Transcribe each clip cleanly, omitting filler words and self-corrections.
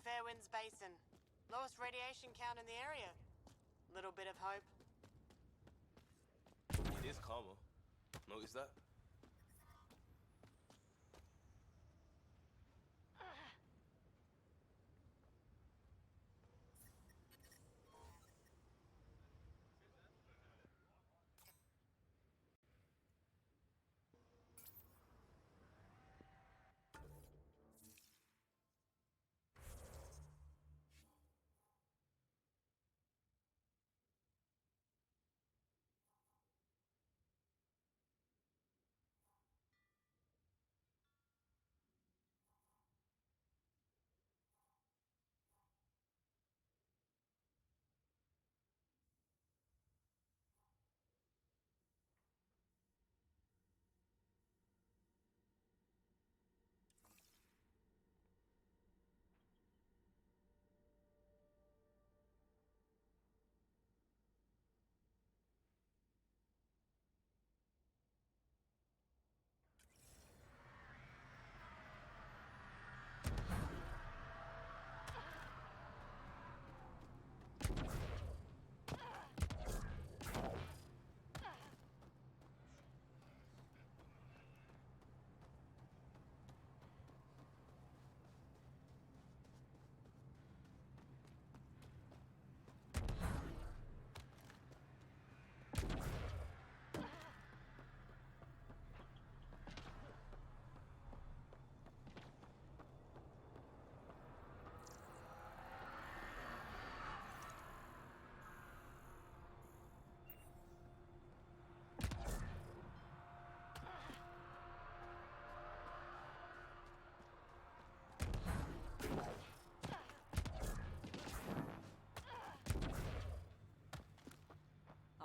Fairwinds Basin. Lowest radiation count in the area. Little bit of hope. It is calmer. Notice that?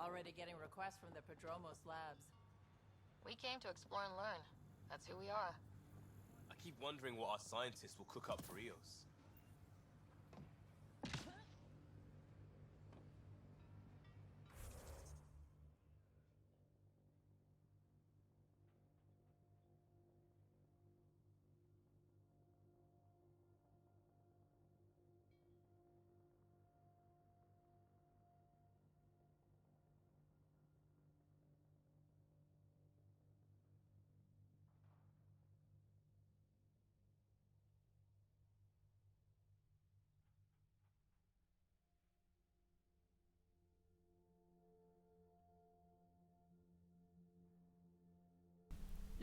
Already getting requests from the Prodromos labs. We came to explore and learn. That's who we are. I keep wondering what our scientists will cook up for Eos.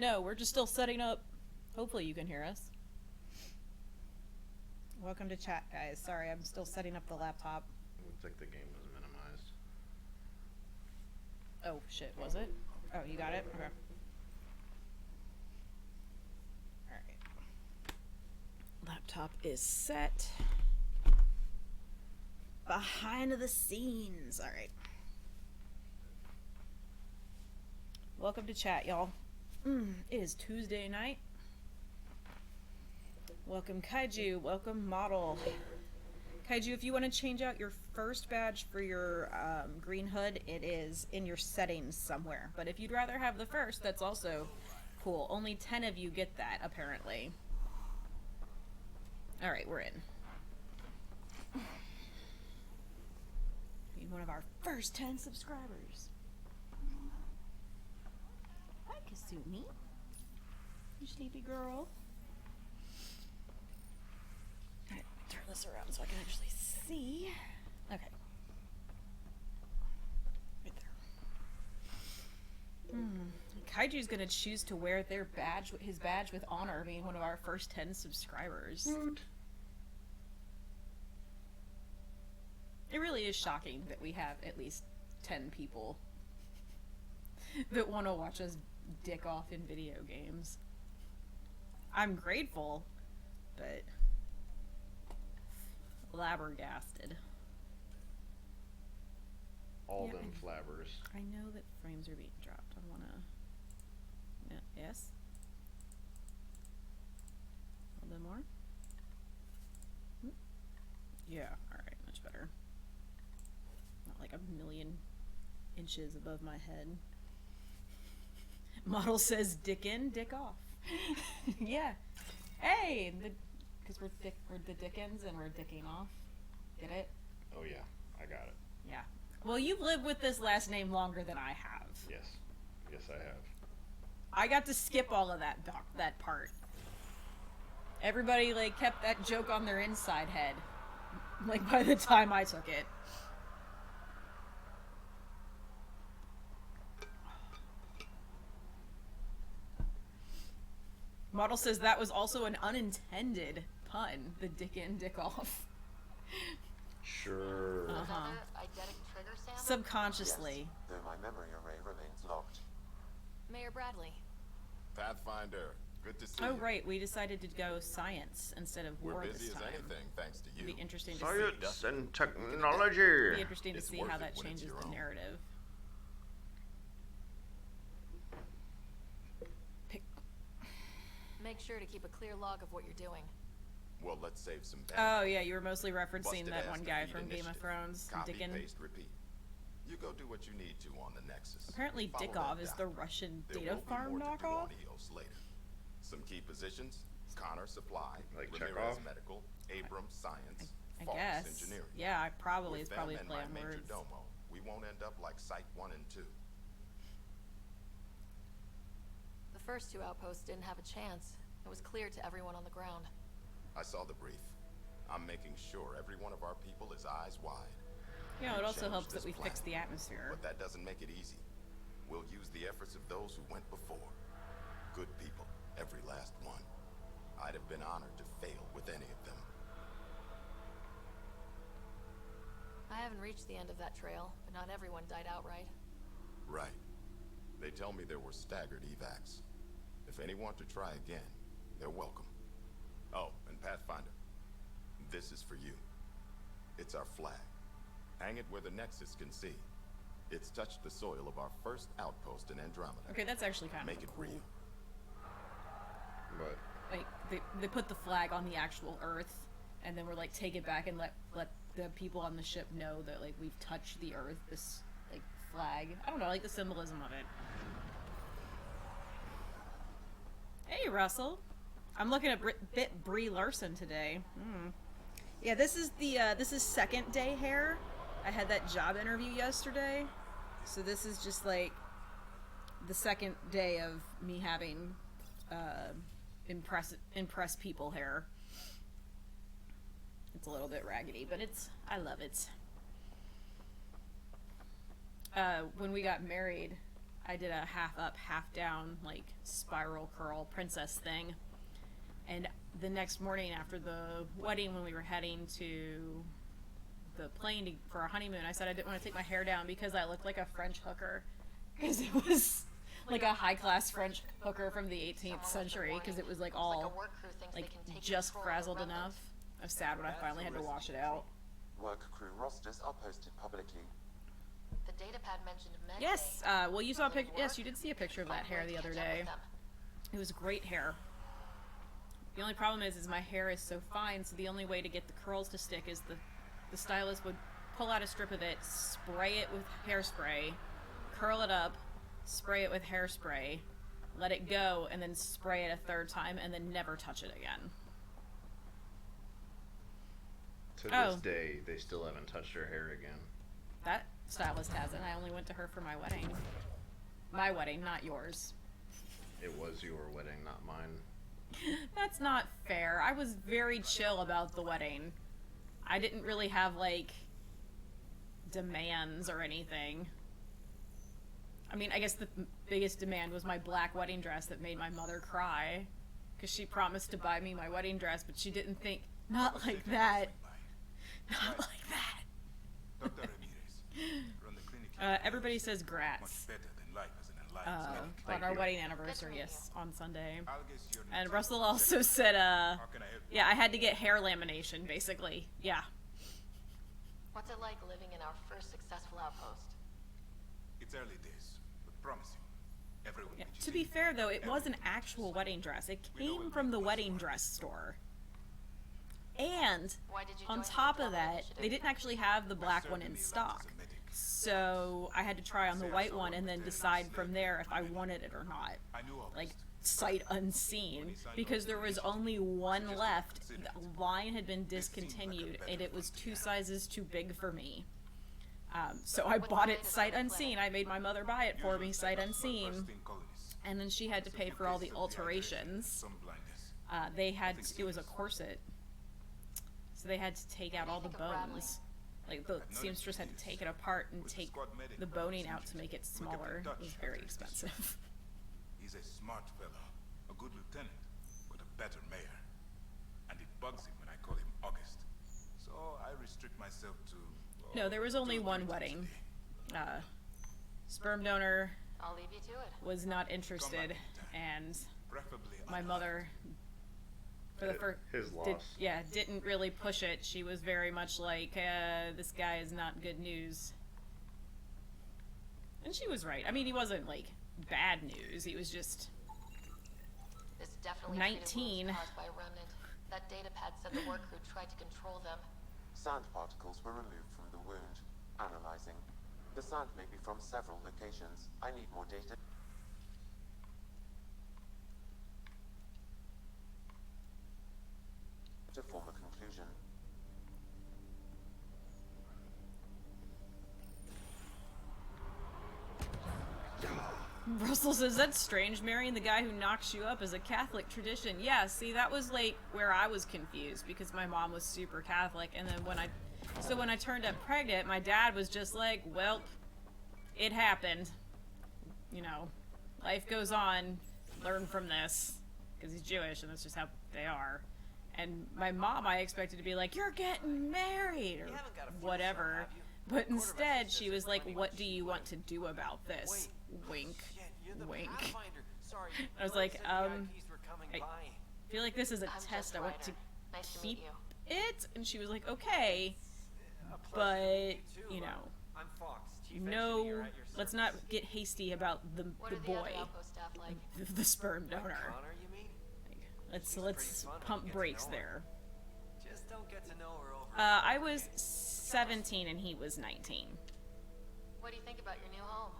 No, we're just still setting up. Hopefully you can hear us. Welcome to chat, guys. Sorry, I'm still setting up the laptop. Looks like the game was minimized. Oh, shit, was it? Oh, you got it? Okay. Alright. Laptop is set. Behind the scenes. Alright. Welcome to chat, y'all. It is Tuesday night. Welcome Kaiju, welcome Model. Kaiju, if you want to change out your first badge for your green hood, it is in your settings somewhere. But if you'd rather have the first, that's also cool. Only 10 of you get that, apparently. Alright, we're in. Be one of our first 10 subscribers. Hi, Kasumi. You sleepy girl. Alright, turn this around so I can actually see. Okay. Right there. Kaiju's gonna choose to wear their badge, his badge with honor, being one of our first 10 subscribers. It really is shocking that we have at least 10 people that want to watch us dick off in video games. I'm grateful, but flabbergasted. All Yeah, them flabbers. I know that frames are being dropped. I wanna... No, yes? A little bit more? Yeah, alright, much better. Not like a million inches above my head. Model says dick in, dick off. Yeah. Hey! Because we're the Dickens and we're dicking off. Get it? Oh yeah, I got it. Yeah. Well, you've lived with this last name longer than I have. Yes. Yes, I have. I got to skip all of that part. Everybody, like, kept that joke on their inside head. Like, by the time I took it. Model says that was also an unintended pun. The dick in, dick off. Sure. Uh-huh. Eidetic trigger sample? Subconsciously. Yes, though my memory array remains locked. Mayor Bradley. Pathfinder, good to see Oh, you. right. We decided to go science instead of war We're this busy as time. anything, thanks to It'd you. be interesting to Science and Be technology. interesting to It's see worth how it that when it's changes your the own. narrative. Make sure to keep a clear log of what you're doing. Well, let's save some Oh yeah, you were mostly referencing Busted that ass one guy defeat from Game of initiative. Thrones, Copy, Dickon. paste, repeat. You go do what you need to on the Nexus. Apparently Follow Dickov that is the document. Russian There data will be farm more to do knockoff? on EOS later. Some key positions: Connor Supply, Like Ramirez Chekhov? Medical, Abrams Science, I Fox guess. Engineering. Yeah, I probably With it's probably a them play and on my major words. domo, we won't end up like Site 1 and 2. The first two outposts didn't have a chance. It was clear to everyone on the ground. I saw the brief. I'm making sure every one of our people is eyes wide. Yeah, it We also changed helps that this we fix planet, the atmosphere. But that doesn't make it easy. We'll use the efforts of those who went before. Good people, every last one. I'd have been honored to fail with any of them. I haven't reached the end of that trail, but not everyone died outright. Right. They tell me there were staggered evacs. If any want to try again, they're welcome. Oh, and Pathfinder, this is for you. It's our flag. Hang it where the Nexus can see. It's touched the soil of our first outpost in Andromeda. Okay, that's actually kind Make of it cool. real. But Like they put the flag on the actual Earth, and then we're like take it back and let the people on the ship know that like we've touched the Earth. This like flag. I don't know, like the symbolism of it. Hey Russell, I'm looking at Bit Brie Larson today. Yeah, this is second day hair. I had that job interview yesterday, so this is just like the second day of me having impress people hair. It's a little bit raggedy, but I love it. When we got married, I did a half up, half down, like spiral curl princess thing. And the next morning after the wedding, when we were heading to the plane for our honeymoon, I said I didn't want to take my hair down because I looked like a French hooker. Because it was like a high-class French hooker from the 18th century, because it was like all like just frazzled enough. I was sad when I finally had to wash it out. Work crew rosters are posted publicly. The datapad mentioned Med Yes, Bay. well you saw a Will it pic. Yes, work? you did see a picture of that I'm hair going the to other catch up day. with them. It was great hair. The only problem is my hair is so fine, so the only way to get the curls to stick is the stylist would pull out a strip of it, spray it with hairspray, curl it up, spray it with hairspray, let it go, and then spray it a third time, and then never touch it again. To Oh. this day, they still haven't touched her hair again. That stylist hasn't. I only went to her for my wedding. My wedding, not yours. It was your wedding, not mine. That's not fair. I was very chill about the wedding. I didn't really have, like, demands or anything. I mean, I guess the biggest demand was my black wedding dress that made my mother cry. Because she promised to buy me my wedding dress, but she didn't think, not like that. Not like that. Dr. Ramirez, from the clinic. Everybody says Much grats. better than life as an alliance medic. On Thank our you. wedding anniversary, yes, on Sunday. I'll guess you're And not- Russell also said, How can I help you? yeah, I had to get hair lamination, basically. Yeah. What's it like living in our first successful outpost? It's early days, but promising. Everyone Yeah. gets To you be in. fair, though, it was an Everyone actual gets wedding dress. It We know came it from the was wedding smart. dress store. And Why did you on join the top of Andromeda that, initiative? they didn't actually have the My black sir one gave in me a life stock. as a medic. So I had to try on the white one and then decide from there if I wanted it or not. I knew August. Like, sight unseen. Because there was only one left. The line had been discontinued, and it was 2 sizes too big for me. So I bought it sight unseen. I made my mother buy it for me sight unseen. And then she had to pay for all the alterations. They had, it was a corset. So they had to take out all the bones. Like, the seamstress had to take it apart and take the boning out to make it smaller. It was very expensive. He's a smart fellow, a good lieutenant, but a better mayor. And it bugs him when I call him August. So I restrict myself to... No, there was only 2 one greetings a wedding. day. Sperm donor I'll leave you to it. was not interested, and Preferably my alive. mother, for the first, His loss. didn't really push it. She was very much like, this guy is not good news. And she was right. I mean, he wasn't, like, bad news. He was just, This definitely 19. treated wounds caused by a remnant. That data pad said the work crew tried to control them. Sand particles were removed from the wound. Analyzing. The sand may be from several locations. I need more data. To form a conclusion. Russell says, that's strange. Marrying the guy who knocks you up is a Catholic tradition. Yeah, see, that was, like, where I was confused, because my mom was super Catholic, and then when I turned up pregnant, my dad was just like, well, it happened. You know, life goes on, learn from this, because he's Jewish, and that's just how they are. And my mom, I expected to be like, you're getting married, or haven't got a Photoshop, whatever. have you? But instead, Quarterback she says was like, plenty what much do you want to do about this? Wink. Shit, you're the Wink. Pathfinder. Sorry, I was Blake like, said the VIPs were coming I by. feel like this is a I'm test. just I want to Ryder. Nice to keep meet you. it. And she was like, okay, A pleasure but, to meet too. you know, I'm Fox, chief no, engineer at your let's service. not get hasty about the What the are the boy, other outpost staff like? the sperm Like donor. Connor, you mean? Let's She's pretty fun when pump you get to brakes know her. there. Just don't get to know her over. I was 17 and he was 19. What do you think about your new home?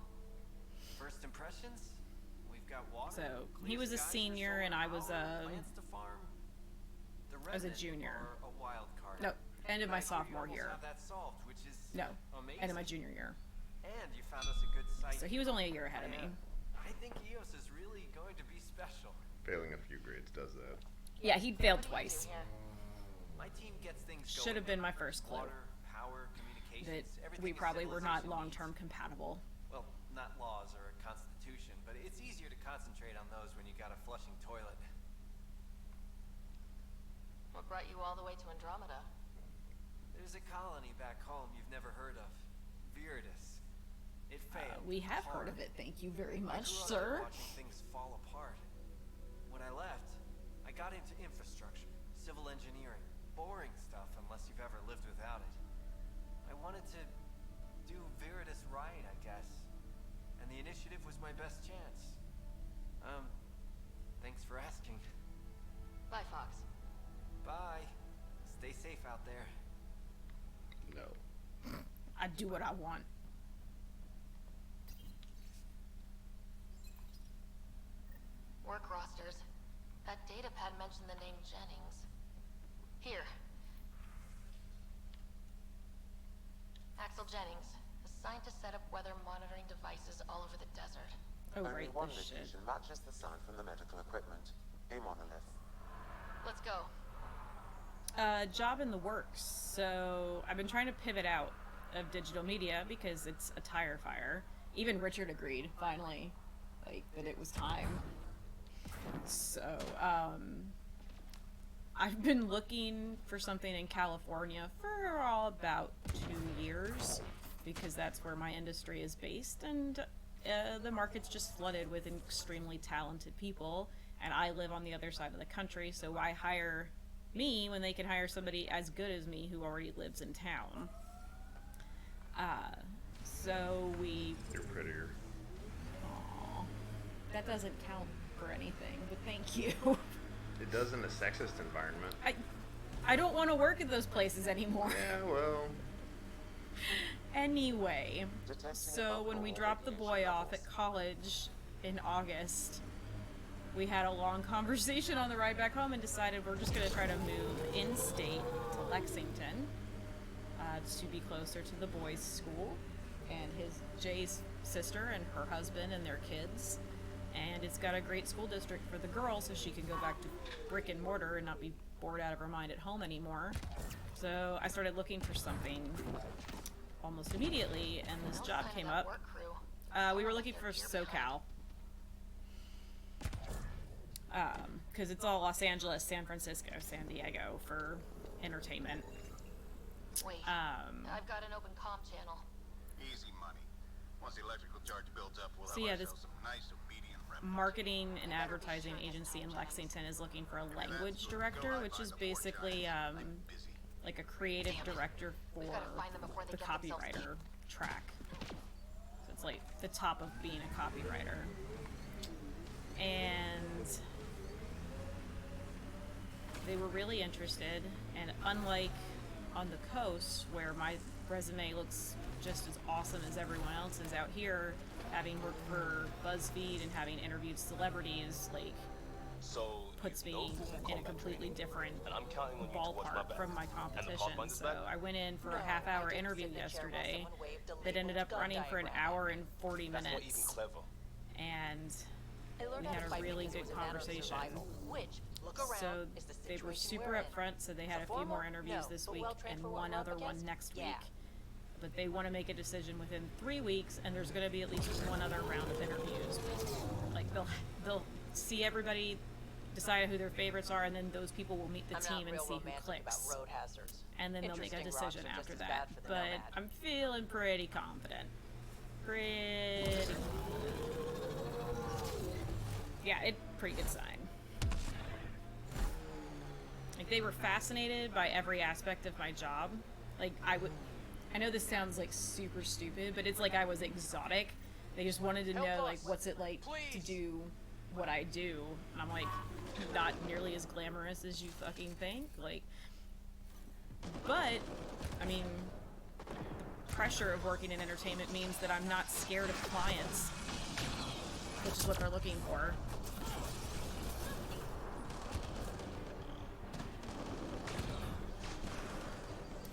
First impressions? We've got water. So, clear he was a skies for senior solar and I was power, a- plants to farm. The I was a Remnant junior. are a wild card. No, end of my But I hear you sophomore almost year. have that solved, which is No, amazing. end of my junior year. And you found us a good site. So he was only a year ahead of me. I think EOS is really going to be special. Failing a few grades does that. Yeah, he'd failed What do you do twice. here? My team gets things going. Should have been my first clue. Water, power, That communications, everything we a probably were not civilization long-term needs. compatible. Well, not laws or a constitution, but it's easier to concentrate on those when you got a flushing toilet. What brought you all the way to Andromeda? There's a colony back home you've never heard of. Viridis. It failed. We have heard hard. of it, thank you very I much, grew up sir. watching things fall apart. When I left, I got into infrastructure, civil engineering, boring stuff unless you've ever lived without it. I wanted to do Viridis right, I guess. And the initiative was my best chance. Thanks for asking. Bye, Fox. Bye. Stay safe out there. I do what I want. Work rosters. That datapad mentioned the name Jennings. Here. Axel Jennings, assigned to set up weather monitoring devices all over the desert. Oh, Only right, one this shit. location matches the sign from the medical equipment. A monolith. Let's go. Job in the works. So I've been trying to pivot out of digital media because it's a tire fire. Even Richard agreed, finally, like, that it was time. So, I've been looking for something in California for about 2 years because that's where my industry is based, and the market's just flooded with extremely talented people, and I live on the other side of the country, so why hire me when they can hire somebody as good as me who already lives in town? So we... You're prettier. Aww. That doesn't count for anything, but thank you. It does in a sexist environment. I don't want to work at those places anymore. Yeah, well... Anyway, Detecting so when we alcohol dropped the boy radiation off at levels. college in August, we had a long conversation on the ride back home and decided we're just going to try to move in-state to Lexington to be closer to the boys' school and Jay's sister and her husband and their kids. And it's got a great school district for the girl so she can go back to brick and mortar and not be bored out of her mind at home anymore. So I started looking for something almost immediately, and this job came up. Work crew. We were looking for SoCal. Because it's all Los Angeles, San Francisco, San Diego for entertainment. Wait, I've got an open comm channel. Easy money. Once the electrical charge builds up, we'll So have yeah, ourselves some nice obedient remnants. Marketing and advertising agency in Lexington is looking for a language director, which is basically like a creative director for We've gotta find them before they the get themselves copywriter track. So it's like the top of being a copywriter. And they were really interested, and unlike on the coast where my resume looks just as awesome as everyone else's, out here, having worked for BuzzFeed and having interviewed celebrities, like, So puts you me know full in a combat completely training, different and I'm counting on you to watch my ballpark back. from my And the competition. Pathfinder's So back? I went in for a No, half-hour I didn't interview sit in the chair while yesterday someone waved a that ended labeled up gun running for an diagram. hour and 40 That's not even minutes. clever. And I learned we how had to a fight really because it good was a matter of conversation. survival, which, look around, So is the they were situation super we're in. upfront, so they had a So few more formal? interviews No, this but week well trained and for what one we're up other one against? next Yeah. week. But they want to make a decision within 3 weeks, and there's going to be at least one other round of interviews. Like they'll see everybody, decide who their favorites are, and then those people will meet the I'm team not and real see who romantic clicks. about road hazards. And then they'll make a Interesting rocks decision are just after as that. bad for the But nomad. I'm feeling pretty confident. Yeah, pretty good sign. Like, they were fascinated by every aspect of my job. Like, I know this sounds like super stupid, but it's like I was exotic. They just wanted to know, like, what's it like to do what I do? And I'm like, not nearly as glamorous as you fucking think. Like, but, I mean, the pressure of working in entertainment means that I'm not scared of clients, which is what they're looking for.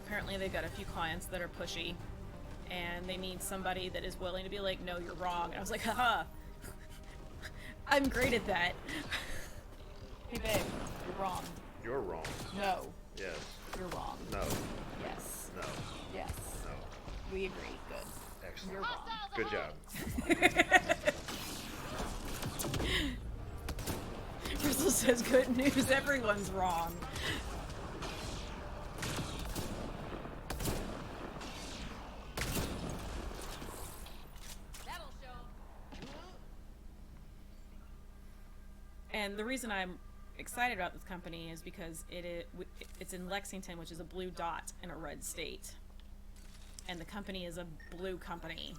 Apparently they've got a few clients that are pushy, and they need somebody that is willing to be like, no, you're wrong. And I was like, haha, I'm great at that. Hey babe, you're wrong. You're wrong. No, Yes. you're wrong. No. Yes. No. Yes. No. We agree. Good. Excellent. You're wrong. Good job. Crystal says good news, everyone's wrong. That'll show. And the reason I'm excited about this company is because it's in Lexington, which is a blue dot in a red state. And the company is a blue company.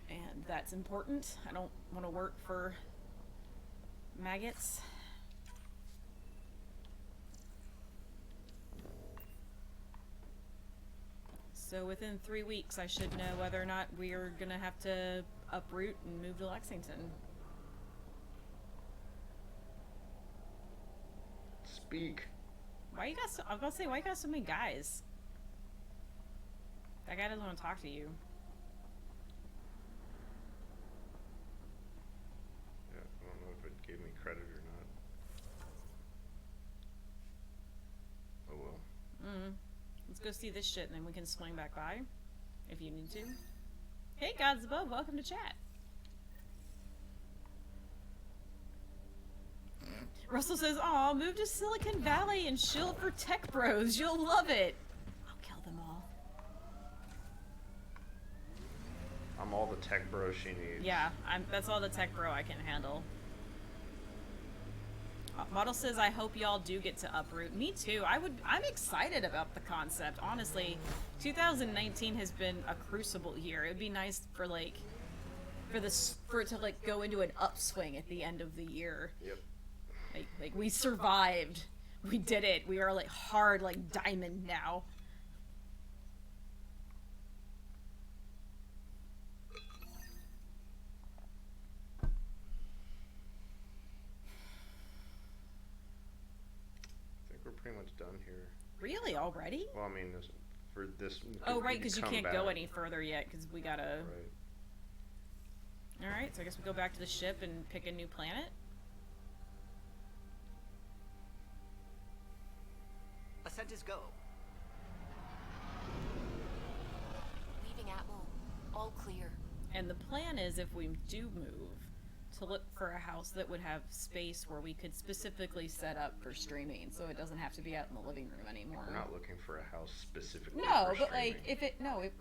And that's important. I don't want to work for maggots. So So within 3 weeks, I should know whether or not we are gonna have to uproot and move to Lexington. Speak. Why you got so, I was gonna say, why you got so many guys? That guy doesn't want to talk to you. Yeah, I don't know if it gave me credit or not. Oh well. Let's go see this shit and then we can swing back by. If you need to. Hey, Gods Above, welcome to chat. Russell says, aw, move to Silicon Valley and shield for tech bros. You'll love it. I'll kill them all. I'm all the tech bro she needs. Yeah, that's all the tech bro I can handle. Model says, I hope y'all do get to uproot. Me too. I'm excited about the concept, honestly. 2019 has been a crucible year. It'd be nice for like, for it to like go into an upswing at the end of the year. Yep. Like we survived. We did it. We are like hard like diamond now. I think we're pretty much done here. Really? Already? Well, I mean, for this. Oh, right, because you come can't back. go any further yet, because we gotta... Right. Alright, so I guess we go back to the ship and pick a new planet? Ascent is go. Leaving Atmo. All clear. And the plan is, if we do move, to look for a house that would have space where we could specifically set up for streaming, so it doesn't have to be out in the living room anymore. We're not looking for a house specifically No, for but streaming. like,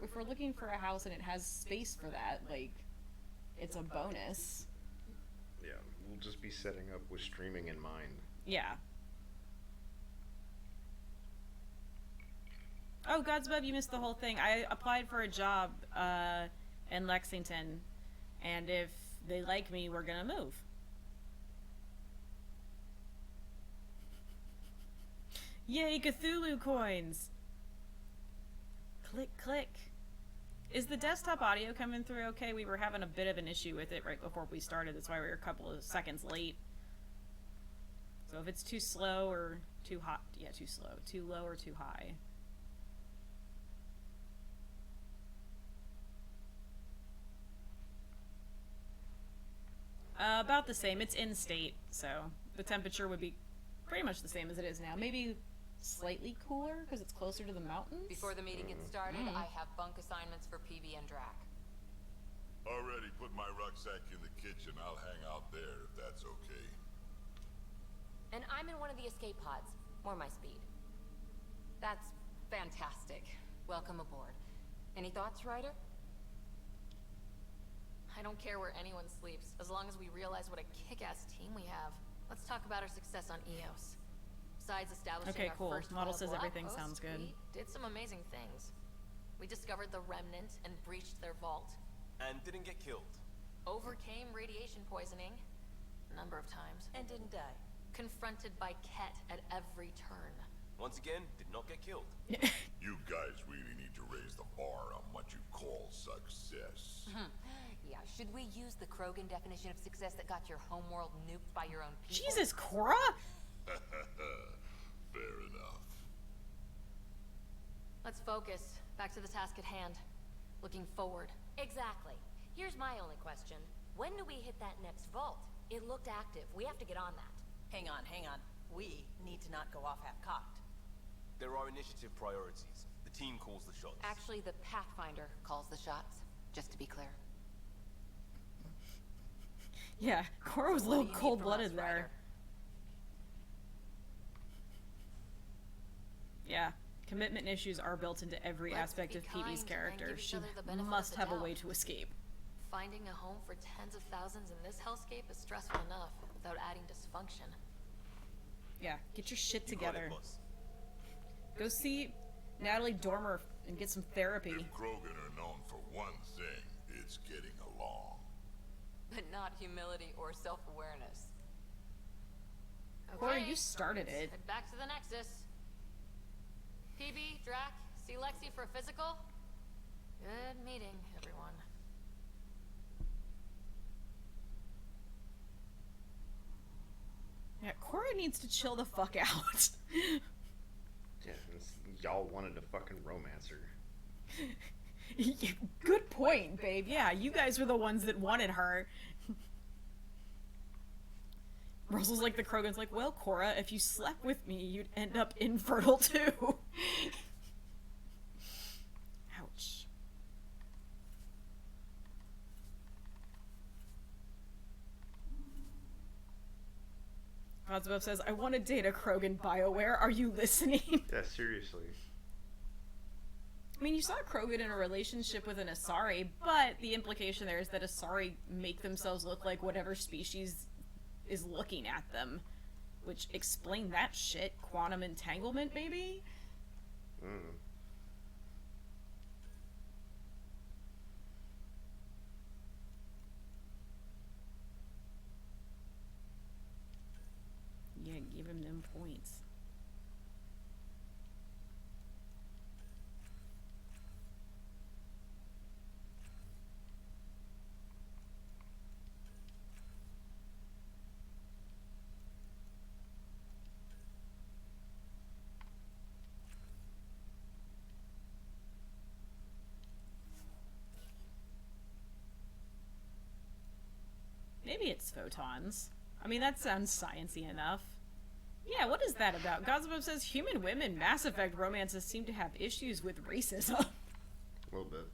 if we're looking for a house and it has space for that, like, it's a bonus. Yeah, we'll just be setting up with streaming in mind. Yeah. Oh, God's above, you missed the whole thing. I applied for a job in Lexington, and if they like me, we're gonna move. Yay, Cthulhu coins! Click, click. Is the desktop audio coming through okay? We were having a bit of an issue with it right before we started. That's why we were a couple of seconds late. So if it's too slow or too hot, yeah, too slow. Too low or too high. About the same. It's in state, so the temperature would be pretty much the same as it is now. Maybe slightly cooler because it's closer to the mountains. Before the meeting gets started, I have bunk assignments for PB and Drac. Already put my rucksack in the kitchen. I'll hang out there if that's okay. And I'm in one of the escape pods. More my speed. That's fantastic. Welcome aboard. Any thoughts, Ryder? I don't care where anyone sleeps, as long as we realize what a kick-ass team we have. Let's talk about our success on EOS. Besides establishing Okay, our cool. first Model says viable everything outpost, sounds good. We did some amazing things. We discovered the Remnant and breached their vault. And didn't get killed. Overcame radiation poisoning a number of times. And didn't die. Confronted by Ket at every turn. Once again, did not get killed. You guys really need to raise the bar on what you call success. Yeah, should we use the Krogan definition of success that got your homeworld nuked by your own people? Jesus, Cora! Fair enough. Let's focus. Back to the task at hand. Looking forward. Exactly. Here's my only question. When do we hit that next vault? It looked active. We have to get on that. Hang on, hang on. We need to not go off half-cocked. There are initiative priorities. The team calls the shots. Actually, the Pathfinder calls the shots, just to be clear. Yeah, Cora was a little cold-blooded there. Yeah, commitment issues are built into every aspect of PB's character. She must have a way to escape. Finding a home for tens of thousands in this hellscape is stressful enough without adding dysfunction. Yeah, get your shit You got together. it, boss. Go see Natalie Dormer and get some therapy. If Krogan are known for one thing, it's getting along. But not humility or self-awareness. Cora, you started it. Head back to the Nexus. PB, Drac, see Lexi for a physical? Good meeting, everyone. Yeah, Cora needs to chill the fuck out. Yeah, y'all wanted to fucking romance her. Good point, babe. Yeah, you guys were the ones that wanted her. Russell's like the Krogan's like, well, Cora, if you slept with me, you'd end up infertile too. Ouch. Godsabov says, I want to date a Krogan BioWare. Are you listening? Yeah, seriously. I mean, you saw Krogan in a relationship with an Asari, but the implication there is that Asari make themselves look like whatever species is looking at them. Which, explain that shit. Quantum entanglement, maybe? Yeah, give him them points. Maybe it's photons. I mean, that sounds sciencey enough. Yeah, what is that about? Godzabov says human women Mass Effect romances seem to have issues with racism. A little bit.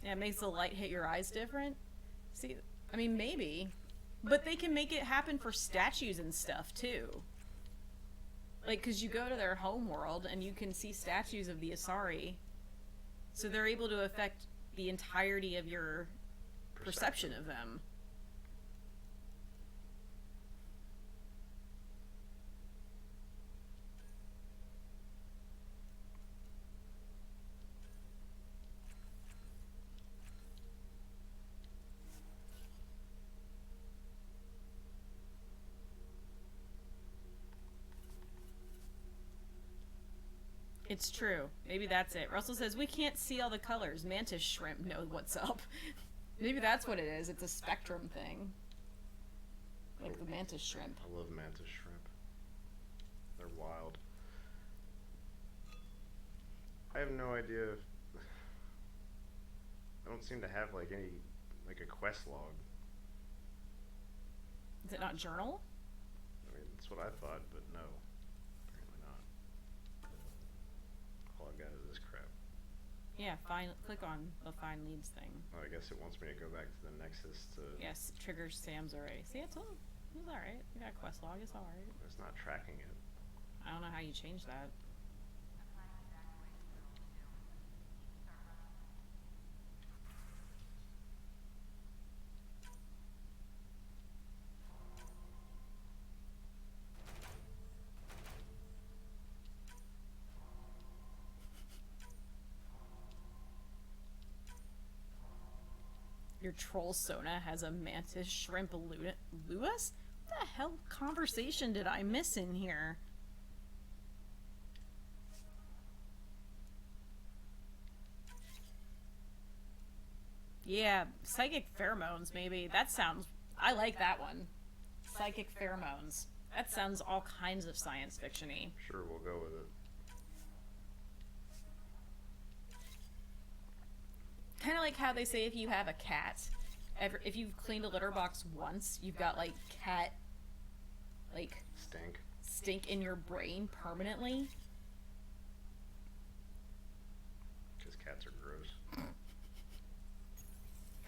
Yeah, it makes the light hit your eyes different. See, I mean, maybe. But they can make it happen for statues and stuff, too. Like, because you go to their home world and you can see statues of the Asari. So they're able to affect the entirety of your perception of them. It's true. Maybe that's it. Russell says, we can't see all the colors. Mantis shrimp know what's up. Maybe that's what it is. It's a spectrum thing. Like the mantis shrimp. I love mantis shrimp. They're wild. I have no idea if... I don't seem to have, like, any... like, a quest log. Is it not journal? I mean, that's what I thought, but no. Apparently not. All I've got is this crap. Yeah, click on the find leads thing. Oh, I guess it wants me to go back to the Nexus to... Yes, triggers Sam's array. See, I told you. It was alright. We got a quest log. It's alright. It's not tracking it. I don't know how you change that. Your troll Sona has a mantis shrimp Lewis? What the hell conversation did I miss in here? Yeah, psychic pheromones maybe. That sounds... I like that one. Psychic pheromones. That sounds all kinds of science fiction-y. Sure, we'll go with it. Kind of like how they say if you have a cat, if you've cleaned a litter box once, you've got like cat, like stink in your brain permanently. Because cats are gross.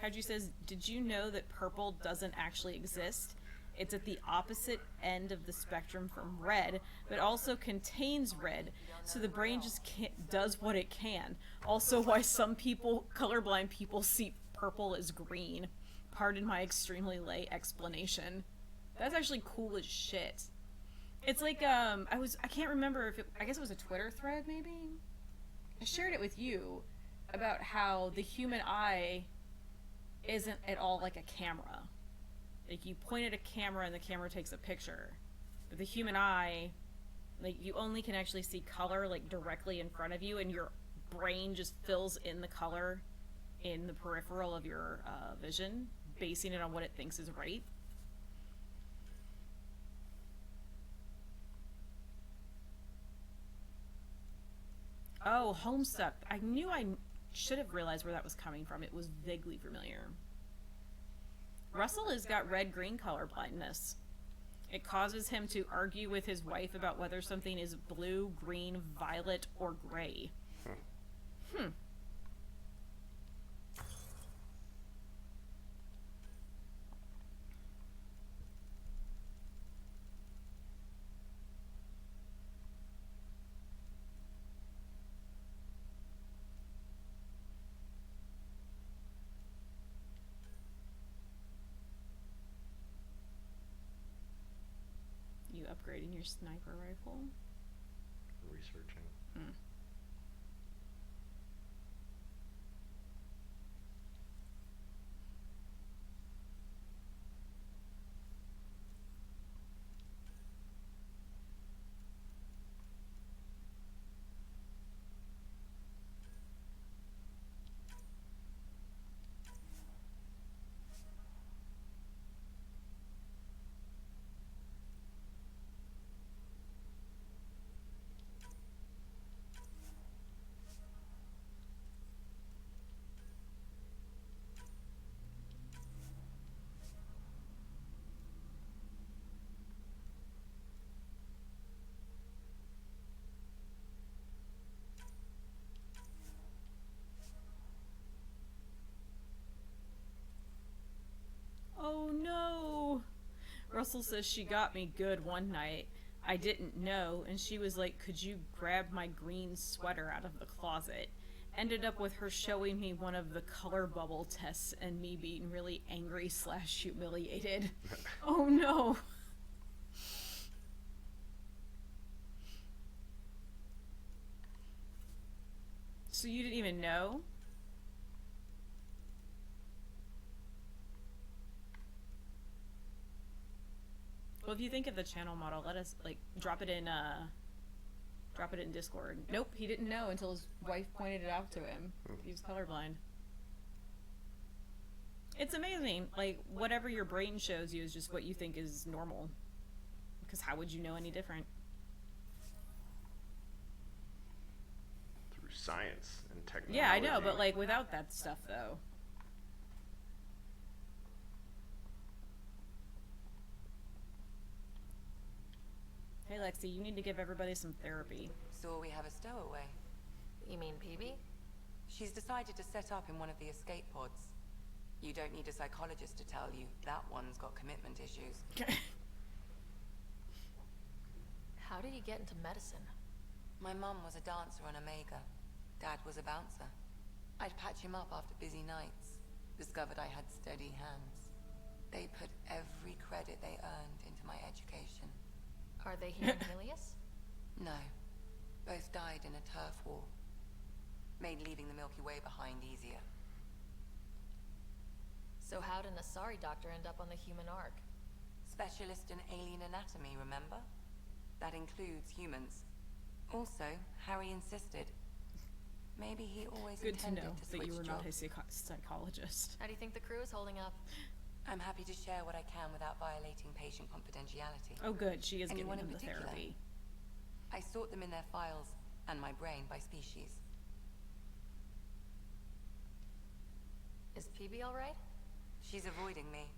Kaiju says, did you know that purple doesn't actually exist? It's at the opposite end of the spectrum from red, but also contains red, so the brain just does what it can. Also why some people, colorblind people, see purple as green. Pardon my extremely lay explanation. That's actually cool as shit. It's like, I can't remember if I guess it was a Twitter thread, maybe? I shared it with you about how the human eye isn't at all like a camera. Like, you point at a camera and the camera takes a picture. But the human eye Like, you only can actually see color, like, directly in front of you, and your brain just fills in the color in the peripheral of your vision, basing it on what it thinks is right. Oh, Homestuck. I knew I should have realized where that was coming from. It was vaguely familiar. Russell has got red-green color blindness. It causes him to argue with his wife about whether something is blue, green, violet, or gray. You upgrading your sniper rifle? Researching. Oh no! Russell says she got me good one night. I didn't know, and she was like, could you grab my green sweater out of the closet? Ended up with her showing me one of the color bubble tests and me being really angry / humiliated. Oh no! So you didn't even know? Well, if you think of the channel model, let us, like, drop it in Discord. Nope, he didn't know until his wife pointed it out to him. He was colorblind. It's amazing. Like, whatever your brain shows you is just what you think is normal. Because how would you know any different? Through science and technology. Yeah, I know, but, like, without that stuff, though. Hey, Lexi, you need to give everybody some therapy. So we have a stowaway. You mean PB? She's decided to set up in one of the escape pods. You don't need a psychologist to tell you that one's got commitment issues. How did you get into medicine? My mum was a dancer on Omega. Dad was a bouncer. I'd patch him up after busy nights. Discovered I had steady hands. They put every credit they earned into my education. Are they here in Helios? No. Both died in a turf war. Made leaving the Milky Way behind easier. So how did an Asari doctor end up on the human ark? Specialist in alien anatomy, remember? That includes humans. Also, Harry insisted. Maybe he always Good to intended know to that you switch were not a jobs. psychologist. How do you think the crew is holding up? I'm happy to share what I can without violating patient confidentiality. Oh good, she is Anyone getting in into particular? therapy. I sort them in their files, and my brain by species. Is PB alright? She's avoiding me.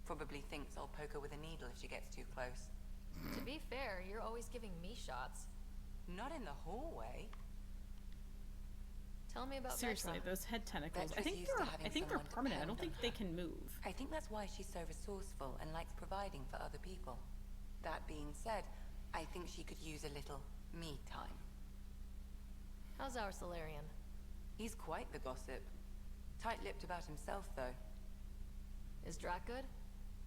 Probably thinks I'll poke her with a needle if she gets too close. To be fair, you're always giving me shots. Not in the hallway. Tell me about Seriously, Vetra. those head tentacles. Vetra's used to having I think they're someone permanent. I don't depend think on they her. can move. I think that's why she's so resourceful and likes providing for other people. That being said, I think she could use a little me time. How's our Solarian? He's quite the gossip. Tight-lipped about himself, though. Is Drac good?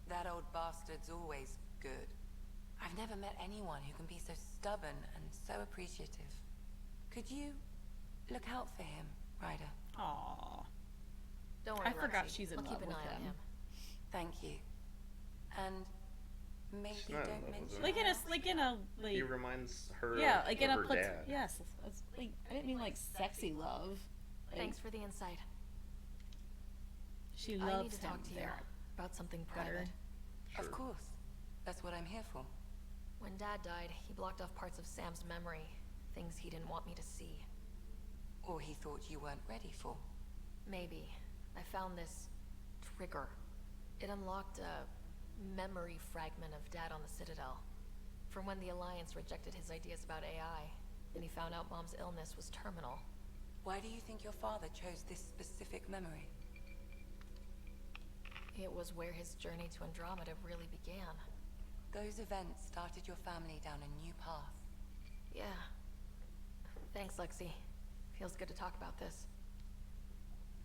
That old bastard's always good. I've never met anyone who can be so stubborn and so appreciative. Could you look out for him, Ryder? Aww. Don't worry, I forgot Lexi. she's in I'll love keep an with eye on him. him. Thank you. And Maybe not in don't love with mention him. like in a He reminds her yeah, like in of a her dad. yes, it's like I didn't mean like sexy love. Like, Thanks for the insight. she I loves need to him talk to you there. about something Better. private. Of course. That's what I'm here for. When Dad died, he blocked off parts of Sam's memory, things he didn't want me to see. Or he thought you weren't ready for. Maybe. I found this trigger. It unlocked a memory fragment of Dad on the Citadel. From when the Alliance rejected his ideas about AI, and he found out Mom's illness was terminal. Why do you think your father chose this specific memory? It was where his journey to Andromeda really began. Those events started your family down a new path. Yeah. Thanks, Lexi. Feels good to talk about this.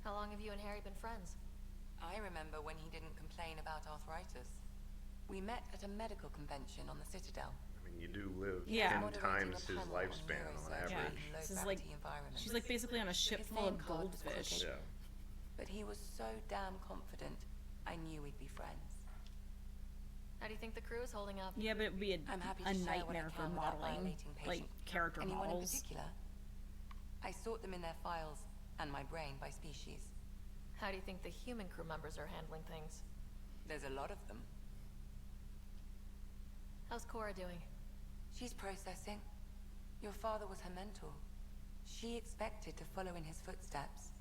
How long have you and Harry been friends? I remember when he didn't complain about arthritis. We met at a medical convention on the Citadel. I mean, you do live Yeah. 10 times his lifespan on average. This is like she's like basically on a ship full of goldfish. Yeah. But he was so damn confident, I knew we'd be friends. How do you think the crew is holding up? Yeah, but it would be I'm happy a to share what I nightmare for can without modeling, violating like patient. character Anyone in models. particular? I sort them in their files and my brain by species. How do you think the human crew members are handling things? There's a lot of them. How's Cora doing? She's processing. Your father was her mentor. She expected to follow in his footsteps,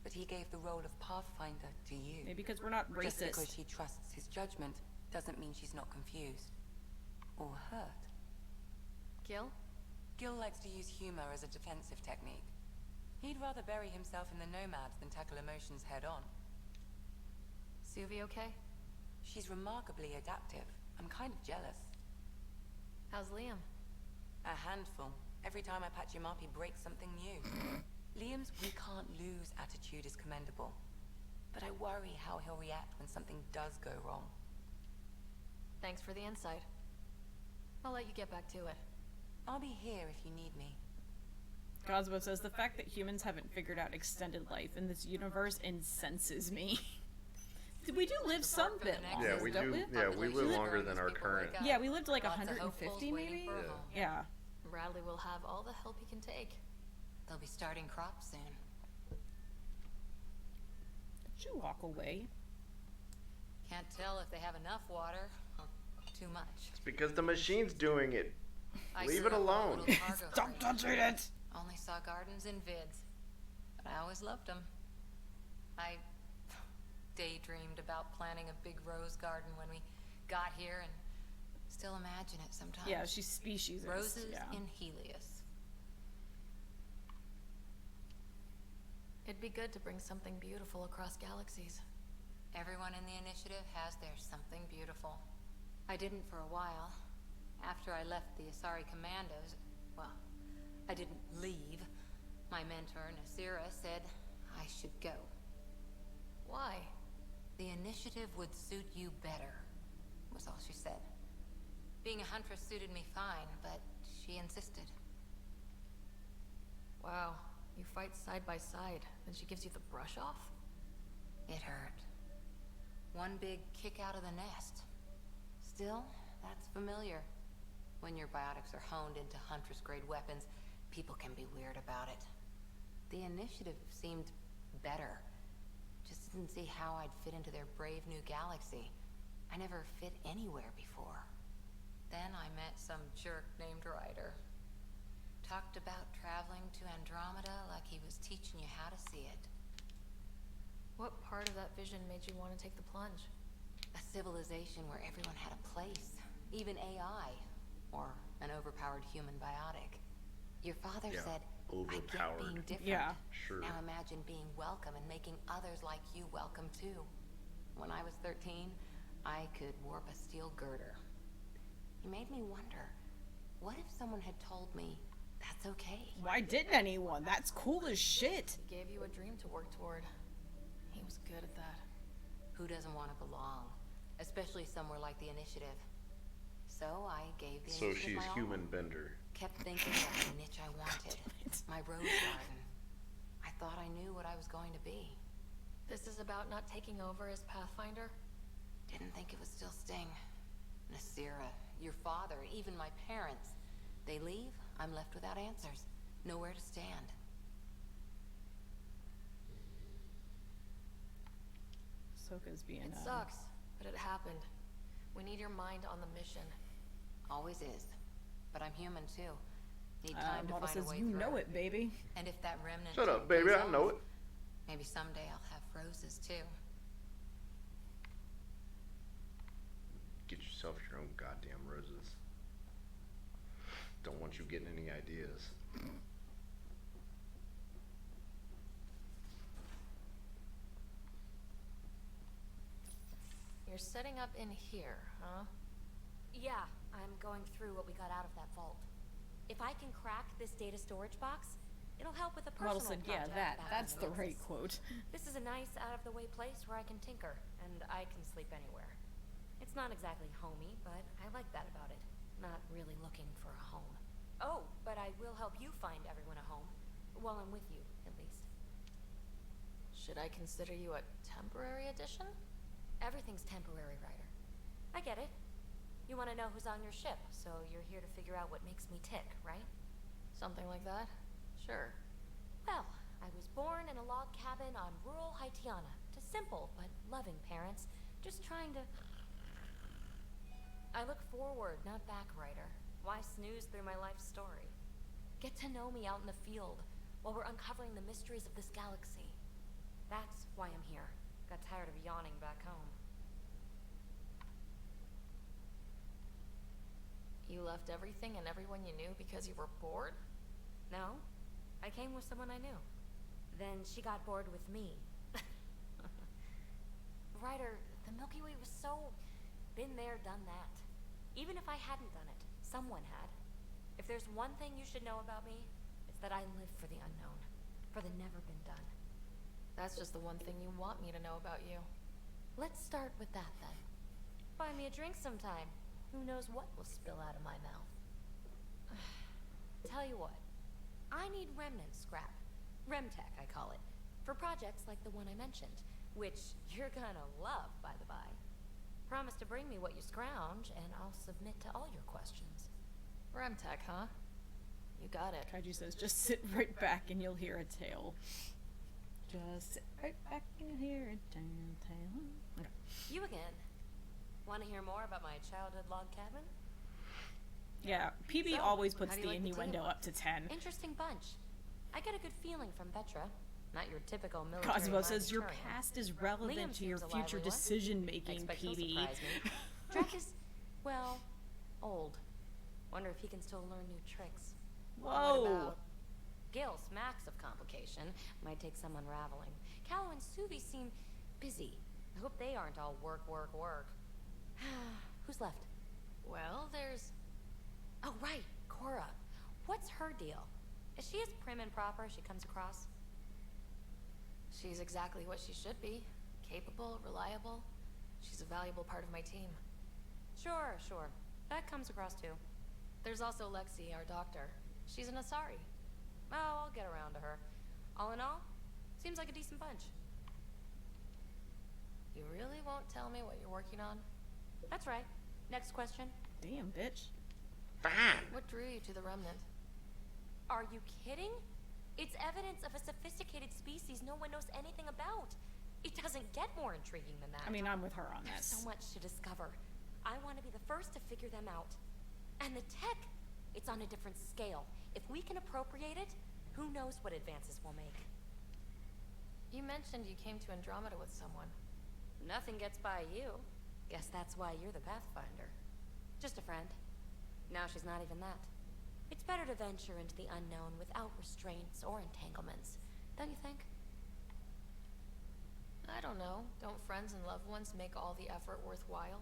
but he gave the role of Pathfinder to you. Maybe because we're not Just racist. because she trusts his judgment doesn't mean she's not confused. Or hurt. Gil? Gil likes to use humor as a defensive technique. He'd rather bury himself in the Nomads than tackle emotions head-on. Suvi okay? She's remarkably adaptive. I'm kind of jealous. How's Liam? A handful. Every time I patch him up, he breaks something new. Liam's we can't lose attitude is commendable. But I worry how he'll react when something does go wrong. Thanks for the insight. I'll let you get back to it. I'll be here if you need me. Cosmo says the fact that humans haven't figured out extended life in this universe incenses me. We do live some bit longer, Yeah, we don't do. we? Yeah, we live longer than our current. Yeah, we lived like Lots of 150 hopefuls waiting maybe? for a home. Yeah. Bradley will have all the help he can take. They'll be starting crops soon. Did you walk away? Can't tell if they have enough water or too much. It's because the machine's doing it. I Leave grew it up on a alone. little cargo Stop freight. touching it! Only saw gardens in vids, but I always loved them. I daydreamed about planting a big rose garden when we got here and still imagine it sometimes. Yeah, she's speciesist. Roses Yeah. in Helios. It'd be good to bring something beautiful across galaxies. Everyone in the initiative has their something beautiful. I didn't for a while. After I left the Asari Commandos, well, I didn't leave. My mentor, Nasira, said I should go. Why? The initiative would suit you better, was all she said. Being a huntress suited me fine, but she insisted. Wow, you fight side by side, and she gives you the brush off? It hurt. One big kick out of the nest. Still, that's familiar. When your biotics are honed into Huntress-grade weapons, people can be weird about it. The initiative seemed better. Just didn't see how I'd fit into their brave new galaxy. I never fit anywhere before. Then I met some jerk named Ryder. Talked about traveling to Andromeda like he was teaching you how to see it. What part of that vision made you want to take the plunge? A civilization where everyone had a place. Even AI. Or an overpowered human biotic. Your father said, I get being different. Yeah, sure. Now imagine being welcome and making others like you welcome too. When I was 13, I could warp a steel girder. He made me wonder, what if someone had told me, that's okay? Why didn't anyone? That's cool as shit. He gave you a dream to work toward. He was good at that. Who doesn't want to belong? Especially somewhere like the Initiative. So I gave the So Initiative she's my all. human bender. Kept thinking about the niche I wanted. My rose garden. I thought I knew what I was going to be. This is about not taking over as Pathfinder? Didn't think it would still sting. Nasira father, even my parents. They leave, I'm left without answers. Nowhere to stand. Ahsoka's being It sucks, but it happened. We need your mind on the mission. Always is. But I'm human too. Need time to Model find a says, way you through. know it, baby. And if that remnant Shut up, goes baby, I off, know it. maybe someday I'll have roses too. Get yourself your own goddamn roses. Don't want you getting any ideas. You're setting up in here, huh? Yeah, I'm going through what we got out of that vault. If I can crack this data storage box, it'll help with a personal Model said, yeah, project back that's on the Nexus. right quote. This is a nice, out-of-the-way place where I can tinker, and I can sleep anywhere. It's not exactly homey, but I like that about it. Not really looking for a home. Oh, but I will help you find everyone a home. While I'm with you, at least. Should I consider you a temporary addition? Everything's temporary, Ryder. I get it. You want to know who's on your ship, so you're here to figure out what makes me tick, right? Something like that? Sure. Well, I was born in a log cabin on rural Haitiana to simple but loving parents, just trying to... I look forward, not back, Ryder. Why snooze through my life story? Get to know me out in the field while we're uncovering the mysteries of this galaxy. That's why I'm here. Got tired of yawning back home. You left everything and everyone you knew because you were bored? No, I came with someone I knew. Then she got bored with me. Ryder, the Milky Way was so... been there, done that. Even if I hadn't done it, someone had. If there's one thing you should know about me, it's that I live for the unknown. For the never been done. That's just the one thing you want me to know about you. Let's start with that then. Buy me a drink sometime. Who knows what will spill out of my mouth. Tell you what, I need remnant scrap. Remtech, I call it. For projects like the one I mentioned, which you're gonna love, by the by. Promise to bring me what you scrounge, and I'll submit to all your questions. Remtech, huh? You got it. Kaiju says, just sit right back and you'll hear a tale. Just sit right back and you'll hear a tale. Okay. You again. Want to hear more about my childhood log cabin? Yeah, PB So, always puts how do the you like the innuendo team? up to 10. Interesting bunch. I get a good feeling from Petra. Not your typical military. Cosmo says your humanitarian. past is relevant Liam to your seems a future lively one. decision making, Expect he'll PB. surprise me. Drek is, well, old. Wonder if he can still learn new tricks. What Whoa! about Gil smacks of complication. Might take some unraveling. Callow and Suvi seem busy. I hope they aren't all work, work, work. Who's left? Well, there's... Oh, right, Cora. What's her deal? Is she as prim and proper as she comes across? She's exactly what she should be. Capable, reliable. She's a valuable part of my team. Sure, sure. That comes across too. There's also Lexi, our doctor. She's an Asari. Oh, I'll get around to her. All in all, seems like a decent bunch. You really won't tell me what you're working on? That's right. Next question. Damn, bitch. Fine. What drew you to the Remnant? Are you kidding? It's evidence of a sophisticated species no one knows anything about. It doesn't get more intriguing than that. I mean, I'm with her on There's this. so much to discover. I want to be the first to figure them out. And the tech, it's on a different scale. If we can appropriate it, who knows what advances we'll make. You mentioned you came to Andromeda with someone. Nothing gets by you. Guess that's why you're the Pathfinder. Just a friend. Now she's not even that. It's better to venture into the unknown without restraints or entanglements, don't you think? I don't know. Don't friends and loved ones make all the effort worthwhile?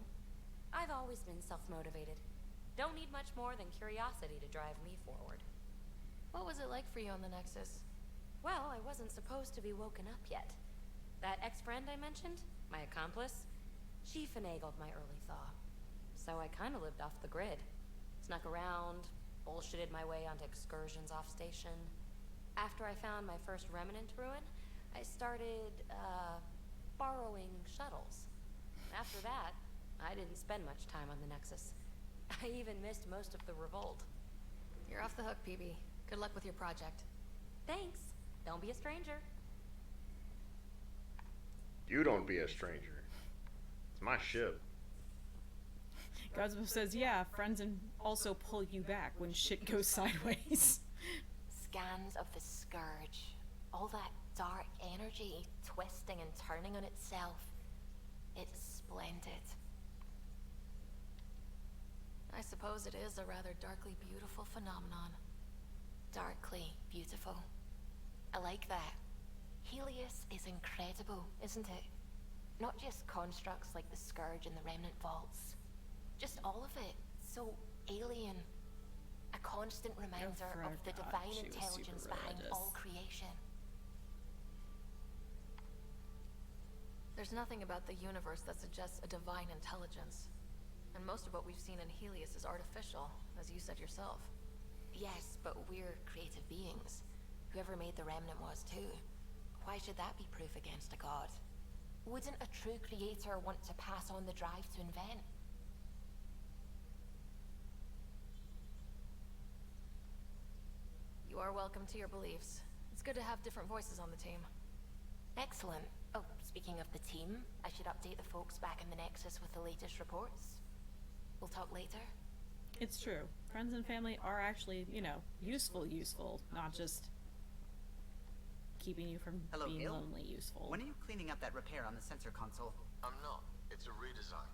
I've always been self-motivated. Don't need much more than curiosity to drive me forward. What was it like for you on the Nexus? Well, I wasn't supposed to be woken up yet. That ex-friend I mentioned, my accomplice, she finagled my early thaw. So I kind of lived off the grid. Snuck around, bullshitted my way onto excursions off station. After I found my first remnant ruin, I started, borrowing shuttles. After that, I didn't spend much time on the Nexus. I even missed most of the revolt. You're off the hook, PB. Good luck with your project. Thanks. Don't be a stranger. You don't be a stranger. It's my ship. Godzilla says, yeah, friends and also pull you back when shit goes sideways. Scans of the Scourge. All that dark energy twisting and turning on itself. It's splendid. I suppose it is a rather darkly beautiful phenomenon. Darkly beautiful. I like that. Helios is incredible, isn't it? Not just constructs like the Scourge and the Remnant Vaults. Just all of it. So alien. A constant reminder of the divine intelligence behind all creation. There's nothing about the universe that suggests a divine intelligence. And most of what we've seen in Helios is artificial, as you said yourself. Yes, but we're creative beings. Whoever made the Remnant was too. Why should that be proof against a god? Wouldn't a true creator want to pass on the drive to invent? You are welcome to your beliefs. It's good to have different voices on the team. Excellent. Oh, speaking of the team, I should update the folks back in the Nexus with the latest reports. We'll talk later. It's true. Friends and family are actually, you know, useful, not just keeping you from being Gil? lonely useful. When are you cleaning up that repair on the sensor console? I'm not. It's a redesign.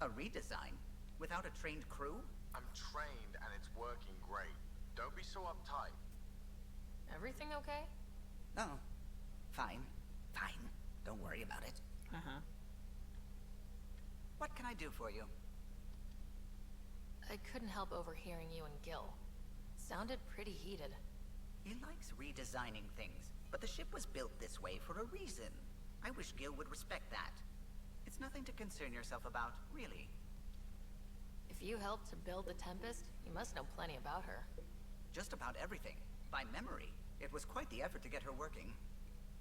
A redesign? Without a trained crew? I'm trained and it's working great. Don't be so uptight. Everything okay? Oh, fine. Fine. Don't worry about it. Uh-huh. What can I do for you? I couldn't help overhearing you and Gil. Sounded pretty heated. He likes redesigning things, but the ship was built this way for a reason. I wish Gil would respect that. It's nothing to concern yourself about, really. If you helped to build the Tempest, you must know plenty about her. Just about everything. By memory. It was quite the effort to get her working.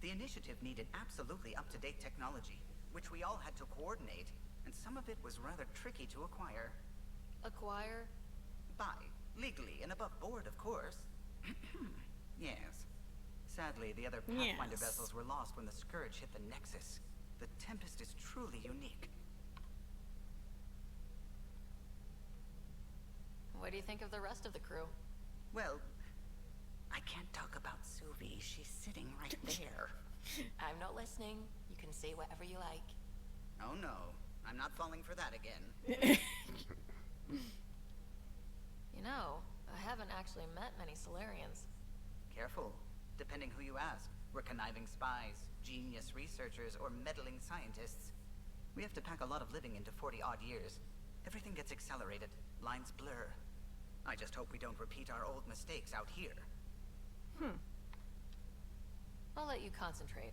The initiative needed absolutely up-to-date technology, which we all had to coordinate, and some of it was rather tricky to acquire. Acquire? Buy. Legally and above board, of course. Yes. Sadly, the other Pathfinder vessels were lost when the Scourge hit the Nexus. The Tempest is truly unique. What do you think of the rest of the crew? Well, I can't talk about Suvi. She's sitting right there. I'm not listening. You can say whatever you like. Oh no, I'm not falling for that again. You know, I haven't actually met many Solarians. Careful. Depending who you ask. We're conniving spies, genius researchers, or meddling scientists. We have to pack a lot of living into 40-odd years. Everything gets accelerated. Lines blur. I just hope we don't repeat our old mistakes out here. I'll let you concentrate.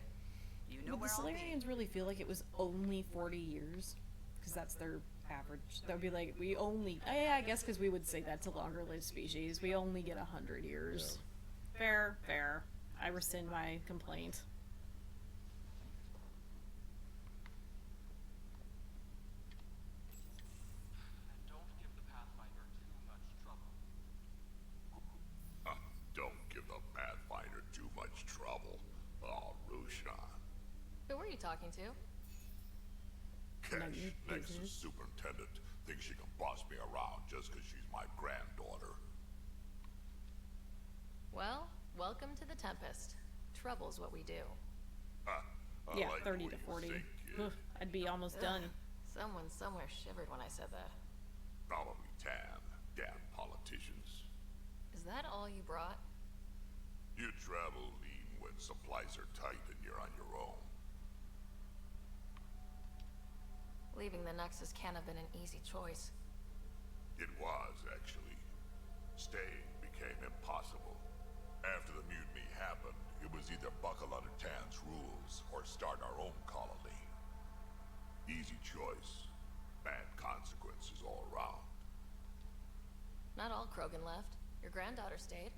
You know Would the where I'll be. Solarians really feel like it was only 40 years? Because that's their average. That would be like, we only... yeah, I guess because we would say that's a longer-lived species. We only get 100 years. Yeah. Fair, fair. I rescind my complaint. Don't give the Pathfinder too much trouble. Oh, Rushan. Who were you talking to? Kesh, Nexus Superintendent, thinks she can boss me around just because she's my granddaughter. Well, welcome to the Tempest. Trouble's what we do. Yeah, like 30 to 40. Ugh, I'd be almost done. Someone somewhere shivered when I said that. Probably Tam. Damn politicians. Is that all you brought? You travel lean when supplies are tight and you're on your own. Leaving the Nexus can't have been an easy choice. It was, actually. Staying became impossible. After the mutiny happened, it was either buckle under Tan's rules or start our own colony. Easy choice. Bad consequences all around. Not all Krogan left. Your granddaughter stayed.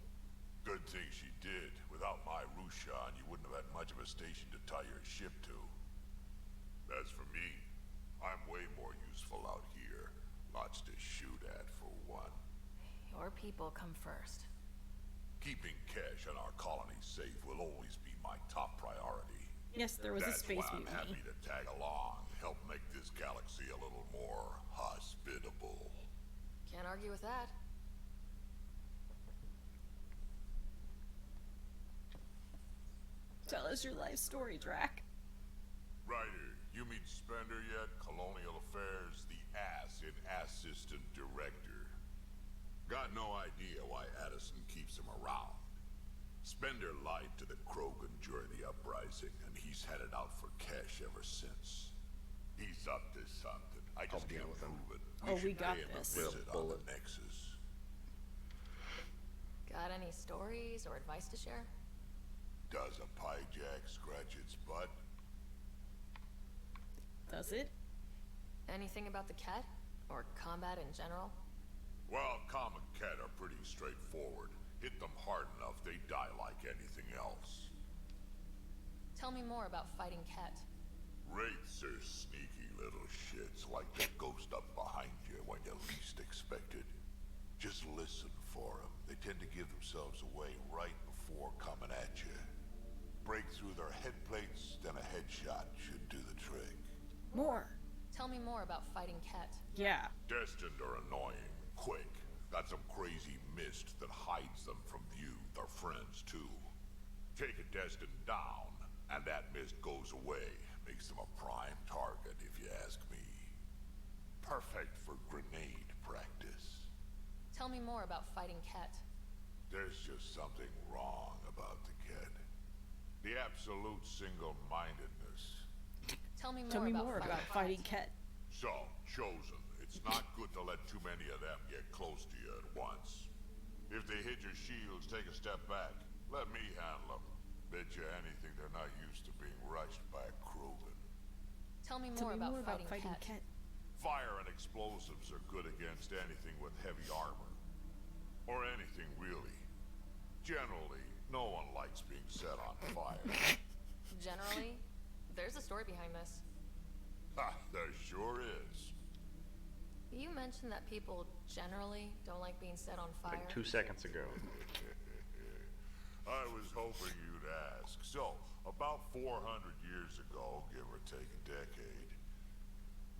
Good thing she did. Without my Rushan, you wouldn't have had much of a station to tie your ship to. As for me, I'm way more useful out here. Lots to people come first. Keeping Kesh and our colony safe will always be my top priority. Yes, there was a space That's why I'm mutiny. happy to tag along, help make this galaxy a little more hospitable. Can't argue with that. Tell us your life story, Drac. Ryder, you meet Spender yet? Colonial Affairs, the ass in assistant director. Got no idea why Addison keeps him around. Spender lied to the Krogan during the uprising, and he's headed out for Kesh ever since. He's up to something. I just can't prove it. Oh, we should got pay him a this. visit on the Nexus. Got any stories or advice to share? Does a pie jack scratch its butt? Does it? Anything about the Ket? Or combat in general? Well, common Ket are pretty straightforward. Hit them hard enough, they die like anything else. Tell me more about fighting Ket. Wraiths are sneaky little shits like the ghost up behind you when you least expect it. Just listen for them. They tend to give themselves away right before coming at you. Break through their head plates, then a headshot should do the trick. More. Tell me more about fighting Ket. Yeah. Destined are annoying, quick. Got some crazy mist that hides them from view. They're friends, too. Take a Destined down, and that mist goes away. Makes them a prime target, if you ask me. Perfect for grenade practice. Tell me more about fighting Ket. There's just something wrong about the kid. The absolute single-mindedness. Tell me more about fighting Ket. So, Chosen, it's not good to let too many of them get close to you at once. If they hit your shields, take a step back. Let me handle them. Bet you anything they're not used to being rushed by a Krogan. Tell me more about fighting Ket. Fire and explosives are good against anything with heavy armor. Or anything, really. Generally, no one likes being set on fire. Generally? There's a story behind this. Ha, there sure is. You mentioned that people generally don't like being set on fire. Like 2 seconds ago. I was hoping you'd ask. So, about 400 years ago, give or take a decade,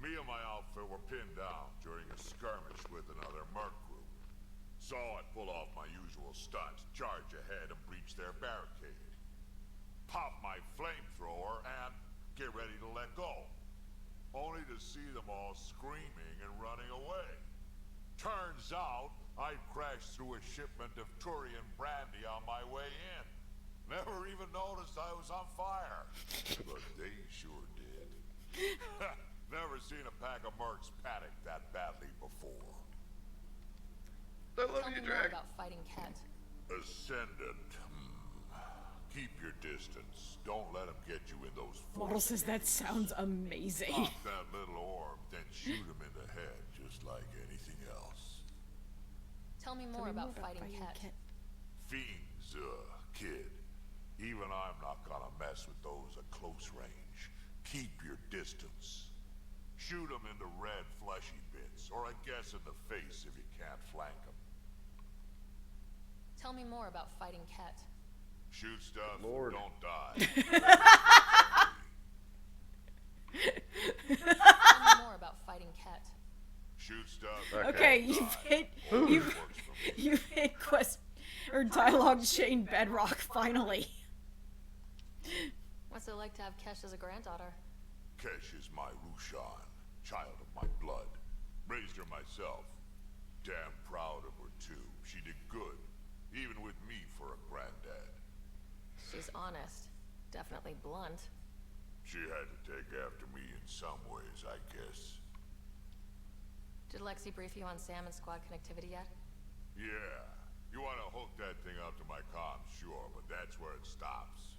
me and my outfit were pinned down during a skirmish with another merc group. So I pull off my usual stunts, charge ahead and breach their barricade. Pop my flamethrower and get ready to let go. Only to see them all screaming and running away. Turns out, I'd crashed through a shipment of Turian brandy on my way in. Never even noticed I was on fire. But they sure did. Never seen a pack of mercs panic that badly before. I love Tell you, me more Drac. about fighting Ket. Ascendant. Keep your distance. Don't let them get you in those Model says that sounds amazing. Pop that little orb, then shoot him in the head, just like anything else. Tell me more about fighting Ket. Fiends, kid. Even I'm not gonna mess with those at close range. Keep your distance. Shoot them in the red fleshy bits, or I guess in the face if you can't flank them. Tell me more about fighting Ket. Shoot stuff, Lord. don't die. Tell me more about fighting Ket. Shoot stuff. Okay, you've hit quest or dialogue chain bedrock finally. What's it like to have Kesh as a granddaughter? Kesh is my Rushan, child of my blood. Raised her myself. Damn proud of her too. She did good, even with me for a granddad. She's honest. Definitely blunt. She had to take after me in some ways, I guess. Did Lexi brief you on Sam and squad connectivity yet? Yeah. You want to hook that thing up to my comms, sure, but that's where it stops.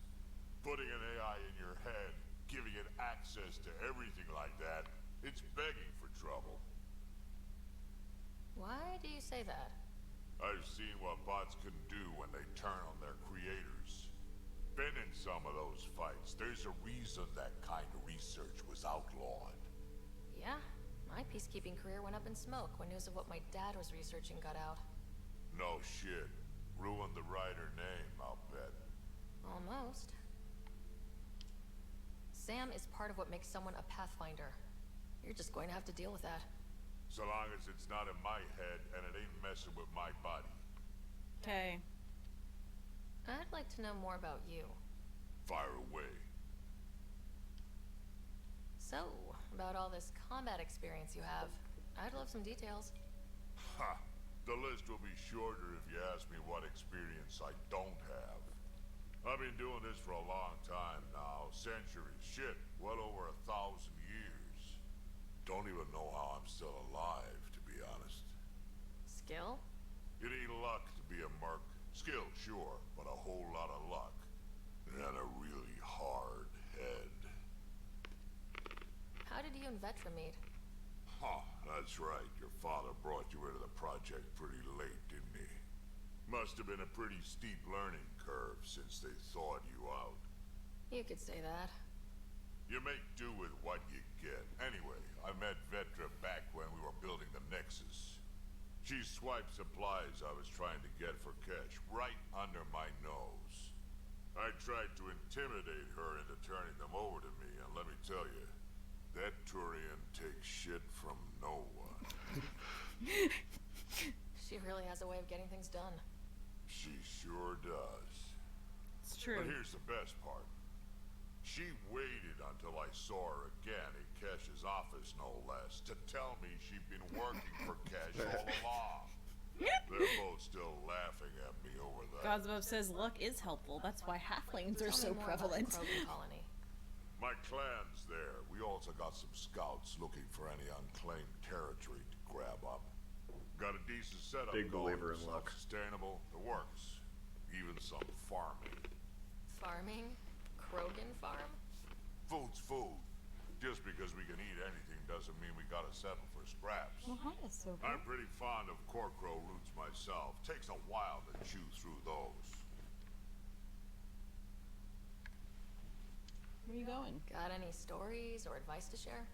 Putting an AI in your head, giving it access to everything like that, it's begging for trouble. Why do you say that? I've seen what bots can do when they turn on their creators. Been in some of those fights. There's a reason that kind of research was outlawed. Yeah, my peacekeeping career went up in smoke when news of what my dad was researching got out. No shit. Ruined the writer name, I'll bet. Almost. Sam is part of what makes someone a Pathfinder. You're just going to have to deal with that. So long as it's not in my head and it ain't messing with my body. Okay. I'd like to know more about you. Fire away. So, about all this combat experience you have, I'd love some details. Ha! The list will be shorter if you ask me what experience I don't have. I've been doing this for a long time now. Centuries. Shit, well over 1,000 years. Don't even know how I'm still alive, to be honest. Skill? You need luck to be a merc. Skill, sure, but a whole lot of luck. And a really hard head. How did you and Vetra meet? Huh, that's right. Your father brought you into the project pretty late, didn't he? Must have been a pretty steep learning curve since they thawed you out. You could say that. You make do with what you get. Anyway, I met Vetra back when we were building the Nexus. She swiped supplies I was trying to get for Kesh right under my nose. I tried to intimidate her into turning them over to me, and let me tell you, that Turian takes shit from no one. She really has a way of getting things done. She sure does. It's true. But here's the best part. She waited until I saw her again in Kesh's office, no less, to tell me she'd been working for Kesh all along. They're both still laughing at me over that. Gosbov says luck is helpful. That's why halflings are so prevalent. Colony. My clan's there. We also got some scouts looking for any unclaimed territory to grab up. Got a decent setup. Big believer in luck. Sustainable. It works. Even some farming. Farming? Krogan farm? Food's food. Just because we can eat anything doesn't mean we gotta settle for scraps. Well, that is so good. I'm pretty fond of Corcrow roots myself. Takes a while to chew through those. Where are you going? Got any stories or advice to share?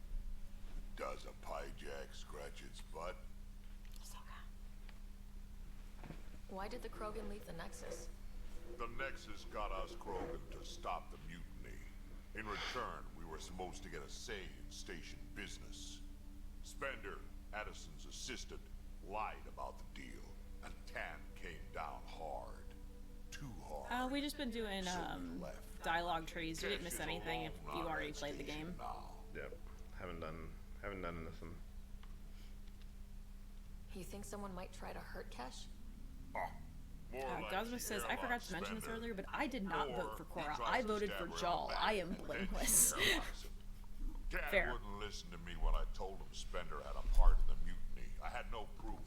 Does a piejack scratch its butt? Why did the Krogan leave the Nexus? The Nexus got us Krogan to stop the mutiny. In return, we were supposed to get a say in station business. Spender, Addison's assistant, lied about the deal, and Tan came down hard. Too hard. We just been doing So we left. dialogue trees. You didn't miss Kesh is anything if alone you on already that played the station game. now. Yep. Haven't done nothing. You think someone might try to hurt Kesh? More like Gosma she says, I forgot to mention this Spender, earlier, but I did not vote for or he Cora. tries I to voted stab for her in the Jal. back, I am and then she blameless. paralyzes him. Tan Fair. wouldn't listen to me when I told him Spender had a part in the mutiny. I had no proof.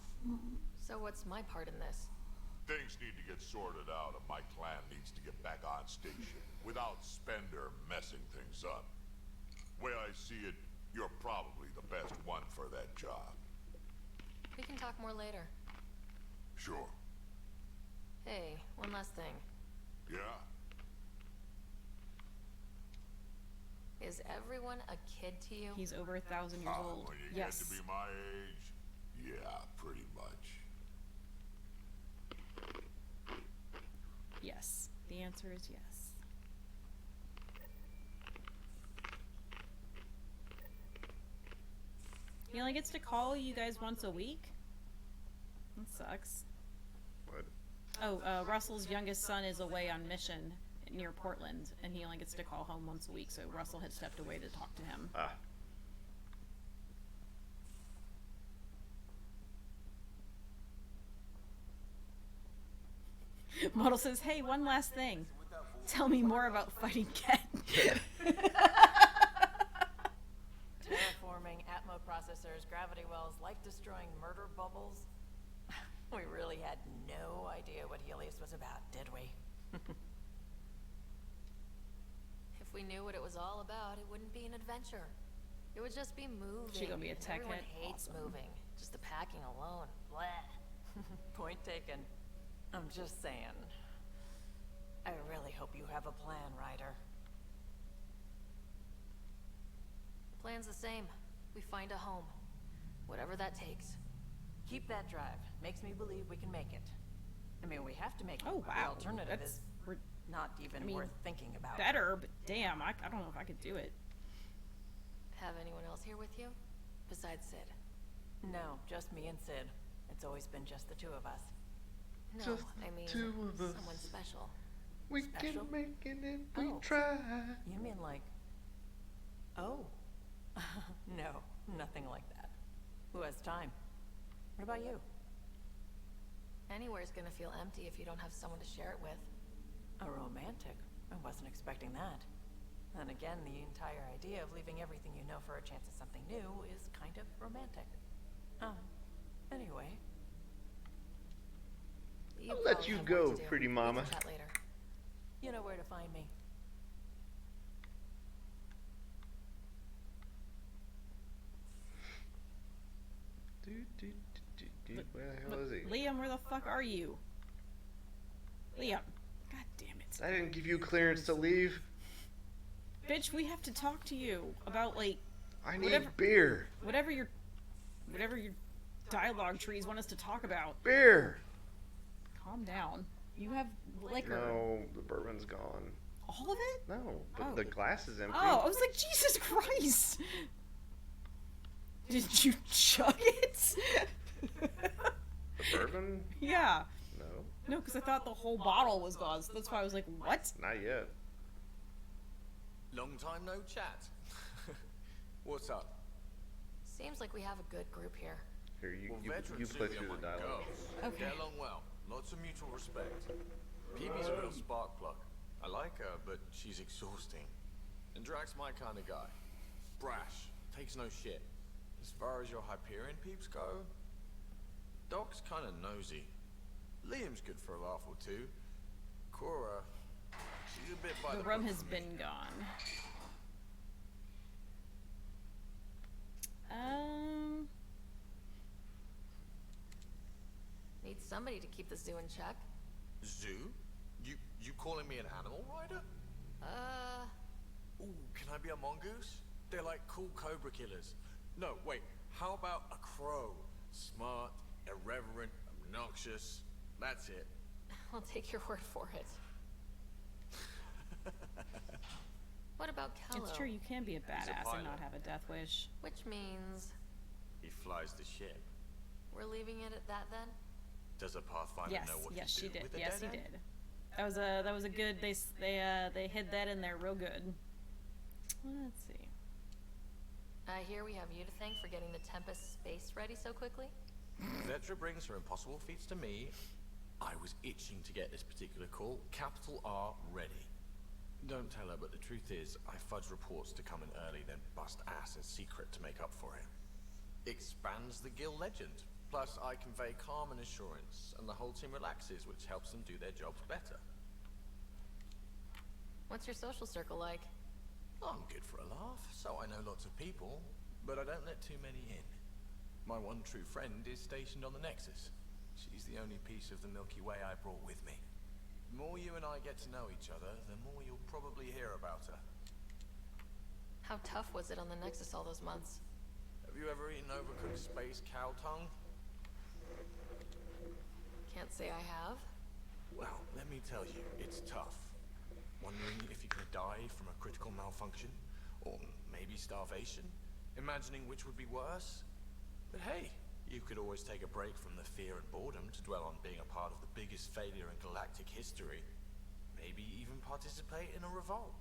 So what's my part in this? Things need to get sorted out, and my clan needs to get back on station without Spender messing things up. Way I see it, you're probably the best one for that job. We can talk more later. Sure. Hey, one last thing. Yeah? Is everyone a kid to you? He's over 1,000 years old. When you Yes. get to be my age, yeah, pretty much. Yes. The answer is yes. He only gets to call you guys once a week? That sucks. What? Oh, Russell's youngest son is away on mission near Portland, and he only gets to call home once a week, so Russell had stepped away to talk to him. Ah. Model says, hey, one last thing. Tell me more about fighting Ken. Terraforming, Atmo processors, gravity wells, life-destroying murder bubbles. We really had no idea what Helios was about, did we? If we knew what it was all about, it wouldn't be an adventure. It would just be moving. She gonna be a tech Everyone head? hates Awesome. moving. Just the packing alone. Bleh. Point taken. I'm just saying. I really hope you have a plan, Ryder. The plan's the same. We find a home. Whatever that takes. Keep that drive. Makes me believe we can make it. I mean, we have to make it. Oh, The wow. alternative That's is not even worth thinking about. Better, but damn, I don't know if I could do it. Have anyone else here with you? Besides Sid? No, just me and Sid. It's always been just the two of us. No, Just I mean, two of us. someone special. We Special? can make it if we Oh. try. You mean like... Oh. No, nothing like that. Who has time? What about you? Anywhere's gonna feel empty if you don't have someone to share it with. A romantic? I wasn't expecting that. Then again, the entire idea of leaving everything you know for a chance at something new is kind of romantic. Anyway. I'll let you go, pretty mama. We can chat later. You know where to find me. Where the hell is he? Liam, where the fuck are you? Liam. God damn it. I didn't give you clearance to leave. Bitch, we have to talk to you about, like... I need beer. Whatever your dialogue trees want us to talk about. Beer. Calm down. You have liquor. No, the bourbon's gone. All of it? No, the glass is empty. Oh, I was like, Jesus Christ! Did you chug it? The bourbon? Yeah. No. No, because I thought the whole bottle was gone, so that's why I was like, what? Not yet. Long time no chat. What's up? Seems like we have a good group here. Here, you veterans play do through get the one dialogue. go. Okay. Get along well. Lots of mutual respect. Peebee's a real spark plug. I like her, but she's exhausting. And Drax's my kind of guy. Brash. Takes no shit. As far as your Hyperion peeps go, Doc's kind of nosy. Liam's good for a laugh or two. Cora, she's a bit by The the rum book has for me. been gone. Need somebody to keep the zoo in check. Zoo? You calling me an animal rider? Ooh, can I be a mongoose? They're like cool cobra killers. No, wait, how about a crow? Smart, irreverent, obnoxious. That's it. I'll take your word for it. What about Kello? It's true, you can be a a badass pilot. and not have a death wish. Which means He flies the ship. we're leaving it at that then? Does a Pathfinder Yes, know what yes, to she do did. with a Yes, he dead end? did. That was a good. They hid that in there real good. Let's see. I hear we have you to thank for getting the Tempest space ready so quickly. Vetra brings her impossible feats to me. I was itching to get this particular call. Capital R ready. Don't tell her, but the truth is, I fudge reports to come in early, then bust ass in secret to make up for it. Expands the guild legend. Plus, I convey calm and assurance, and the whole team relaxes, which helps them do their jobs better. What's your social circle like? I'm good for a laugh, so I know lots of people, but I don't let too many in. My one true friend is stationed on the Nexus. She's the only piece of the Milky Way I brought with me. The more you and I get to know each other, the more you'll probably hear about her. How tough was it on the Nexus all those months? Have you ever eaten overcooked space cow tongue? Can't say I have. Well, let me tell you, it's tough. Wondering if you're gonna die from a critical malfunction, or maybe starvation, imagining which would be worse. But hey, you could always take a break from the fear and boredom to dwell on being a part of the biggest failure in galactic history. Maybe even participate in a revolt.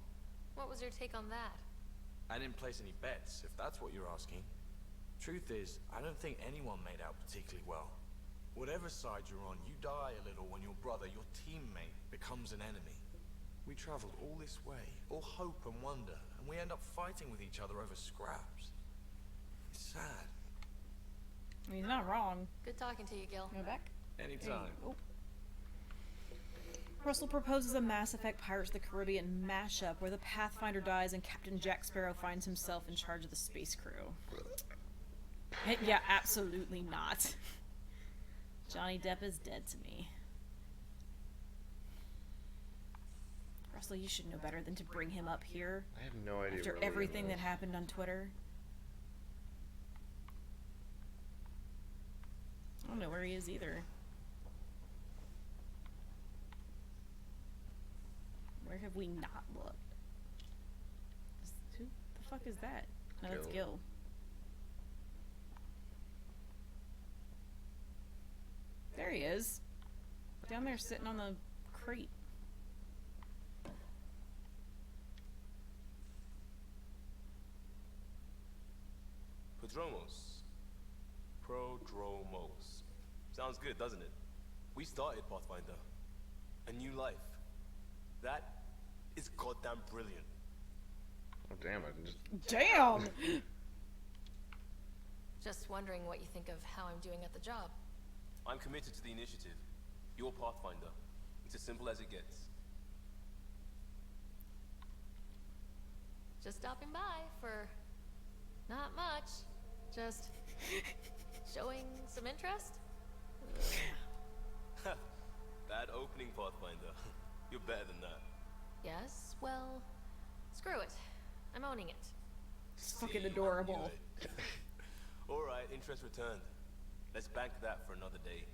What was your take on that? I didn't place any bets, if that's what you're asking. Truth is, I don't think anyone made out particularly well. Whatever side you're on, you die a little when your brother, your teammate, becomes an enemy. We traveled all this way, all hope and wonder, and we end up fighting with each other over scraps. It's sad. He's not wrong. Good talking to you, Gil. Go back. Anytime. Russell proposes a Mass Effect Pirates of the Caribbean mashup where the Pathfinder dies and Captain Jack Sparrow finds himself in charge of the space crew. Yeah, absolutely not. Johnny Depp is dead to me. Russell, you should know better than to bring him up here. I have no idea. After where Liam everything is. that happened on Twitter. don't know where he is either. Where have we not looked? Who the fuck is that? No, that's Gil. Gil. There he is. Down there sitting on the crate. Prodromos. Sounds good, doesn't it? We started Pathfinder. A new life. That is goddamn brilliant. Oh, damn it. Damn! Just wondering what you think of how I'm doing at the job. I'm committed to the initiative. You're Pathfinder. It's as simple as it gets. Just stopping by for not much. Just showing some interest. That opening, Pathfinder. You're better than that. Yes, well, screw it. I'm owning it. It's fucking adorable. Alright, interest returned. Let's bank that for another day.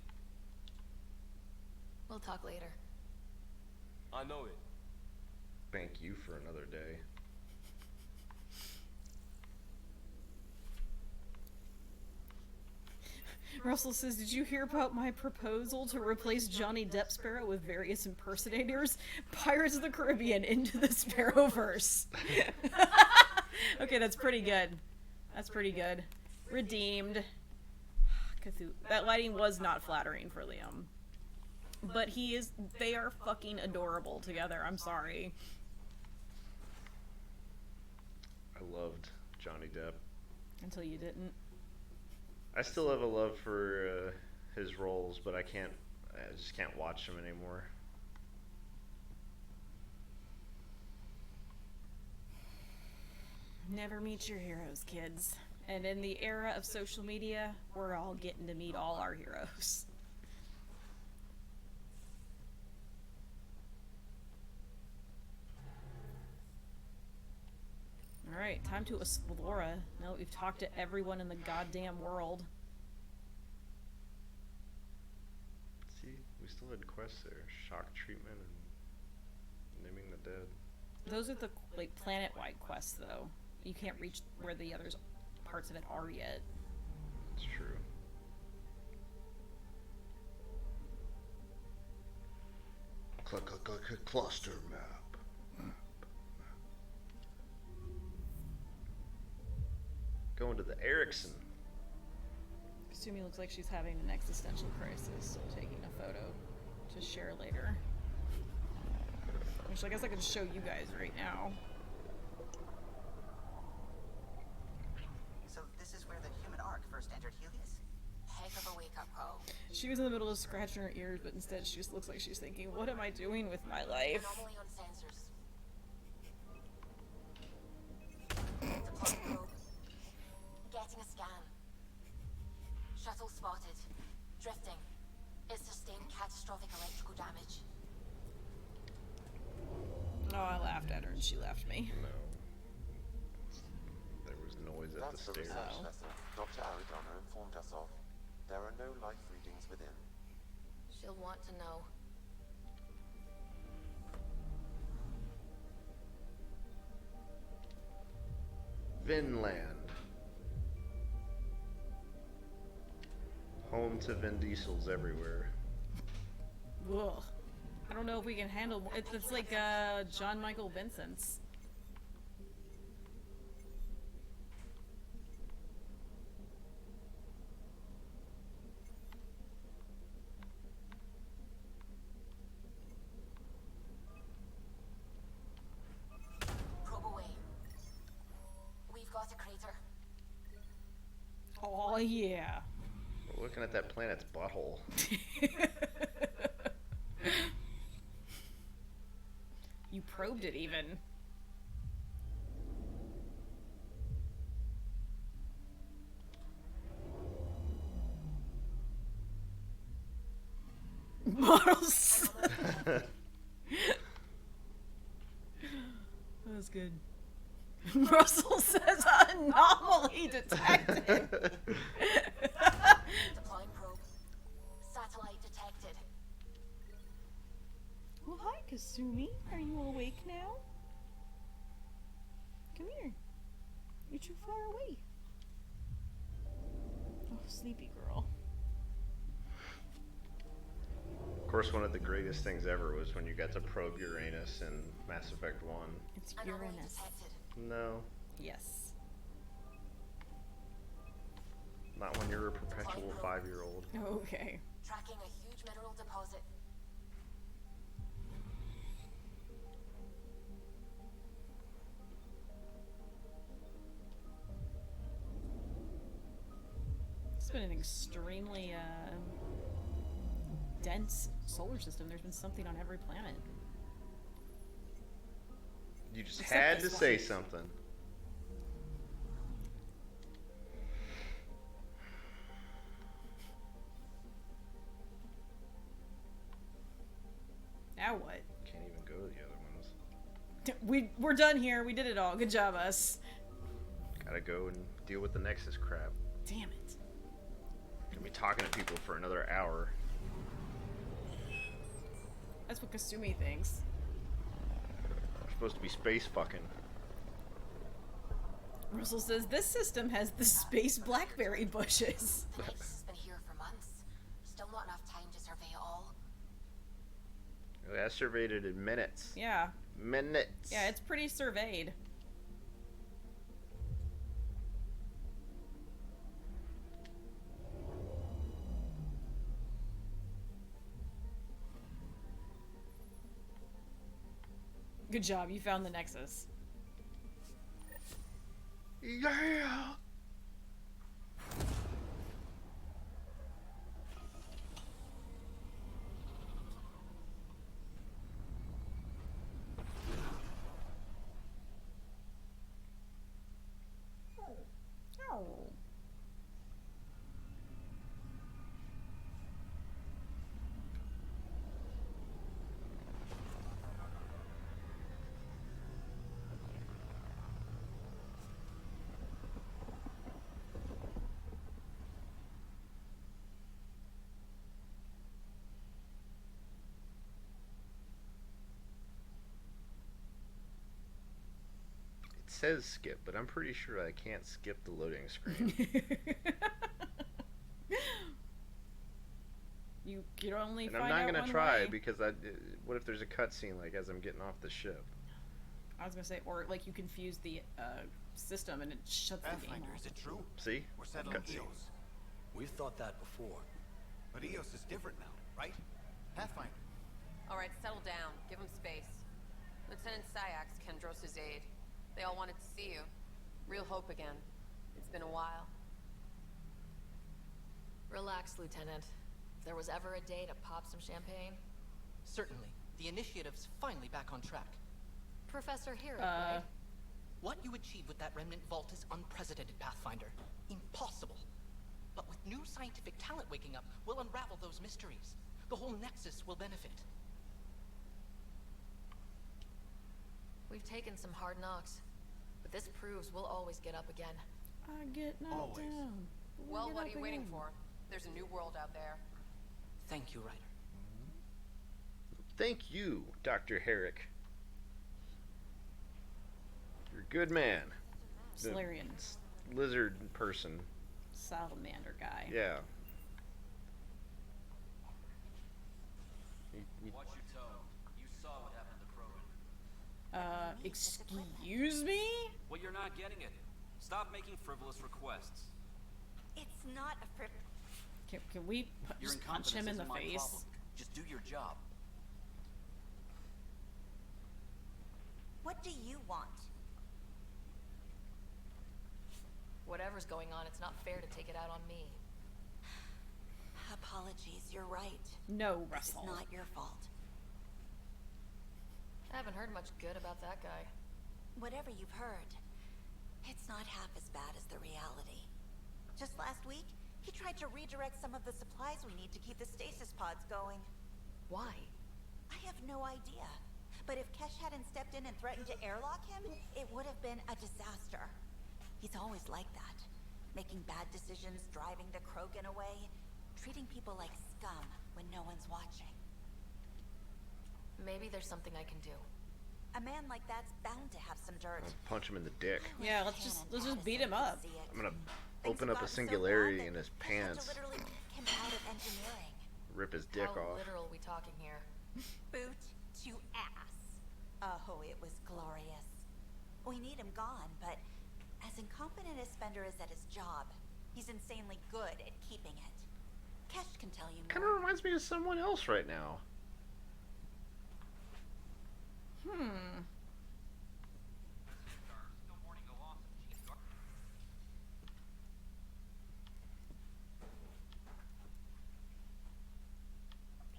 We'll talk later. I know it. Bank you for another day. Russell says, did you hear about my proposal to replace Johnny Depp Sparrow with various impersonators? Pirates of the Caribbean into the Sparrowverse. Okay, that's pretty good. That's pretty good. Redeemed. Cthulhu. That lighting was not flattering for Liam. But they are fucking adorable together. I'm sorry. I loved Johnny Depp. Until you didn't. I still have a love for his roles, but I just can't watch them anymore. Never meet your heroes, kids. And in the era of social media, we're all getting to meet all our heroes. Alright, time to explore. Now that we've talked to everyone in the goddamn world. See, we still had quests there. Shock treatment and naming the dead. Those are the, like, planet-wide quests, though. You can't reach where the other parts of it are yet. It's true. Cluster map. Going to the Erickson. Kasumi looks like she's having an existential crisis, so taking a photo to share later. Which I guess I can show you guys right now. So this is where the human ark first entered Helios? Heck of a wake-up call. She was in the middle of scratching her ears, but instead she just looks like she's thinking, what am I doing with my life? Anomaly on sensors. Deploying probe. Getting a scan. Shuttle spotted. Drifting. It sustained catastrophic electrical damage. Oh, I laughed at her and she left me. No. There was noise at That's the the stairs. research lesson Dr. Arizona informed us of. There are no life readings within. She'll want to know. Vinland. Home to Vin Diesels everywhere. Ugh. I don't know if we can handle it's like John Michael Vincent's. Probe away. We've got a crater. Oh yeah. We're looking at that planet's butthole. You probed it even. Models. That was good. Russell says anomaly detected. Deploying probe. Kasumi, are you awake now? Come here. You're too far away. Oh, sleepy girl. Of course, one of the greatest things ever was when you got to probe Uranus in Mass Effect 1. It's Uranus. No. Yes. Not when you're a perpetual 5-year-old. Okay. Tracking a huge mineral deposit. It's been an extremely dense solar system. There's been something on every planet. You just Except had to this say one. something. Now what? Can't even go to the other ones. We're done here. We did it all. Good job, us. Gotta go and deal with the Nexus crap. Damn it. Gonna be talking to people for another hour. That's what Kasumi thinks. We're supposed to be space fucking. Russell says this system has the space blackberry bushes. The Nexus has been here for months. Still not enough time to survey it all. I surveyed it in minutes. Yeah. Minutes. Yeah, it's pretty surveyed. Good job, you found the Nexus. Yeah. Oh. It says skip, but I'm pretty sure I can't skip the loading screen. You can only And find I'm not out gonna one try way. because what if there's a cutscene like as I'm getting off the ship? I was gonna say, or like you confuse the system and it shuts the game Pathfinder, off. is it true? See? We're settling Cutscene. EOS. We've thought that before. But EOS is different now, right? Pathfinder. All right, settle down. Give him space. Lieutenant Syax, Kendros' aide. They all wanted to see you. Real hope again. It's been a while. Relax, Lieutenant. If there was ever a day to pop some champagne. Certainly. The initiative's finally back on track. Professor Herrick, right? What you achieved with that remnant vault is unprecedented, Pathfinder. Impossible. But with new scientific talent waking up, we'll unravel those mysteries. The whole Nexus will benefit. We've taken some hard knocks, but this proves we'll always get up again. I get knocked Always. down. Well, Get what up are you waiting again. for? There's a new world out there. Thank you, Ryder. Thank you, Dr. Herrick. You're a good man. The Solarian. lizard person. Salamander guy. Yeah. Watch your tone. You saw what happened to Krogan. Excuse me? Well, you're not getting it. Stop making frivolous requests. It's not a frivolous. Can we Your just punch him in the incompetence isn't my face? problem. Just do your job. What do you want? Whatever's going on, it's not fair to take it out on me. Apologies, you're right. No, This is Russell. not your fault. I haven't heard much good about that guy. Whatever you've heard, it's not half as bad as the reality. Just last week, he tried to redirect some of the supplies we need to keep the stasis pods going. Why? I have no idea. But if Kesh hadn't stepped in and threatened to airlock him, it would have been a disaster. He's always like that. Making bad decisions, driving the Krogan away, treating people like scum when no one's watching. Maybe there's something I can do. A man like that's bound to have some dirt. Punch him in the dick. Yeah, let's just beat him up. I'm gonna open up a singularity in his Had to pants. literally kick him out of engineering. Rip his dick How off. literal we talking here? Boot to ass. Oh, it was glorious. We need him gone, but as incompetent as Spender is at his job, he's insanely good at keeping it. Kesh can tell you more. Kind of reminds me of someone else right now.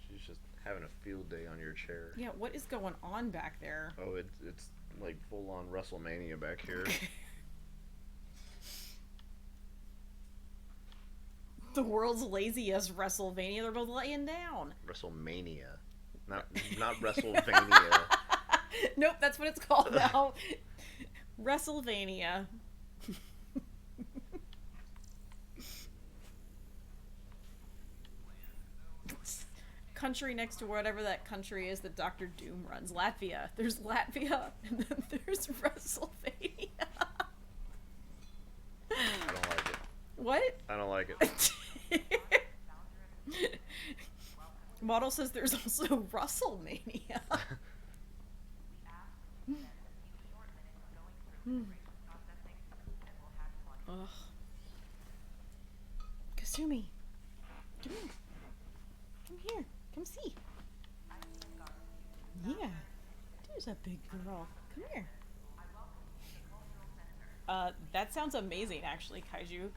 She's just having a field day on your chair. Yeah, what is going on back there? Oh, it's like full on WrestleMania back here. The world's laziest WrestleMania. They're both laying down. WrestleMania, not WrestleVania. Nope, that's what it's called now. WrestleVania. Country next to whatever that country is that Dr. Doom runs. Latvia. There's Latvia, and then there's WrestleVania. I don't like it. What? I don't like it. Model says there's also WrestleMania. Ugh. Kasumi, come here. Come here. Come see. Yeah. There's a big girl. Come here. That sounds amazing, actually, Kaiju.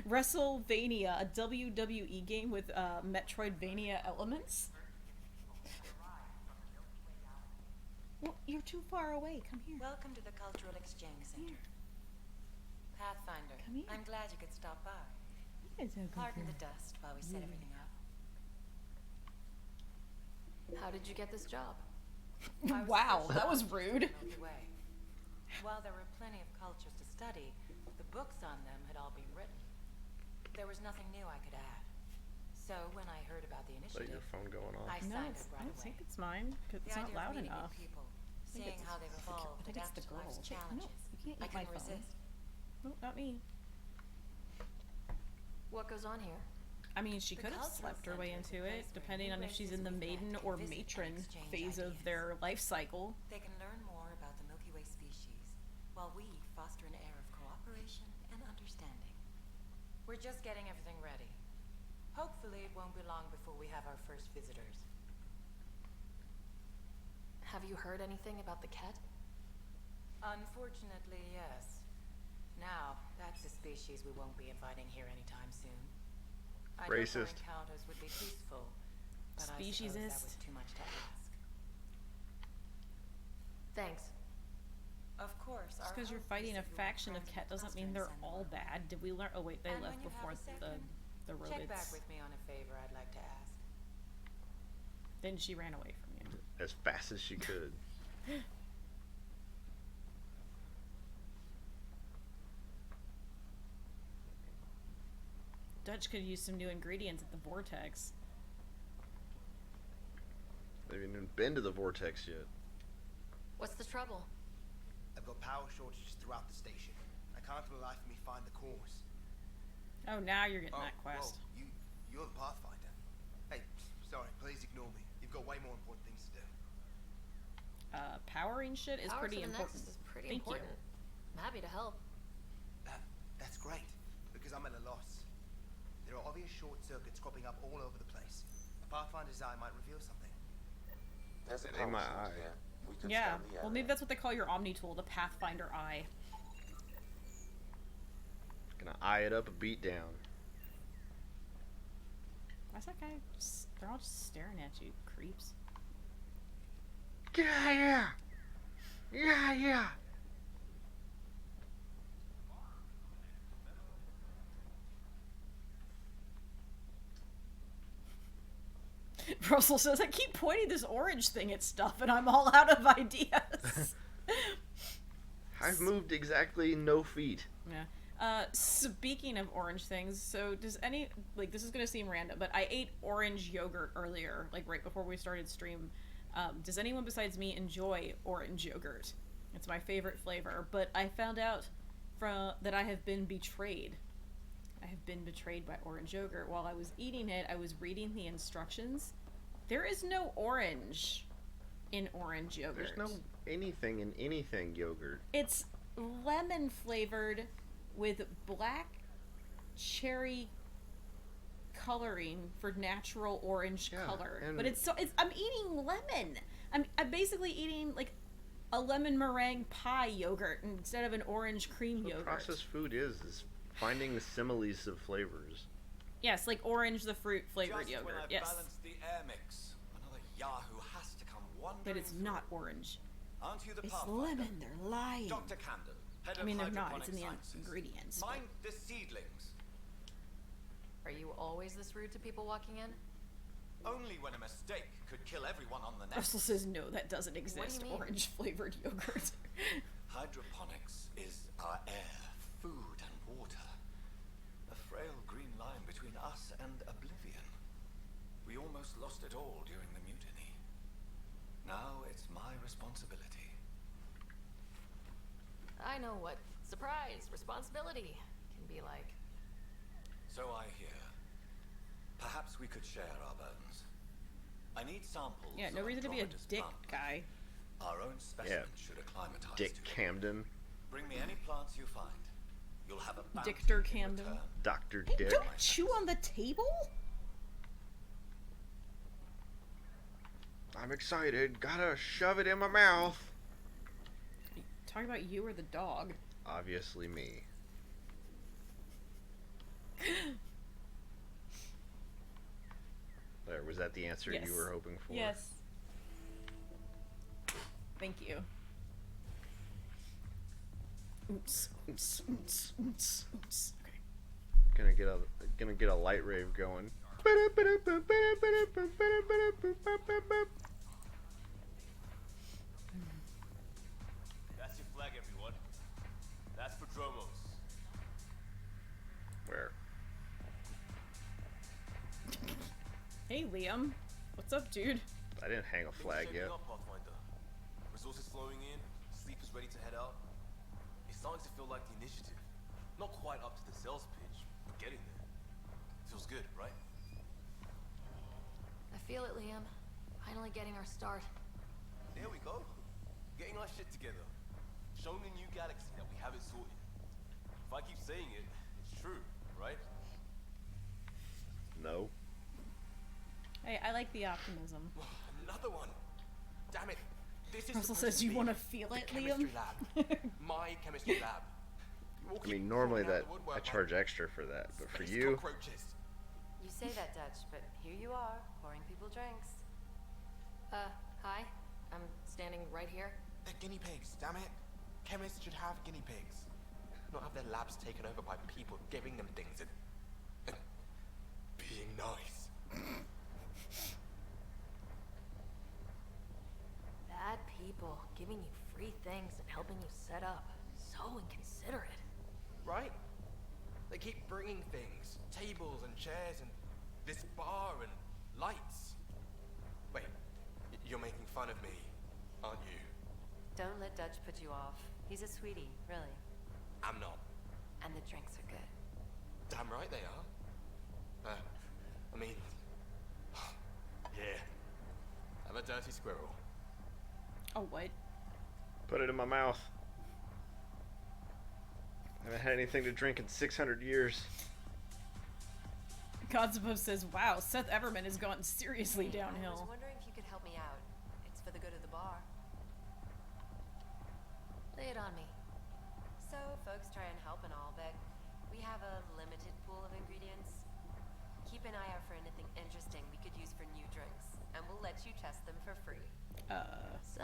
WrestleVania, a WWE game with Metroidvania elements. Well, you're too far away. Come here. Welcome to the Cultural Exchange Center. Pathfinder, Come here. I'm glad you could stop by. It's a good Pardon girl. the dust while we set everything up. How did you get this job? Wow, that was rude. Milky Way. While there were plenty of cultures to study, the books on them had all been written. There was nothing new I could add. So when I heard about the Is that initiative, your phone going off? I No, signed it's, up I right don't away. think it's mine. 'Cause The it's not idea of loud meeting new enough. people, I think seeing it's- how they've evolved, I think it's adapted the to life's girls. challenges. No, you can't I eat my couldn't phone. resist. No, not me. What goes on here? I mean, she The could have Cultural slept her way Center is a into place it, where depending new on if she's races in the reconnect maiden and or visit and matron exchange phase of ideas. their life cycle. They can learn more about the Milky Way species, while we foster an air of cooperation and understanding. We're just getting everything ready. Hopefully it won't be long before we have our first visitors. Have you heard anything about the Ket? Unfortunately, yes. Now, that's a species we won't be inviting here anytime soon. I hope our Racist. encounters would be peaceful, but I suppose that Speciesist. was too much to ask. Thanks. Of course, Just our because you're hope is fighting a that you'll faction of befriend Ket doesn't Custer mean and they're Senua. all bad. Did we learn? Oh wait, they And left when you have before a second, the check back robots. with me on a favor I'd like to ask. Then she ran away from you. As fast as she could. Dutch could use some new ingredients at the Vortex. They haven't even been to the vortex yet. What's the trouble? I've got power shortages throughout the station. I can't for the life of me find the cores. Oh, now you're getting that quest. Whoa, you're the Pathfinder. Hey, sorry, please ignore me. You've got way more important things to do. Powering shit is Power pretty to the important. Nexus is pretty Thank important. you. I'm happy to help. That's great, because I'm at a loss. There are obvious short circuits cropping up all over the place. A Pathfinder's eye might reveal something. There's a In my power source eye. here. We can Yeah, scan the well area. maybe that's what they call your Omni tool, the Pathfinder Eye. Gonna eye it up a beat down. Why's that guy just, they're all just staring at you, creeps. Get out of here! Yeah, yeah! Russell says, I keep pointing this orange thing at stuff and I'm all out of ideas. I've moved exactly no feet. Yeah. Speaking of orange things, so does any, like, this is gonna seem random, but I ate orange yogurt earlier, like right before we started stream. Does anyone besides me enjoy orange yogurt? It's my favorite flavor, but I found out that I have been betrayed. I have been betrayed by orange yogurt. While I was eating it, I was reading the instructions. There is no orange in orange yogurt. There's no anything in anything yogurt. It's lemon flavored with black cherry coloring for natural orange color. But I'm eating lemon. I'm basically eating like a lemon meringue pie yogurt instead of an orange cream yogurt. Processed food is finding the similes of flavors. Yes, like orange the fruit flavored Just yogurt. when I Yes. balanced the air mix, another Yahoo has to come wandering. But it's not orange. Aren't you the It's Pathfinder? lemon. They're lying. Dr. Camden, head I of mean, they're not. hydroponic It's in the sciences. ingredients. Mind the seedlings. Are you always this rude to people walking in? Only when a mistake could kill everyone on the nest. Russell says no, that doesn't exist. mean? Orange flavored yogurt. Hydroponics is our air, food, and water. A frail green line between us and oblivion. We almost lost it all during the mutiny. Now it's my responsibility. I know what surprise, responsibility can be like. So I hear. Perhaps we could share our bones. I need samples. Yeah, no of reason to be a Andromeda's dick plant. guy. Our own specimen should acclimatize Dick to it. Camden. Bring me any plants you find. You'll have a bounty Dictor in Camden. return. Dr. Hey, Dick. don't chew on the table? I'm excited. Gotta shove it in my mouth. Talking about you or the dog? Obviously me. There, was that the answer Yes. you were hoping for? Yes. Thank you. Oops, oops, oops, oops, oops. Okay. Gonna get a light rave going. That's your flag, everyone. That's for Dromos. Where? Hey, Liam. What's up, dude? I didn't hang a flag Things yet. shaping up, Pathfinder. Resources flowing in, sleep is ready to head out. It's starting to feel like the initiative. Not quite up to the sales pitch, but getting there. Feels good, right? I feel it, Liam. Finally getting our start. There we go. Getting our shit together. Showing the new galaxy that we have it sorted. If I keep saying it, it's true, right? No. Hey, I like the optimism. Another one. Damn it. This is Russell supposed says to you be want to feel the it, chemistry Liam. lab. My chemistry lab. You all I mean, keep normally throwing out that the woodwork I charge extra for that, but for like you, cockroaches. You say that, Dutch, but here you are, pouring people drinks. Hi. I'm standing right here. They're guinea pigs, damn it. Chemists should have guinea pigs. Not have their labs taken over by people giving them things and being nice. Bad people giving you free things and helping you set up. So inconsiderate. Right? They keep bringing things. Tables and chairs and this bar and lights. Wait, you're making fun of me, aren't you? Don't let Dutch put you off. He's a sweetie, really. I'm not. And the drinks are good. Damn right they are. I mean, yeah. I'm a dirty squirrel. Oh, what? put it in my mouth. I haven't had anything to drink in 600 years. Godsabove says, wow, Seth Everman has gone seriously I was downhill. wondering if you could help me out. It's for the good of the bar. Lay it on me. So, folks try and help and all, but we have a limited pool of ingredients. Keep an eye out for anything interesting we could use for new drinks, and we'll let you test them for free. So,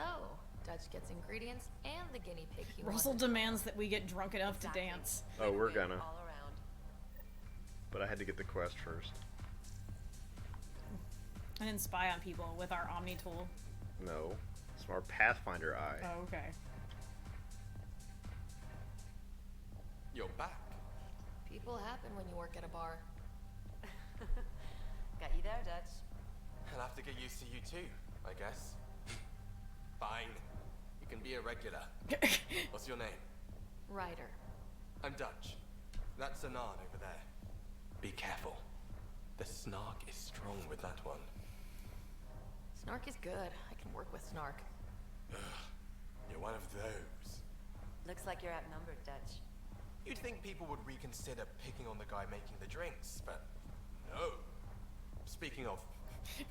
Dutch gets ingredients and the guinea pig he Russell wanted. demands that we get drunk enough to dance. Oh, we're gonna. All around. But I had to get the quest first. And then spy on people with our Omni tool. No. It's our Pathfinder eye. Oh, okay. You're back. People happen when you work at a bar. Got you there, Dutch. I'll have to get used to you too, I guess. Fine. You can be a regular. What's your name? Ryder. I'm Dutch. That's Anand over there. Be careful. The snark is strong with that one. Snark is good. I can work with Snark. You're one of those. Looks like you're outnumbered, Dutch. You'd think people would reconsider picking on the guy making the drinks, but no. Speaking of...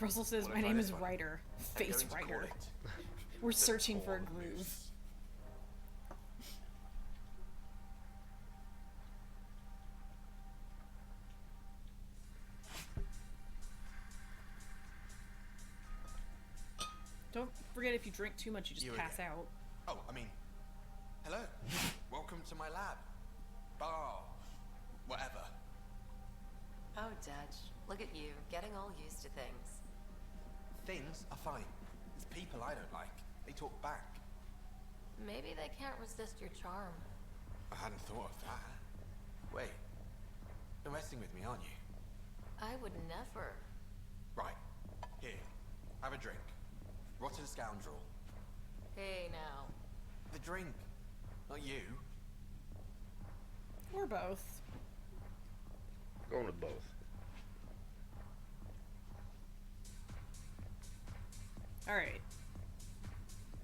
Russell says, my name is Ryder. Face Ryder. We're searching for a groove. Don't forget, if you drink too much, you just pass out. Oh, I mean, hello. Welcome to my lab. Bar. Whatever. Oh, Dutch, look at you, getting all used to things. Things are fine. It's people I don't like. They talk back. Maybe they can't resist your charm. I hadn't thought of that. Wait. You're messing with me, aren't you? I would never. Right. Here. Have a drink. Rotten scoundrel. Hey, now. The drink. Not you. Or both. Going with both. Alright.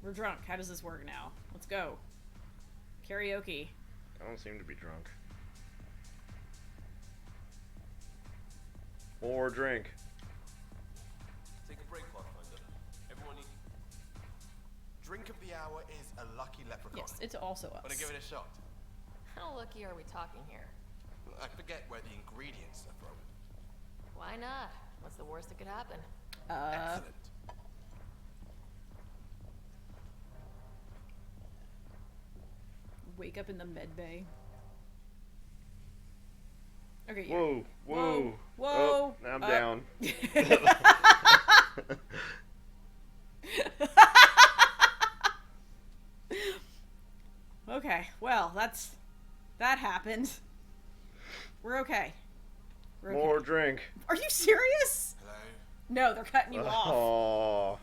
We're drunk. How does this work now? Let's go. Karaoke. I don't seem to be drunk. More drink. Take a break, Pathfinder. Everyone eat. Drink of the hour is a lucky leprechaun. Yes, it's also us. Wanna give it a shot? How lucky are we talking here? I forget where the ingredients are from. Why not? What's the worst that could happen? Excellent. Wake up in the med bay. Okay. Whoa, whoa, whoa. Oh, now I'm down. Okay, well, that happened. We're okay. We're okay. More drink. Are you serious? Hello? No, they're cutting you off. Oh.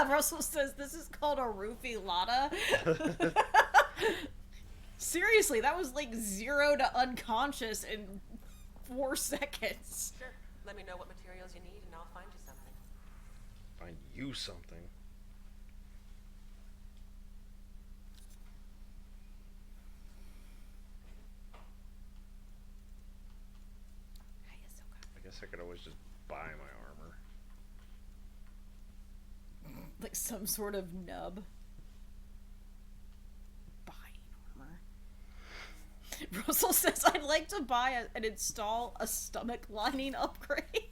Russell says this is called a roofie lotta. Seriously, that was like 0 to unconscious in 4 seconds. Sure. Let me know what materials you need and I'll find you something. Find you something. I guess I could always just buy my armor. Like some sort of nub. Buying armor. Russell says, I'd like to buy and install a stomach lining upgrade.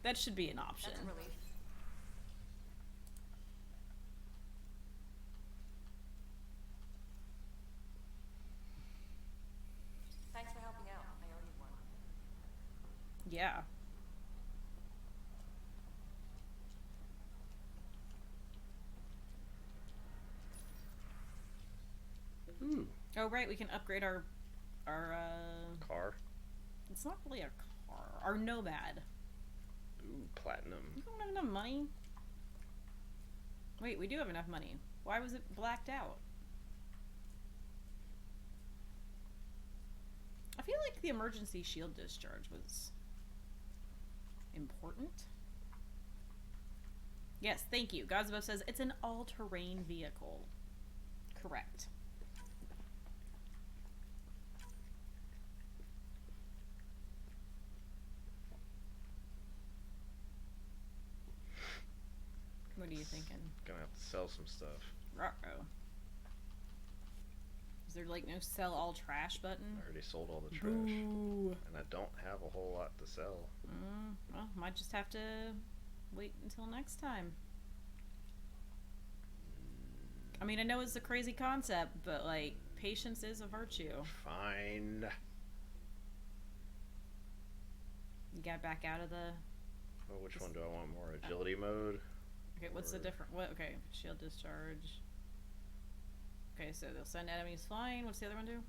That should be an option. That's a relief. Thanks for helping out. I owe you one. Yeah. Ooh. Oh right, we can upgrade our car. It's not really a car. Our Nomad. Ooh, platinum. You don't have enough money. Wait, we do have enough money. Why was it blacked out? I feel like the emergency shield discharge was important. Yes, thank you. Gods Above says it's an all-terrain vehicle. Correct. What are you thinking? Gonna have to sell some stuff. Ruh-oh. Is there like no sell all trash button? I already sold all the trash. Boo. And I don't have a whole lot to sell. Well, might just have to wait until next time. I mean, I know it's a crazy concept, but like, patience is a virtue. Fine. You got back out of the... Well, which one do I want more? Agility mode? Okay, what's the different... What? Okay, shield discharge. Okay, so they'll send enemies flying. What's the other one do?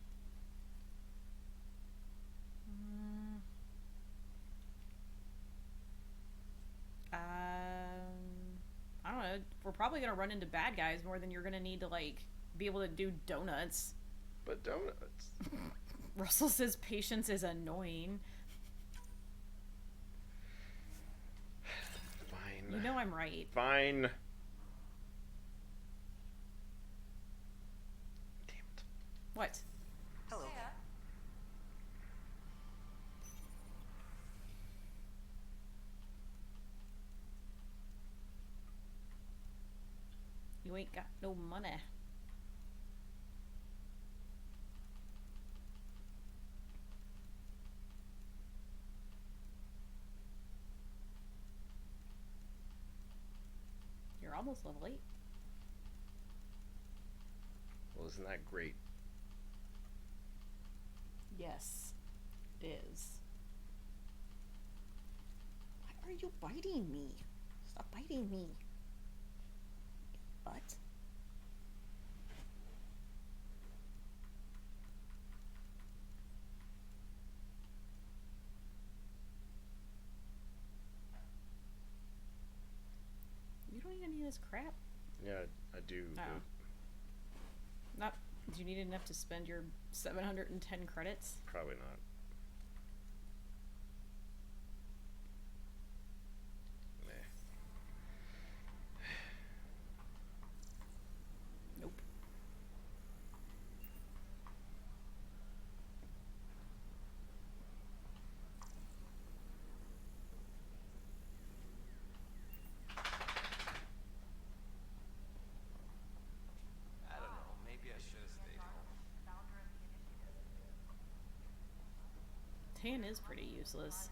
I don't know. We're probably gonna run into bad guys more than you're gonna need to, like, be able to do donuts. But donuts. Russell says patience is annoying. Fine. You know I'm right. Fine. Damn it. What? Hello. You ain't got no money. You're almost level 8. Well, isn't that great? Yes, it is. Why are you biting me? Stop biting me. What? You don't even need this crap. Yeah, I do. Oh. Not. Do you need enough to spend your 710 credits? Probably not. Nope. I don't know. Maybe I should have stayed home. Tan is pretty useless.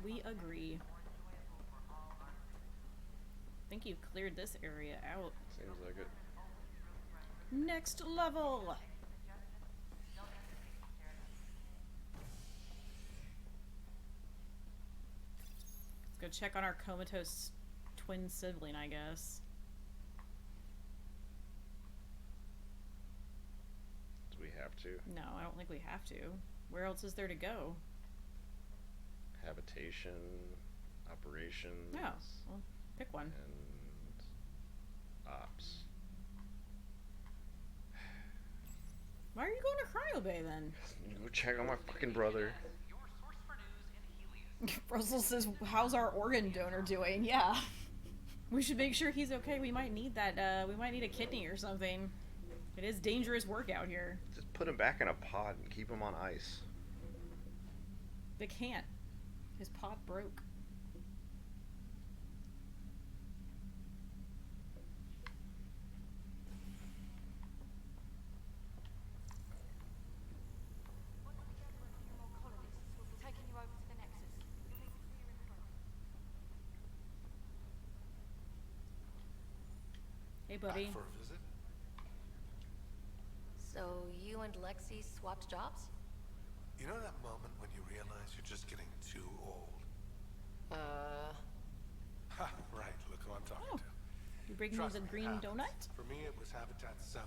We agree. I think you've cleared this area out. Seems like it. Next level! Let's go check on our comatose twin sibling, I guess. Do we have to? No, I don't think we have to. Where else is there to go? Habitation, operations. Oh, well, pick one. And ops. Why are you going to Cryo Bay then? Go check on my fucking brother. Russell says, how's our organ donor doing? Yeah. We should make sure he's okay. We might need that, we might need a kidney or something. It is dangerous work out here. Just put him back in a pod and keep him on ice. They can't. His pod broke. Hey, buddy. Back for a visit? So you and Lexi swapped jobs? You know that moment when you realize you're just getting too old? Ha, right, look who I'm talking to. You bring me Trust the me, green happens. donut? For me, it was Habitat 7.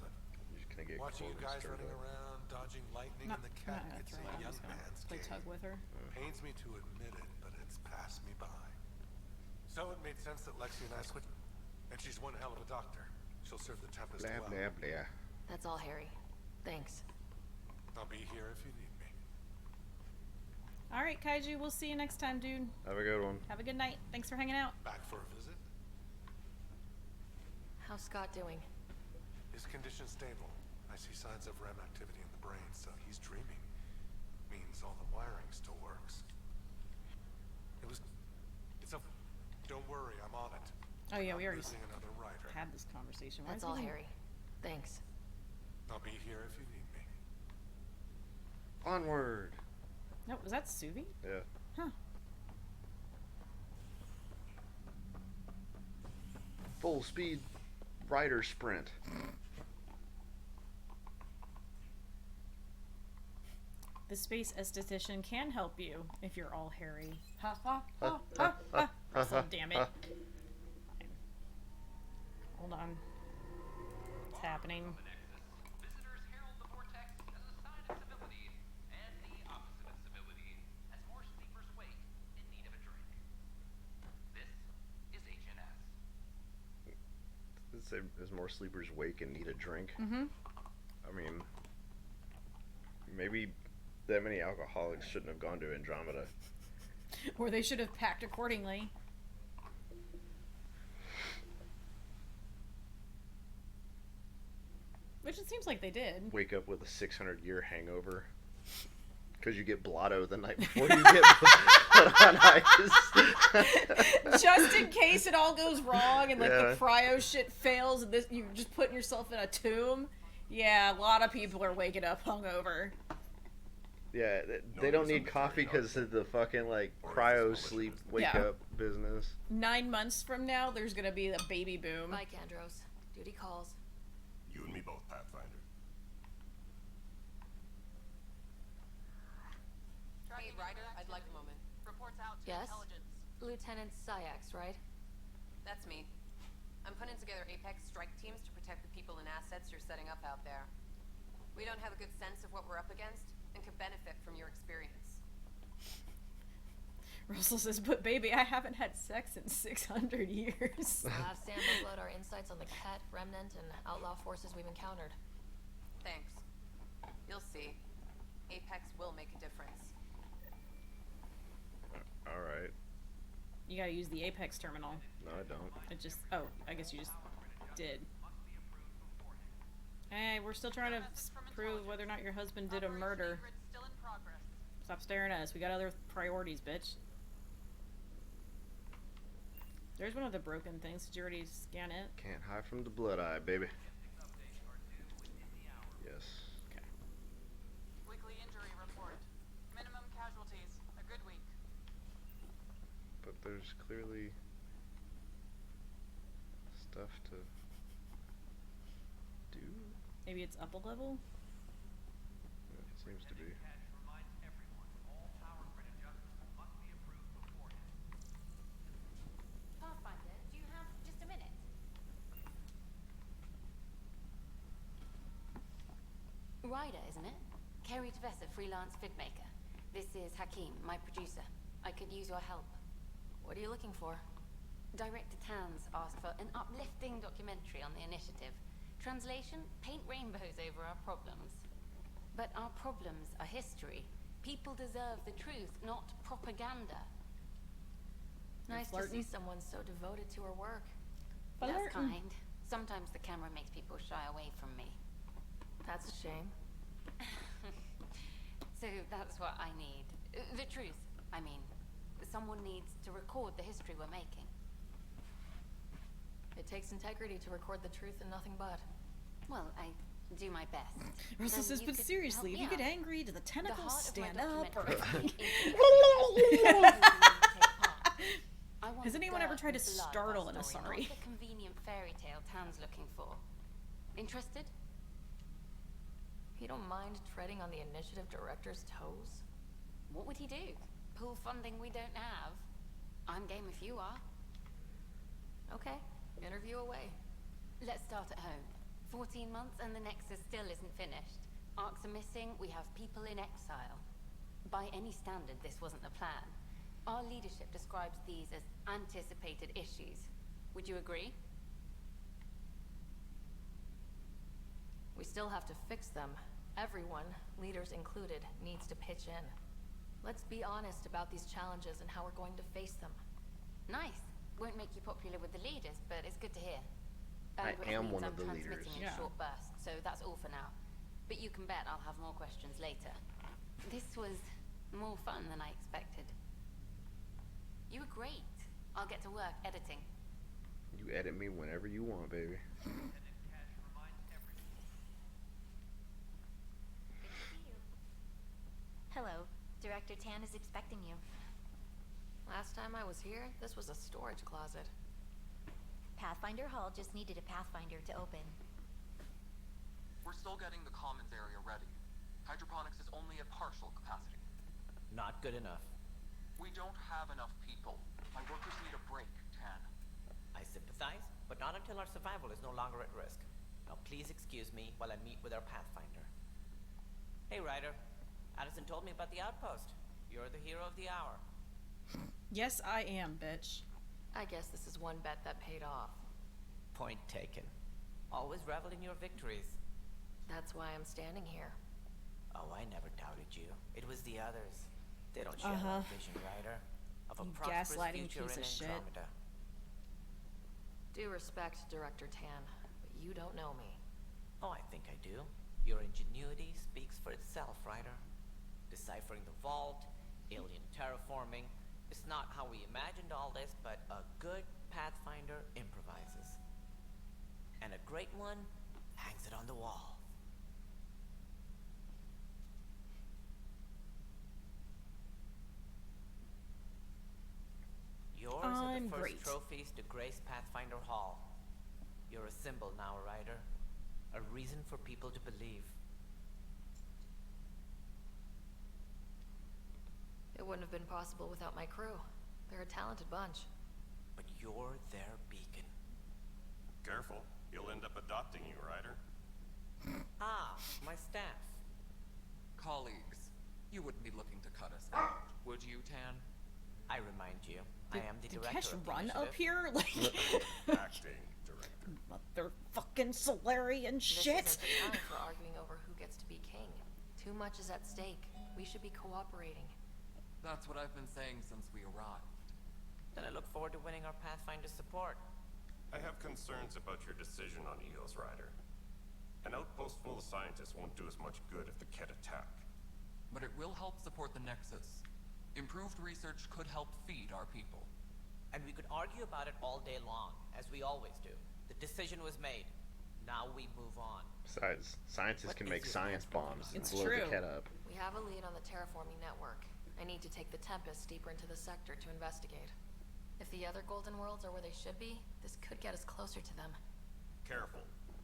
You're just gonna get Watching you clothes guys turned running up. around, dodging lightning No, in the no, cat. that's It's right. a I'm young just gonna man's play game. tug with her. Pains me to admit it, but it's passed me by. So it made sense that Lexi and I switched. And she's one hell of a doctor. She'll serve the Tempest Blah, well. blah, blah. That's all, Harry. Thanks. I'll be here if you need me. Alright, Kaiju, we'll see you next time, dude. Have a good one. Have a good night. Thanks for hanging out. Back for a visit? How's Scott doing? His condition stable. I see signs of REM activity in the brain, so he's dreaming. Means all the wiring still works. Don't worry, I'm on it. Oh yeah, we already Losing another writer. had this conversation. Why That's is he all, even- Harry. Thanks. I'll be here if you need me. Onward. No, was that Suvi? Yeah. Huh. Full speed rider sprint. The space esthetician can help you if you're all hairy. Ha ha ha ha ha. Russell, damn it. Fine. Hold on. What's happening? Visitors herald the vortex as a sign of civility, and the opposite of civility, as more sleepers wake in need of a drink. This it say as more sleepers wake and need a drink? Mm-hmm. I mean, maybe that many alcoholics shouldn't have gone to Andromeda. Or they should have packed accordingly. Which it seems like they did. Wake up with a 600-year hangover. Because you get blotto the night before you get put on ice. Just in case it all goes wrong and like the cryo shit fails and this, you're just putting yourself in a tomb. Yeah, a lot of people are waking up hungover. Yeah, they don't need coffee because of the fucking like cryo sleep wake up business. 9 months from now, there's gonna be a baby boom. Mike Andros, duty calls. You and me both, Pathfinder. Hey, Ryder, I'd like a moment. Reports out to Yes? intelligence. Lieutenant Syax, right? That's me. I'm putting together Apex strike teams to protect the people and assets you're setting up out there. We don't have a good sense of what we're up against and could benefit from your experience. Russell says, but baby, I haven't had sex in 600 years. I'll have Sam upload our insights on the Cat, Remnant, and outlaw forces we've encountered. Thanks. You'll see. Apex will make a difference. Alright. You gotta use the Apex terminal. No, I don't. It just... Oh, I guess you just did. Hey, we're still trying to prove whether or not your husband did a murder. Stop staring at us. We got other priorities, bitch. There's one of the broken things. Did you already scan it? Can't hide from the blood eye, baby. Yes. Okay. Weekly injury report. Minimum casualties. A good week. But there's clearly stuff to do. Maybe it's up a level? It seems to be. Pathfinder, do you have just a minute? Ryder, isn't it? Kerry Tvessa, freelance filmmaker. This is Hakeem, my producer. I could use your help. What are you looking for? Director Tans asked for an uplifting documentary on the initiative. Translation, paint rainbows over our problems. But our problems are history. People deserve the truth, not propaganda. Nice to see someone so devoted to her work. That's kind. Sometimes the camera makes people shy away from me. That's a shame. So that's what I need. The truth, I mean. Someone needs to record the history we're making. It takes integrity to record the truth and nothing but. Well, I do my best. Russell says, but seriously, if you get angry, do the tentacles stand up? Or... Has anyone ever tried to startle an Asari? Not the convenient fairy tale Tan's looking for. Interested? You don't mind treading on the initiative director's toes? What would he do? Pool funding we don't have? I'm game if you are. Okay, interview away. Let's start at home. 14 months and the Nexus still isn't finished. Arcs are missing, we have people in exile. By any standard, this wasn't the plan. Our leadership describes these as anticipated issues. Would you agree? We still have to fix them. Everyone, leaders included, needs to pitch in. Let's be honest about these challenges and how we're going to face them. Nice. Won't make you popular with the leaders, but it's good to hear. I Which am means one I'm of the leaders. transmitting in short bursts, so that's all for now. But you can bet I'll have more questions later. This was more fun than I expected. You were great. I'll get to work editing. You edit me whenever you want, baby. Hello. Director Tan is expecting you. Last time I was here, this was a storage closet. Pathfinder Hall just needed a Pathfinder to open. We're still getting the commons area ready. Hydroponics is only at partial capacity. Not good enough. We don't have enough people. My workers need a break, Tan. I sympathize, but not until our survival is no longer at risk. Now please excuse me while I meet with our Pathfinder. Hey, Ryder. Addison told me about the outpost. You're the hero of the hour. Yes, I am, bitch. I guess this is one bet that paid off. Point taken. Always revel in your victories. That's why I'm standing here. Oh, I never doubted you. It was the others. They don't share Uh-huh. that vision, Ryder. Of a You prosperous gaslighting future piece in of shit. Andromeda. Due respect, Director Tan, but you don't know me. Oh, I think I do. Your ingenuity speaks for itself, Ryder. Deciphering the vault, alien terraforming. It's not how we imagined all this, but a good Pathfinder improvises. And a great one hangs it on the wall. Yours are I'm the first great. trophies to grace Pathfinder Hall. You're a symbol now, Ryder. A reason for people to believe. It wouldn't have been possible without my crew. They're a talented bunch. But you're their beacon. Careful, you'll end up adopting you, Ryder. Ah, my staff. Colleagues, you wouldn't be looking to cut us out, would you, Tan? I remind you, I am the Did director Kesh of the run initiative. up here? Like, Acting director. motherfucking Solarian shit. This isn't the time for arguing over who gets to be king. Too much is at stake. We should be cooperating. That's what I've been saying since we arrived. Then I look forward to winning our Pathfinder support. I have concerns about your decision on Eos, Ryder. An outpost full of scientists won't do as much good if the Ket attack. But it will help support the Nexus. Improved research could help feed our people. And we could argue about it all day long, as we always do. The decision was made. Now we move on. Besides, scientists can make science bombs and It's blow true. the Ket up. We have a lead on the terraforming network. I need to take the Tempest deeper into the sector to investigate. If the other Golden Worlds are where they should be, this could get us closer to them. Careful.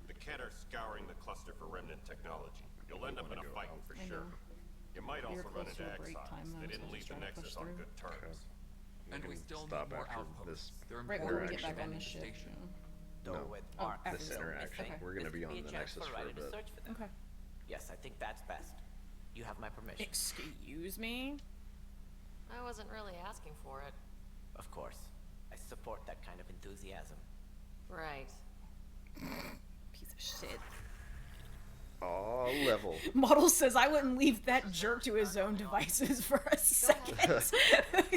The Ket are scouring the cluster for remnant technology. You'll end up in a fight for I sure. know. You might You're also run close into to a break exiles. time, though, They so didn't just leave the try to push Nexus on through. good terms. And we still stop need more after outposts. this They're Right important before we get to back on defending the ship. station. Though No, with Oh, our after this still interaction. missing, We're gonna this be could on a the chance Nexus for a Ryder to bit. search for them. Okay. Yes, I think that's best. You have my permission. Excuse me? I wasn't really asking for it. Of course. I support that kind of enthusiasm. Right. Piece of shit. Aw, level. Model says I wouldn't leave that jerk to his own devices for a second.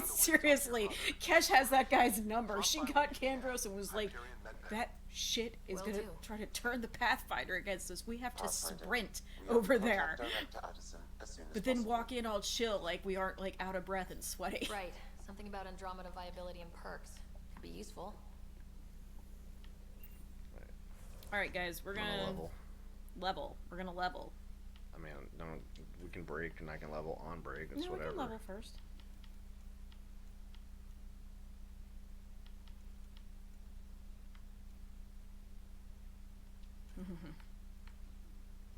Seriously, Kesh has that guy's number. She got Kandros and was like, that shit is Will gonna do. try to turn the Pathfinder against us. We have to Pathfinder, sprint we have over to there. contact Director Addison as soon as But then possible. walk in all chill like we aren't like out of breath and sweaty. Right. Something about Andromeda viability and perks. Could be useful. Alright guys, we're I'm gonna gonna level. level. We're gonna level. I mean, don't we can break and I can level on break. It's No, we whatever. can level first.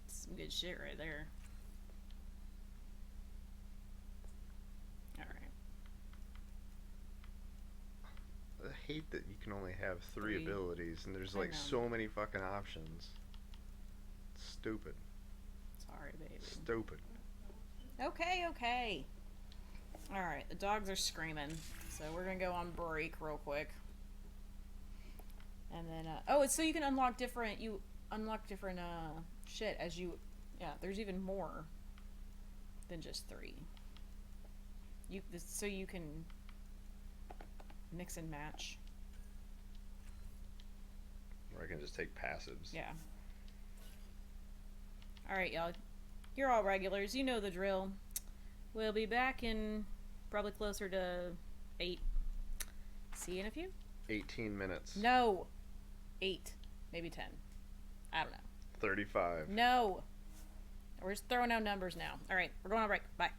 Some good shit right there. Alright. I hate that you can only have three Three. abilities and there's I like know. so many fucking options. Stupid. Sorry, baby. Stupid. Okay, okay. Alright, the dogs are screaming. So we're gonna go on break real quick. And then, oh, it's so you can unlock different, shit as you, yeah, there's even more than just 3. So you can mix and match. Or I can just take passives. Yeah. Alright, y'all. You're all regulars. You know the drill. We'll be back in probably closer to 8. See you in a few? 18 minutes. No. 8. Maybe 10. I don't know. 35. No. We're just throwing out numbers now. Alright, we're going on break. Bye.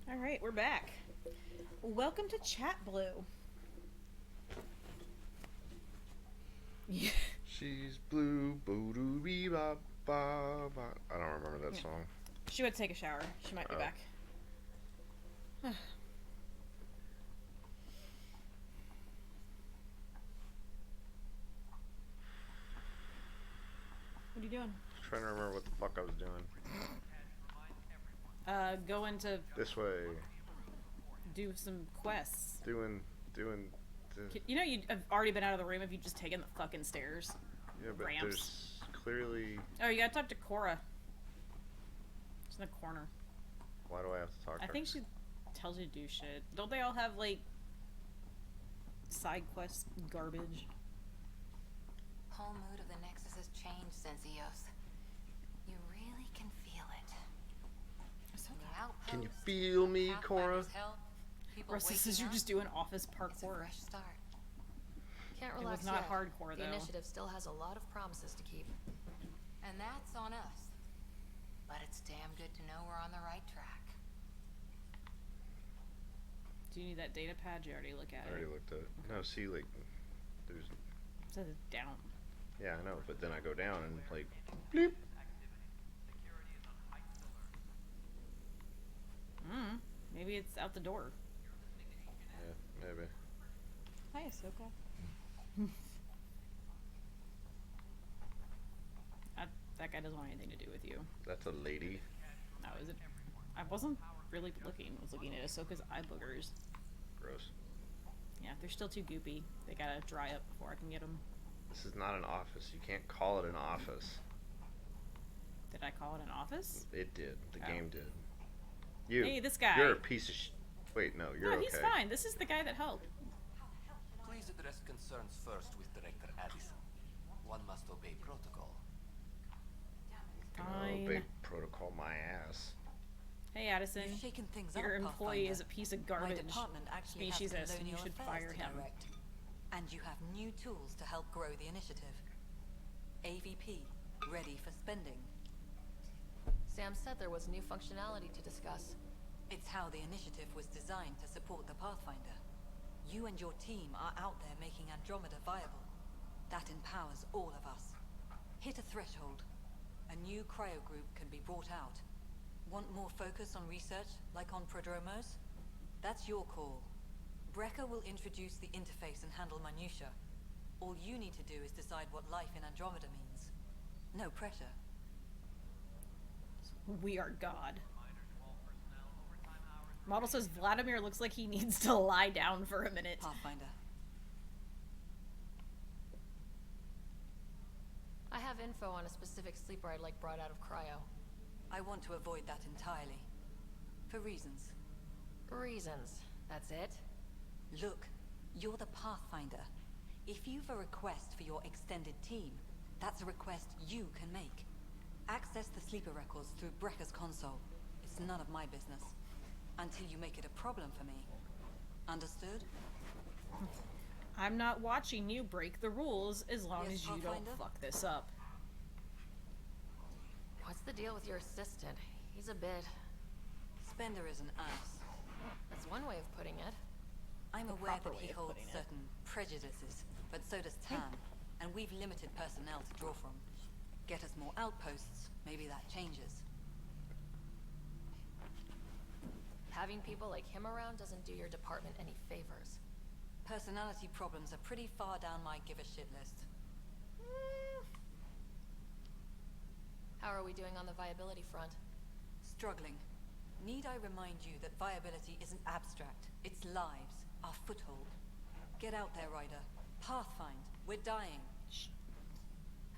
Alright, we're back. Welcome to Chat Blue. Yeah. She's blue, boo doo bee ba ba ba. I don't remember that song. She went to take a shower. She might be back. What are you doing? Trying to remember what the fuck I was doing. Go into This way. do some quests. Doing. You know you'd have already been out of the room if you'd just taken the fucking stairs. Yeah, but Ramps. there's clearly. Oh, you gotta talk to Cora. She's in the corner. Why do I have to talk to her? I think she tells you to do shit. Don't they all have, like, side quest garbage? Whole mood of the Nexus has changed since EOS. You really can feel it. From the outpost, Can you feel me, Cora? Pathfinder's help, people Russ waking says you're up, just doing office it's a parkour. fresh start. Can't It relax was not yet. hardcore, The though. initiative still has a lot of promises to keep. And that's on us. But it's damn good to know we're on the right track. Do you need that data pad? You already look at I it. already looked at it. No, see, like, there's. It says it's down. Yeah, I know, but then I go down and, like, bleep. Maybe it's out the door. Yeah, maybe. Hi, Ahsoka. That guy doesn't want anything to do with you. That's a lady. No, is it? I wasn't really looking. I was looking at Ahsoka's eye boogers. Gross. Yeah, they're still too goopy. They gotta dry up before I can get them. This is not an office. You can't call it an office. Did I call it an office? It did. The Oh. game did. You. Hey, this guy. You're a piece of Wait, no, you're No, okay. he's fine. This is the guy that helped. Please address concerns first with Director Addison. One must obey protocol. Fine. Oh, big protocol, my ass. Hey, Addison. You've shaken things Your up, employee Pathfinder. is a piece of My garbage. department actually Speciesist, has and you colonial should affairs fire to him. direct. And you have new tools to help grow the initiative. AVP, ready for spending. Sam said there was new functionality to discuss. It's how the initiative was designed to support the Pathfinder. You and your team are out there making Andromeda viable. That empowers all of us. Hit a threshold. A new cryo group can be brought out. Want more focus on research, like on Prodromos? That's your call. Brecker will introduce the interface and handle minutiae. All you need to do is decide what life in Andromeda means. No pressure. We are God. Model says Vladimir looks like he needs to lie down for a minute. Pathfinder. I have info on a specific sleeper I'd like brought out of cryo. I want to avoid that entirely. For reasons. Reasons. That's it? Look, you're the Pathfinder. If you've a request for your extended team, that's a request you can make. Access the sleeper records through Brecker's console. It's none of my business. Until you make it a problem for me. Understood? I'm not watching you break the rules as long Yes, as you Pathfinder? don't fuck this up. What's the deal with your assistant? He's a bit... Spender is an ass. That's one way of putting it. I'm The aware proper that way he of holds putting it. certain prejudices, but so does Tan, and we've limited personnel to draw from. Get us more outposts, maybe that changes. Having people like him around doesn't do your department any favors. Personality problems are pretty far down my give a shit list. How are we doing on the viability front? Struggling. Need I remind you that viability isn't abstract, it's lives, our foothold. Get out there, Ryder. Pathfind, we're dying.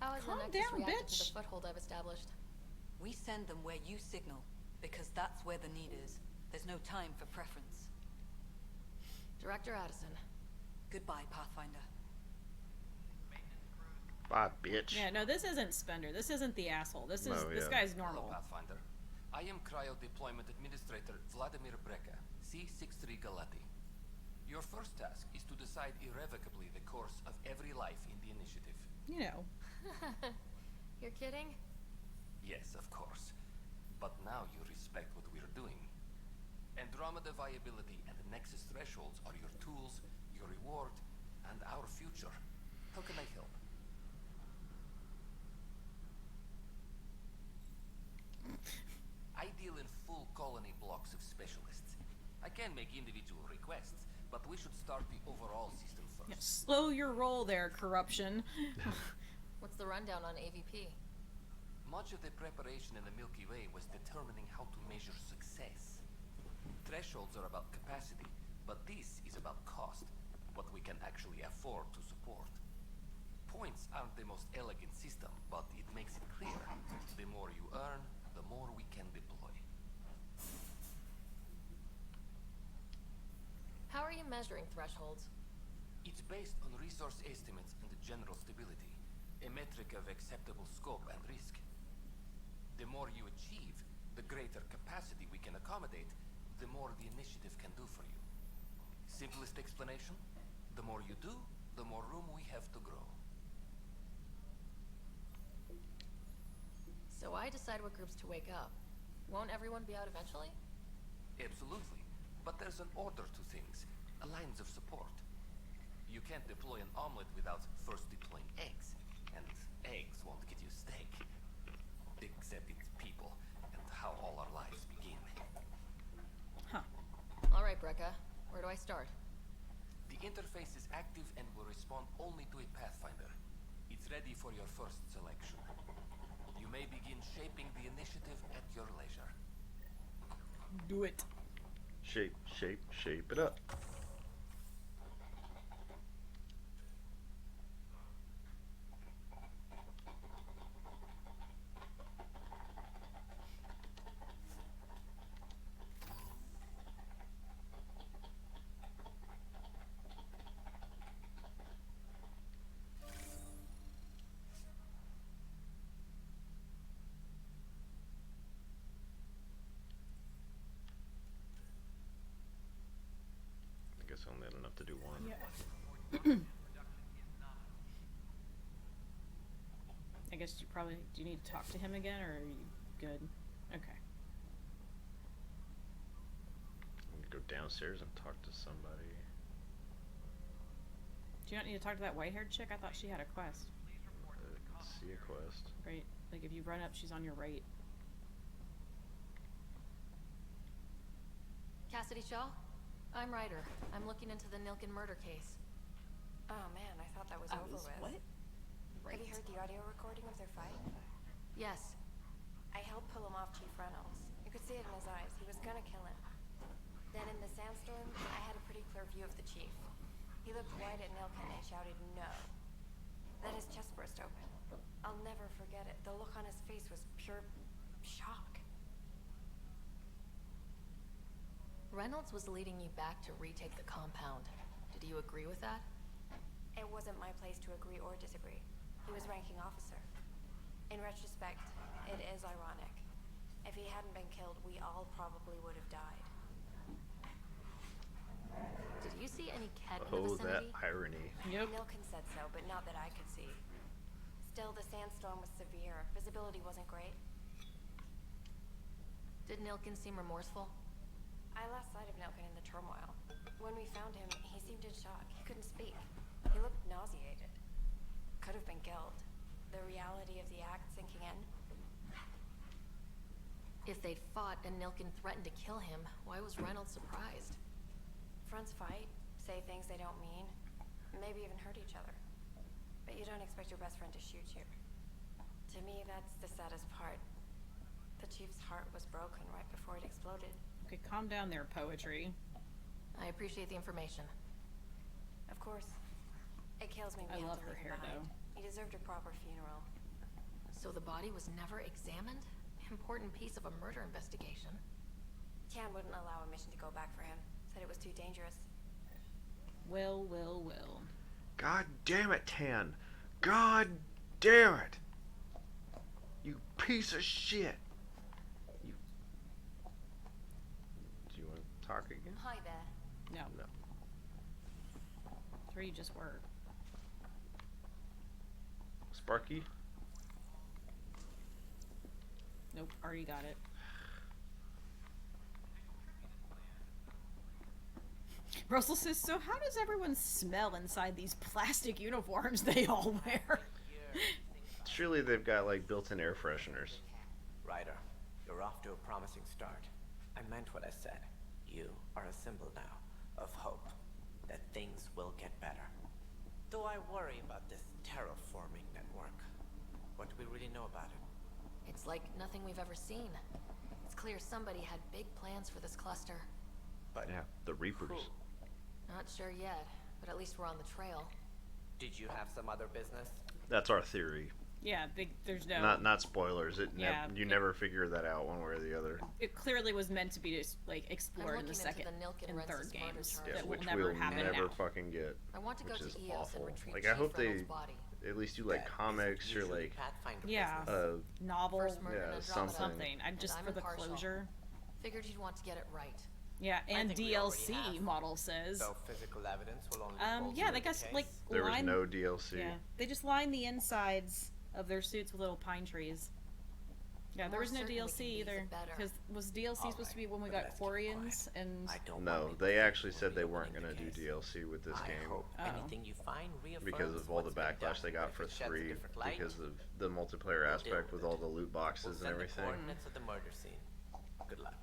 How has Calm the Nexus down, reacted bitch. to the foothold I've established? We send them where you signal, because that's where the need is. There's no time for preference. Director Addison. Goodbye, Pathfinder. Bye, bitch. Yeah, no, this isn't Spender. This isn't the asshole. This is No, this yeah. guy's normal. Hello, Pathfinder. I am Cryo Deployment Administrator Vladimir Brecker, C-63 Galati. Your first task is to decide irrevocably the course of every life in the initiative. You know. You're kidding? Yes, of course. But now you respect what we're doing. Andromeda viability and the Nexus thresholds are your tools, your reward, and our future. How can I help? I deal in full colony blocks of specialists. I can make individual requests, but we should start the overall system first. Yeah, slow your roll there, corruption. What's the rundown on AVP? Much of the preparation in the Milky Way was determining how to measure success. Thresholds are about capacity, but this is about cost, what we can actually afford to support. Points aren't the most elegant system, but it makes it clear. The more you earn, the more we can deploy. How are you measuring thresholds? It's based on resource estimates and general stability, a metric of acceptable scope and risk. The more you achieve, the greater capacity we can accommodate, the more the initiative can do for you. Simplest explanation, the more you do, the more room we have to grow. So I decide what groups to wake up. Won't everyone be out eventually? Absolutely. But there's an order to things, a lines of support. You can't deploy an omelet without first deploying eggs. And eggs won't get you steak. Except it's people, and how all our lives begin. Huh. All right, Brecca. Where do I start? The interface is active and will respond only to a Pathfinder. It's ready for your first selection. You may begin shaping the initiative at your leisure. Do it. Shape it up. I guess I only had enough to do one. Yeah. I guess you probably... Do you need to talk to him again, or are you good? Okay. I'm gonna go downstairs and talk to somebody. Do you not need to talk to that white-haired chick? I thought she had a quest. See a quest. Right. Like, if you run up, she's on your right. Cassidy Shaw? I'm Ryder. I'm looking into the Nilken murder case. Oh man, I thought that was over with. What? Have you heard the audio recording of their fight? Yes. I helped pull him off Chief Reynolds. You could see it in his eyes. He was gonna kill him. Then in the sandstorm, I had a pretty clear view of the chief. He looked white at Nilken and shouted no. Then his chest burst open. I'll never forget it. The look on his face was pure shock. Reynolds was leading you back to retake the compound. Did you agree with that? It wasn't my place to agree or disagree. He was ranking officer. In retrospect, it is ironic. If he hadn't been killed, we all probably would have died. Did you see any Ket in the Oh, vicinity? that irony. Yep. Nilken said so, but not that I could see. Still, the sandstorm was severe. Visibility wasn't great. Did Nilken seem remorseful? I lost sight of Nilken in the turmoil. When we found him, he seemed in shock. He couldn't speak. He looked nauseated. Could have been guilt. The reality of the act sinking in. If they'd fought and Nilken threatened to kill him, why was Reynolds surprised? Fronts fight, say things they don't mean, maybe even hurt each other. But you don't expect your best friend to shoot you. To me, that's the saddest part. The chief's heart was broken right before it exploded. Okay, calm down there, poetry. I appreciate the information. Of course. It kills me. I we had love to her leave him hair, behind. though. He deserved a proper funeral. So the body was never examined? Important piece of a murder investigation. Tian wouldn't allow a mission to go back for him. Said it was too dangerous. Well. God damn it, Tan. God damn it. You piece of shit. You. Do you want to talk again? Hi there. No. No. 3 just were. Sparky? Nope, already got it. Russell says, so how does everyone smell inside these plastic uniforms they all wear? Surely they've got like built-in air fresheners. Ryder, you're off to a promising start. I meant what I said. You are a symbol now of hope that things will get better. Though I worry about this terraforming network. What do we really know about it? It's like nothing we've ever seen. It's clear somebody had big plans for this cluster. But yeah, the Reapers. Not sure yet, but at least we're on the trail. Did you have some other business? That's our theory. Yeah, there's no... Not spoilers. You never figure that out one way or the other. It clearly was meant to be just, like, explored in the second and third games. Yeah, that which will never we'll happen never now. fucking get. I want to go which to is EOS awful. and retrieve Like, I hope Chief they Reynolds' body. at least do, like, comics or, like... Yeah, novel, First murder in Andromeda. something. I'm just I'm for the impartial. closure. Figured you'd want to get it right. Yeah, I and think we already DLC have. model says. Though physical evidence will only Yeah, bolster they the got case. like There was line, no DLC. Yeah, they just lined the insides of their suits with little pine trees. Yeah, The there more was no certain we can DLC be, the either. better. Because was DLC supposed to be when we got Quarians and? No, they actually said they weren't going to do DLC with this game. Anything you find Because of all the backlash they got for 3, because of the multiplayer aspect with all the loot boxes and everything. Coordinates of the murder scene. Good luck.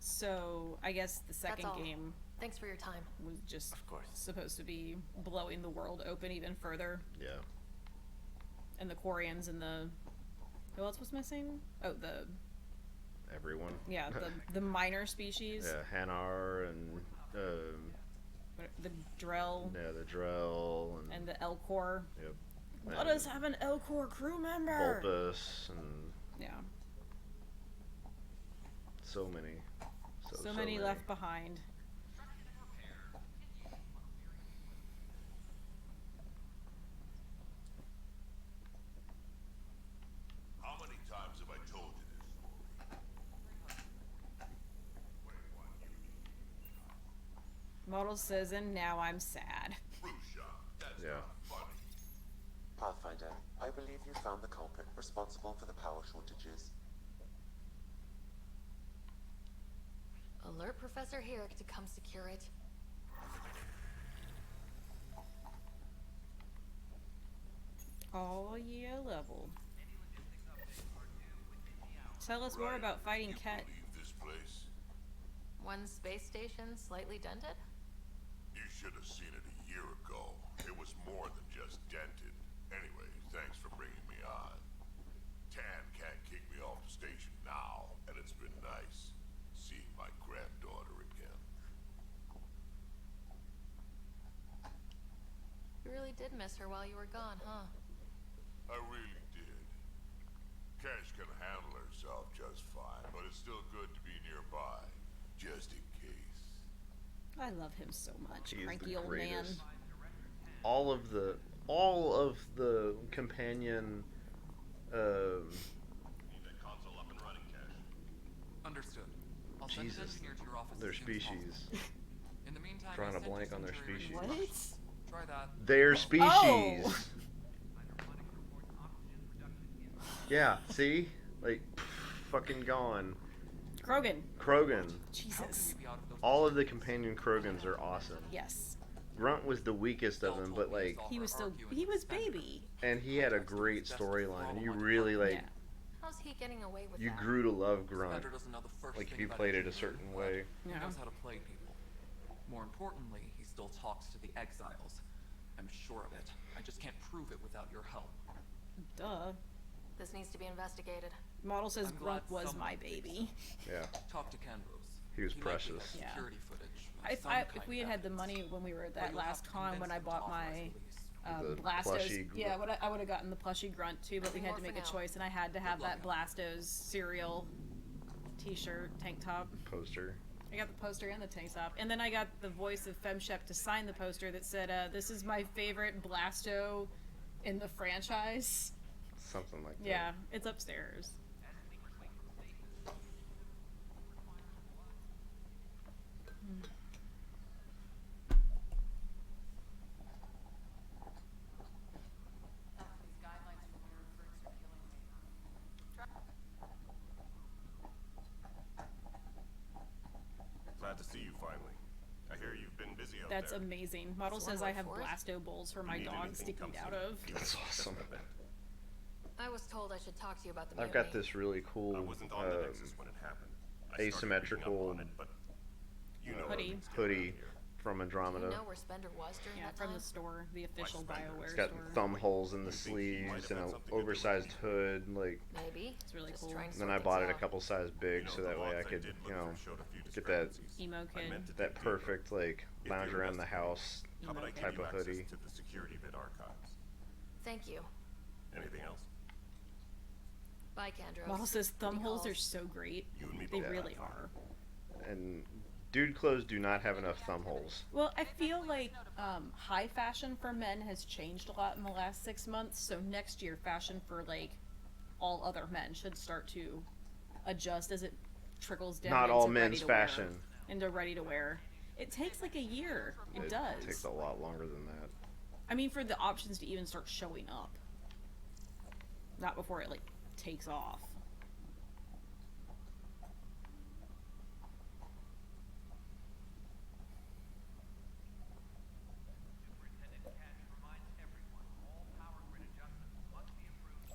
So I guess the second all. game Thanks for your time. was just supposed to be blowing the world open even further. Yeah. And the Quarians and the who else was missing? Oh, the everyone. Yeah, the minor species. Yeah, Hanar and the Drell. Yeah, the Drell and the Elcor. Yep. Let us have an Elcor crew member. Bulbus and yeah. So many. So many left behind. How many times have I told you this story? Model says, and now I'm sad. Yeah. Pathfinder, I believe you found the culprit responsible for the power shortages. Alert Professor Herrick to come secure it. All year level. Tell us more about fighting Ket. This place? One space station slightly dented? You should have seen it a year ago. It was more than just dented. Anyway, thanks for bringing me on. Tan can't kick me off the station now, and it's been nice seeing my granddaughter again. You really did miss her while you were gone, huh? I really did. Cash can handle herself just fine, but it's still good to be nearby, just in case. I love him so much, He is cranky the old man. greatest. All of the companion Understood. I'll send an Jesus, engineer to your office their as soon as species. possible. In the meantime, Drawing I a sent blank you on some their jury species. instructions. Try that. Their species. Oh! Yeah, see? Like, fucking gone. Krogan. Krogan. Jesus. All of the companion Krogans are awesome. Yes. Grunt was the weakest of them, but like... He was baby. And he had a great storyline. You really, like... How's he getting away with You that? grew to love Grunt. Spender doesn't know the first Like, if thing you about played it a engineering, certain but way. He knows how to play people. More importantly, he still talks to the exiles. I'm sure of it. I just can't prove it without your help. Duh. This needs to be investigated. Model says I'm glad Grunt was someone my baby. Yeah. Talk to Canrose. He was He might be precious. have Yeah. security footage. If we had had the money when we were at that you'll have last to con when convince I him to bought my The Blastos, plushie yeah, I would have gotten the plushie Grunt too, but we had to More make a for now. choice, and I had to have that Blastos cereal T-shirt, tank top. Poster. I got the poster and the tank top, and then I got the voice of Femshep to sign the poster that said, "This is my favorite Blasto in the franchise." Something like that. Yeah, it's upstairs. Glad to see you finally. I hear That's there. amazing. Model That's says one I word have for it. blasto bowls for my Need dog anything sticking comes out in, of. give us That's just awesome. a bit. I was told I should talk to you about the I've mutiny. got this really cool I wasn't on the Nexus when it happened. I started reading up asymmetrical on it, but you know how hoodie. things get hoodie around here. from Do Andromeda. you know where Spender was during Yeah, that from time? the store, the official Spender? BioWare It's got store. thumb holes in the You think he might sleeves have and had an something to do with oversized it? hood. Like, Maybe. It's really Just cool. trying to then sort I bought it things a out. couple size big, You know, so the that way I logs could, did you look know, through showed a few get that discrepancies. Emo I kid. meant to that dig deeper. perfect like If lounge you're around the investigating, house how about I give type you of access hoodie. to the security bit archives? Thank you. Anything else? Bye, Kandros. Model says thumb Pretty holes calls. are so great. You and me They both. really are. And dude clothes do not have enough thumb holes. Well, I feel like high fashion for men has changed a lot in the last 6 months. So next year, fashion for like all other men should start to adjust as it trickles down. Not all into ready men's to wear. fashion. Into ready to wear. It takes like a year. It does. Takes a lot longer than that. I mean, for the options to even start showing up. Not before it like takes off.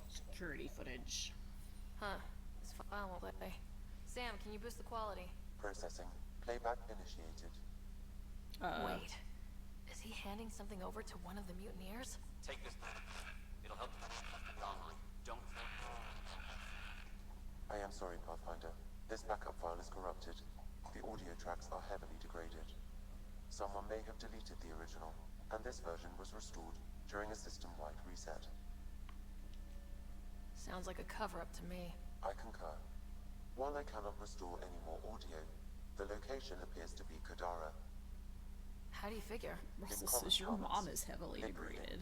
Security footage. Huh. This file won't play. Sam, can you boost the quality? Processing. Playback initiated. Wait. Is he handing something over to one of the mutineers? Take this. It'll help you. Don't. I am sorry, Pathfinder. This backup file is corrupted. The audio tracks are heavily degraded. Someone may have deleted the original, and this version was restored during a system-wide reset. Sounds like a cover-up to me. I concur. While I cannot restore any more audio, the location appears to be Kadara. How do you figure? Russell says your mom is heavily degraded.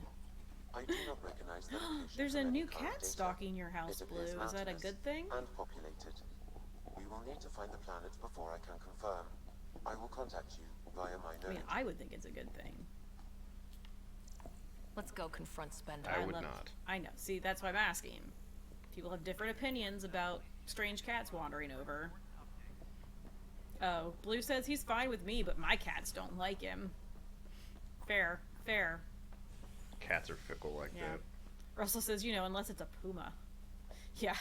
I do not recognize the location. There's a from any new current cat data. stalking your house, It Blue. appears Is that a mountainous good thing? And populated. We will need to find the planet before I can confirm. I will contact you via my I node. mean, I would think it's a good thing. Let's go confront Spender. I would not. I know. See, that's why I'm asking. People have different opinions about strange cats wandering over. Oh, Blue says he's fine with me, but my cats don't like him. Fair. Fair. Cats are fickle like Yeah. that. Russell says, you know, unless it's a puma. Yeah.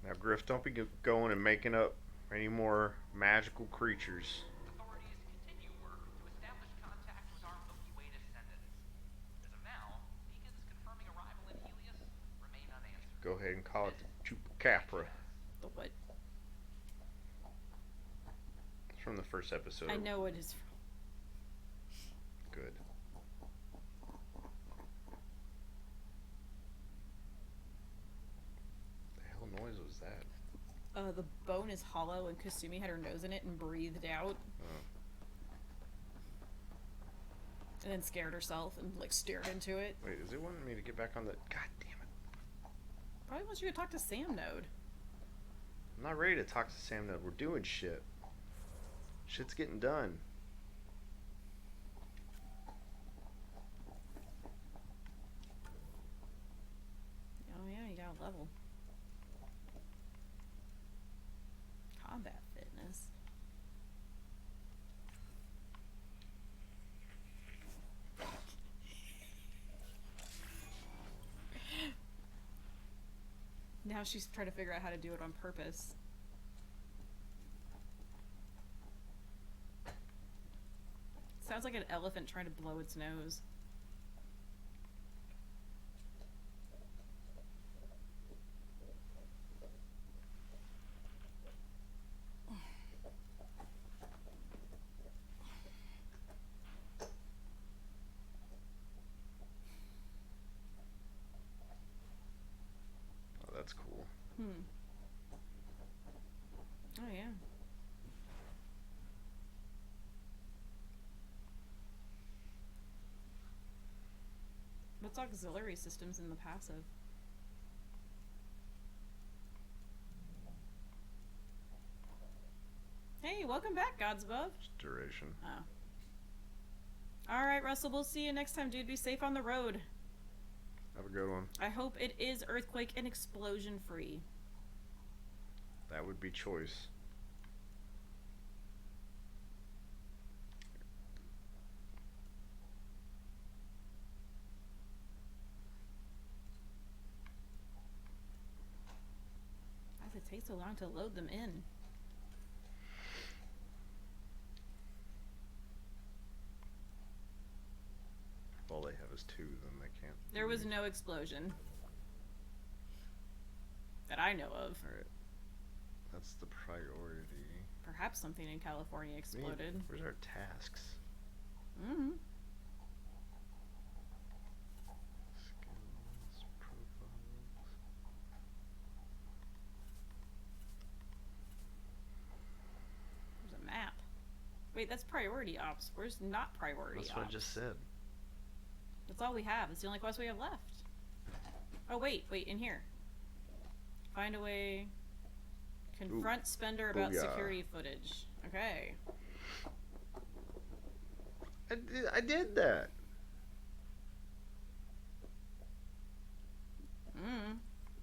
Now, Griff, don't be going and making up any more magical creatures. Authorities continue work to establish contact with our Milky Way descendants. As of now, beacons confirming arrival in Helios remain unanswered. Go ahead and call it the Chupacabra. The what? It's from the first episode. I know it is. Good. The hell noise was that? The bone is hollow, and Kasumi had her nose in it and breathed out. Oh. And then scared herself and, like, stared into it. Wait, is it wanting me to get back on the... God damn it. Probably wants you to talk to Sam Node. I'm not ready to talk to Sam Node. We're doing shit. Shit's getting done. Oh yeah, you got a level. Combat fitness. Now she's trying to figure out how to do it on purpose. Sounds like an elephant trying to blow its nose. Oh, that's cool. Oh yeah. What's auxiliary systems in the passive? Hey, welcome back, Gods Above. It's duration. Oh. Alright, Russell, we'll see you next time, dude. Be safe on the road. Have a good one. I hope it is earthquake and explosion free. That would be choice. Takes so long to load them in. If all they have is 2, then they can't. There was no explosion. That I know of. Alright. That's the priority. Perhaps something in California exploded. Where's our tasks? Mm-hmm. Skills, profiles. There's a map. Wait, that's priority ops. Where's not priority ops? That's what I just said. That's all we have. It's the only quest we have left. Oh, wait, in here. Find a way. Confront Spender about Booyah. security footage. Okay. I did that.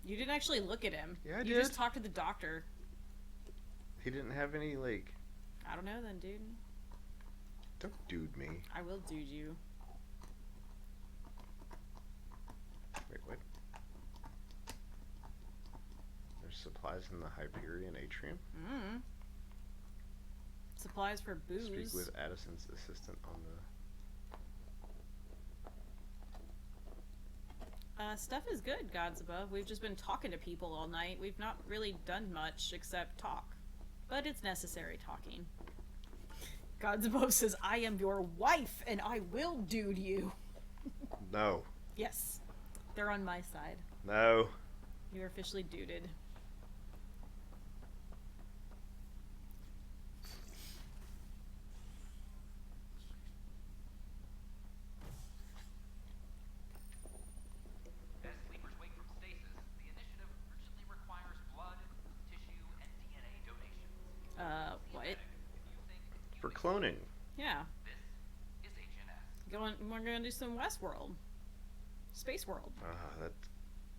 You didn't actually look at him. Yeah, I You did. just talked to the doctor. He didn't have any, like... I don't know then, dude. Don't dude me. I will dude you. Wait, what? There's supplies in the Hyperion Atrium? Supplies for booze. Speak with Addison's assistant on the... Stuff is good, gods above. We've just been talking to people all night. We've not really done much except talk. But it's necessary talking. Gods above says, I am your wife and I will dude you. No. Yes. They're on my side. No. You're officially duded. As sleepers wake from stasis, the initiative urgently requires blood, tissue, and DNA donations. What? For cloning. Yeah. This is HNS. We're gonna do some Westworld. Space World. That's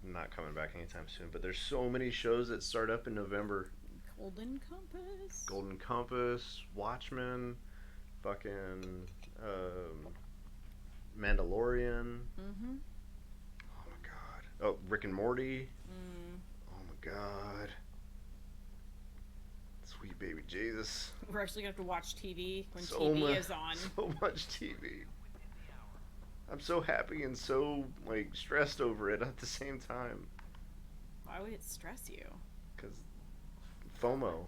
not coming back anytime soon, but there's so many shows that start up in November. Golden Compass. Golden Compass, Watchmen, fucking Mandalorian. Mm-hmm. Oh my god. Oh, Rick and Morty. Oh my god. Sweet baby Jesus. We're actually gonna have to watch TV when So TV is on. So much TV. I'm so happy and so, like, stressed over it at the same time. Why would it stress you? Because FOMO.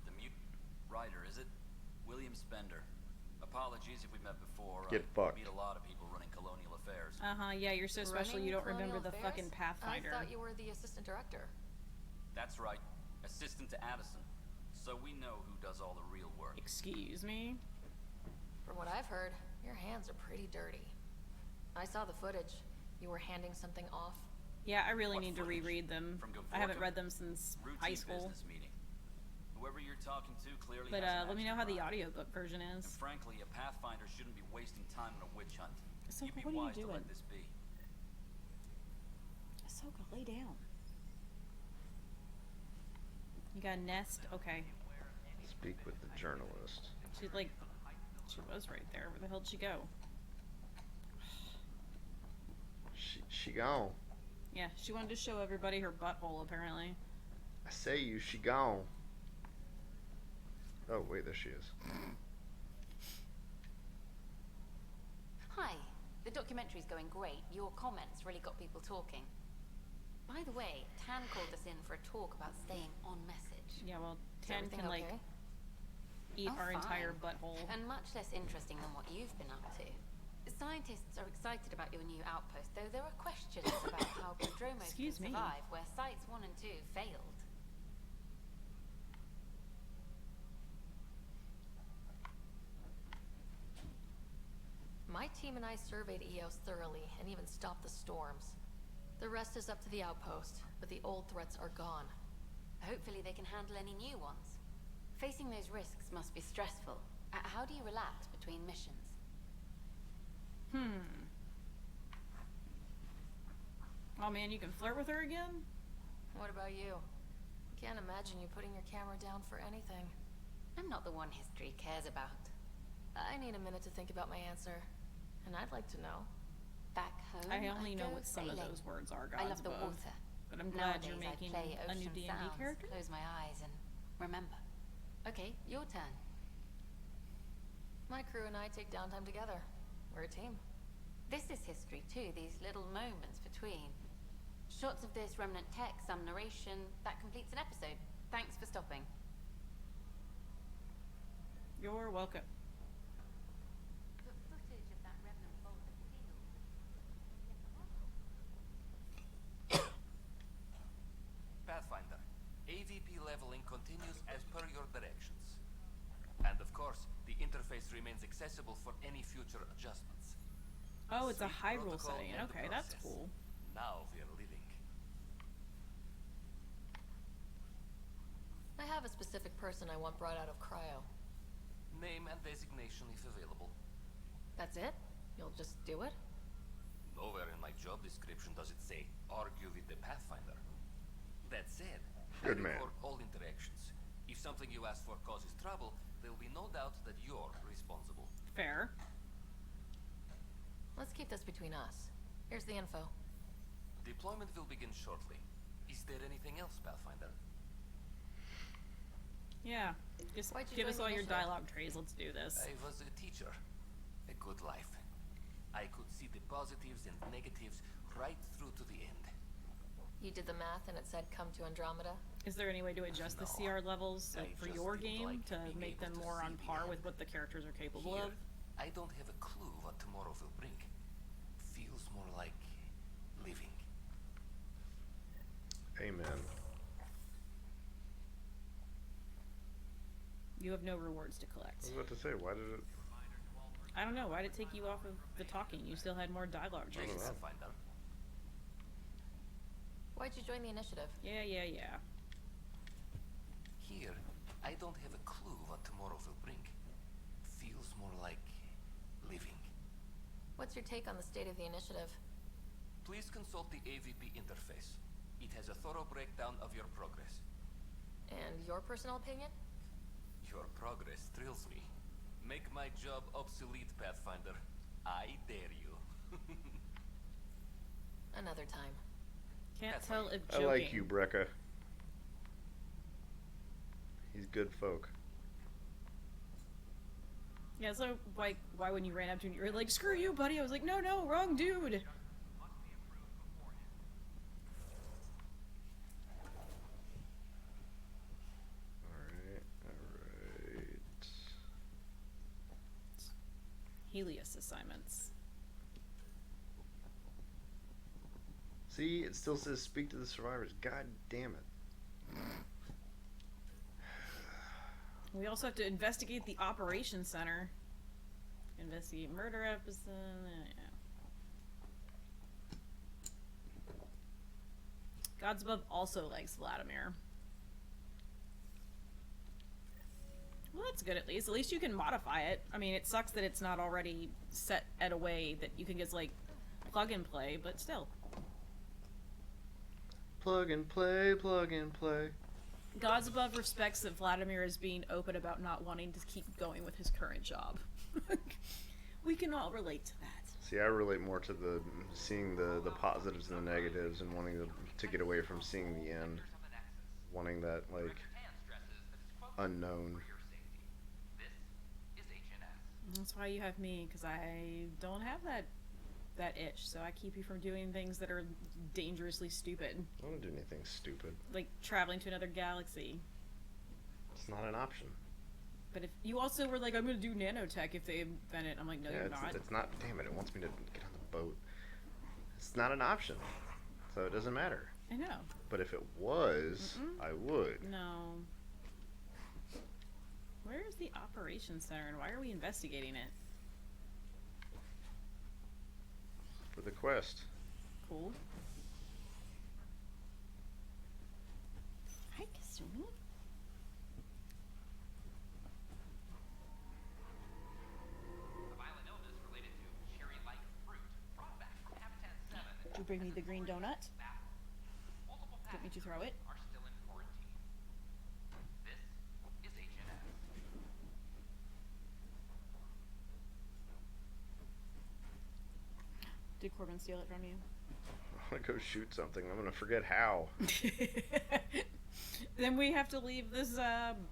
The mute writer, is it? William Spender. Apologies if we met before. Get fucked. I meet a lot of people running colonial affairs. Yeah, you're so special Running you don't remember Colonial the Affairs? fucking Pathfinder. I thought you were the assistant director. That's right. Assistant to Addison. So we know who does all the real work. Excuse me? From what I've heard, your hands are pretty dirty. I saw the footage. You were handing something off. Yeah, I really need to reread them. I haven't read them since high school. Business meeting. Whoever you're talking to clearly But has an let me know action how the plan. audiobook version And is. frankly, a Pathfinder shouldn't be wasting time on a witch hunt. Ahsoka, You'd be what are you wise to doing? let this be. Ahsoka, lay down. You got a nest? Okay. Speak with the journalist. She's like, she was right there. Where the hell did she go? She gone. Yeah, she wanted to show everybody her butthole, apparently. I say you, she gone. Oh, wait, there she is. Hi. The documentary's going great. Your comments really got people talking. By the way, Tan called us in for a talk about staying on message. Yeah, well, Is Tan everything can, like, okay? eat Oh, our fine. entire butthole. And much less interesting than what you've been up to. Scientists are excited about your new outpost, though there are questions about how Andromeda Excuse can me. survive where sites 1 and 2 failed. My team and I surveyed EOS thoroughly and even stopped the storms. The rest is up to the outpost, but the old threats are gone. Hopefully they can handle any new ones. Facing those risks must be stressful. How do you relax between missions? Oh man, you can flirt with her again? What about you? Can't imagine you putting your camera down for anything. I'm not the one history cares about. I need a minute to think about my answer. And I'd like to know. Back home, I only I know go what some of sailing. those words are, I gods love the above. water. But I'm glad you're Nowadays, making I play a new ocean D&D sounds, character. close my eyes, and remember. Okay, your turn. My crew and I take downtime together. We're a team. This is history too, these little moments between. Shots of this remnant tech, some narration, that completes an episode. Thanks for stopping. You're welcome. But footage of that remnant vault at field. Pathfinder, AVP leveling continues as per your directions. And of course, the interface remains accessible for any future adjustments. Oh, it's a Sweet hyrule protocol setting. and Okay, that's process. cool. Now we're living. I have a specific person I want brought out of cryo. Name and designation if available. That's it? You'll just do it? Nowhere in my job description does it say argue with the Pathfinder. That said, Good I man. record all interactions. If something you ask for causes trouble, there will be no doubt that you're responsible. Fair. Let's keep this between us. Here's the info. Deployment will begin shortly. Is there anything else, Pathfinder? Yeah. Just Why'd you give join us the all your initiative? dialogue trees. Let's do this. I was a teacher. A good life. I could see the positives and negatives right through to the end. You did the math and it said come to Andromeda? Is there any way to adjust the CR levels I for just your didn't game like to being make able them to more see on the par end. with what the characters are capable Here, of? I don't have a clue what tomorrow will bring. Feels more like living. Amen. You have no rewards to collect. I was about to say, why did it? I don't know. Why did it take you off of the talking? You still had more dialogue trees. Thanks, Pathfinder. Why'd you join the initiative? Yeah. Here, I don't have a clue what tomorrow will bring. Feels more like living. What's your take on the state of the initiative? Please consult the AVP interface. It has a thorough breakdown of your progress. And your personal opinion? Your progress thrills me. Make my job obsolete, Pathfinder. I dare you. Another time. Can't tell if I joking. like you, Brecca. He's good folk. Yeah, so like, why when you ran up to me, you were like, "Screw you, buddy!" I was like, "No, wrong dude." Alright. Helios assignments. See, it still says speak to the survivors. God damn it. We also have to investigate the operations center. Investigate murder episode. Yeah. Gods Above also likes Vladimir. Well, that's good at least. At least you can modify it. I mean, it sucks that it's not already set at a way that you can just, like, plug and play, but still. Plug and play, plug and play. Gods Above respects that Vladimir is being open about not wanting to keep going with his current job. We can all relate to that. See, I relate more to the seeing the positives and the negatives and wanting to get away from seeing the end. Wanting that, like, unknown. That's why you have me, because I don't have that itch, so I keep you from doing things that are dangerously stupid. I don't do anything stupid. Like traveling to another galaxy. It's not an option. But if you also were like, I'm gonna do nanotech if they invent it, I'm like, no, Yeah, you're not. it's not. Damn it! It wants me to get on the boat. It's not an option, so it doesn't matter. I know. But if it was, I would. No. Where is the operations center, and why are we investigating it? For the quest. Cool. Hi, Kasumi. Did you bring me the green donut? Want me to throw it? Did Corbin steal it from you? I want to go shoot something. I'm gonna forget how. Then we have to leave this.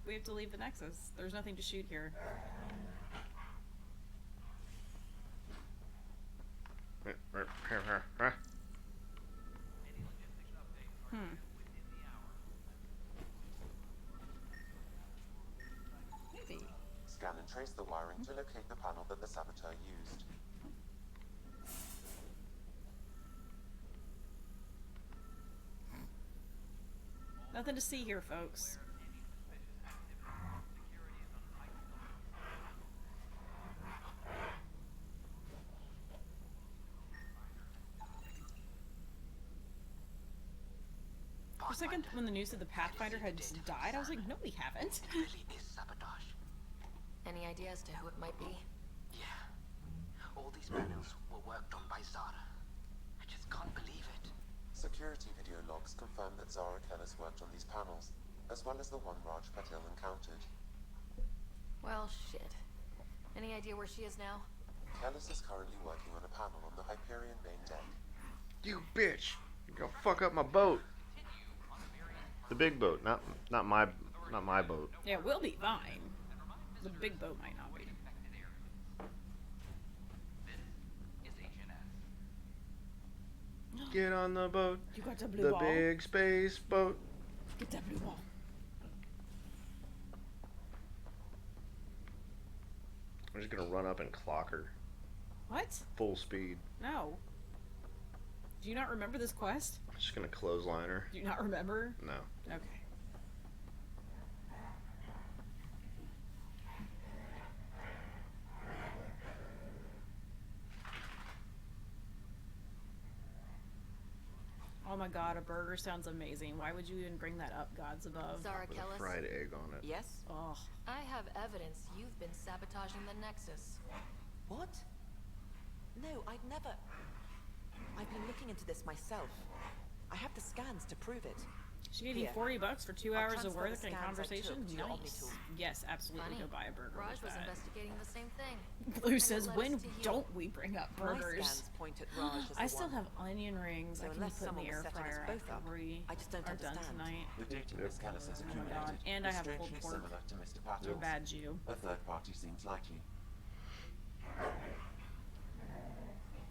We have to leave the Nexus. There's nothing to shoot here. Maybe. Scan and trace the wiring to locate the panel that the saboteur used. Nothing to see here, folks. For a second, when the news of the Pathfinder had just died, I was like, no, we haven't. It really is sabotage. Any idea as to who it might be? Yeah. All these panels were worked on by Zara. I just can't believe it. Security video logs confirm that Zara Kellis worked on these panels, as well as the one Raj Patel encountered. Well, shit. Any idea where she is now? Kellis is currently working on a panel on the Hyperion main deck. You bitch! You're gonna fuck up my boat. The big boat, not my boat. Yeah, we'll be fine. The big boat might not be. Get on the boat. You got the blue the ball? big space boat. Get that blue ball. I'm just gonna run up and clock her. What? Full speed. No. Do you not remember this quest? I'm just gonna clothesline her. Do you not remember? No. Okay. Oh my god, a burger sounds amazing. Why would you even bring that up, gods above? Zara With a Kellis? fried egg on it. Yes? Oh. I have evidence you've been sabotaging the Nexus. What? No, I'd never... I've been looking into this myself. I have the scans to prove it. She gave you Here. $40 for 2 I'll hours of transfer work the and scans I conversation? took to your Nice. Omnitool. Yes, absolutely. Funny. Go buy a burger Raj with was that. investigating the same thing. Blue And it says, led us when to you. don't we bring up My burgers? scans point at Raj as I the still one. have onion rings So I can unless put in someone the was air setting us fryer both after up, we I just don't are done understand. tonight. The data Miss Kellis has Oh my accumulated god. And I is have pulled strangely pork. similar to Mr. You're a Patel's. bad Jew. A third party seems likely.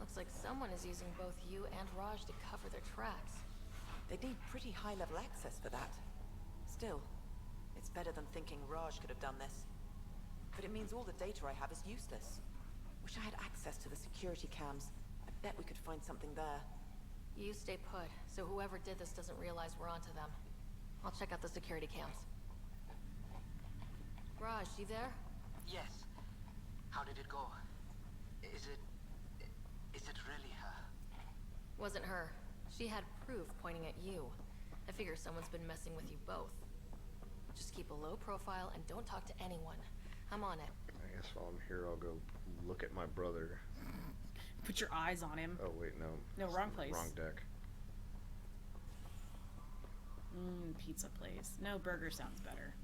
Looks like someone is using both you and Raj to cover their tracks. They need pretty high-level access for that. Still, it's better than thinking Raj could have done this. But it means all the data I have is useless. Wish I had access to the security cams. I bet we could find something there. You stay put, so whoever did this doesn't realize we're onto them. I'll check out the security cams. Raj, you there? Yes. How did it go? Is it really her? Wasn't her. She had proof pointing at you. I figure someone's been messing with you both. Just keep a low profile and don't talk to anyone. I'm on it. I guess while I'm here, I'll go look at my brother. Put your eyes on him. Oh wait, no. No, wrong place. Wrong deck. Pizza place. No, burger sounds better.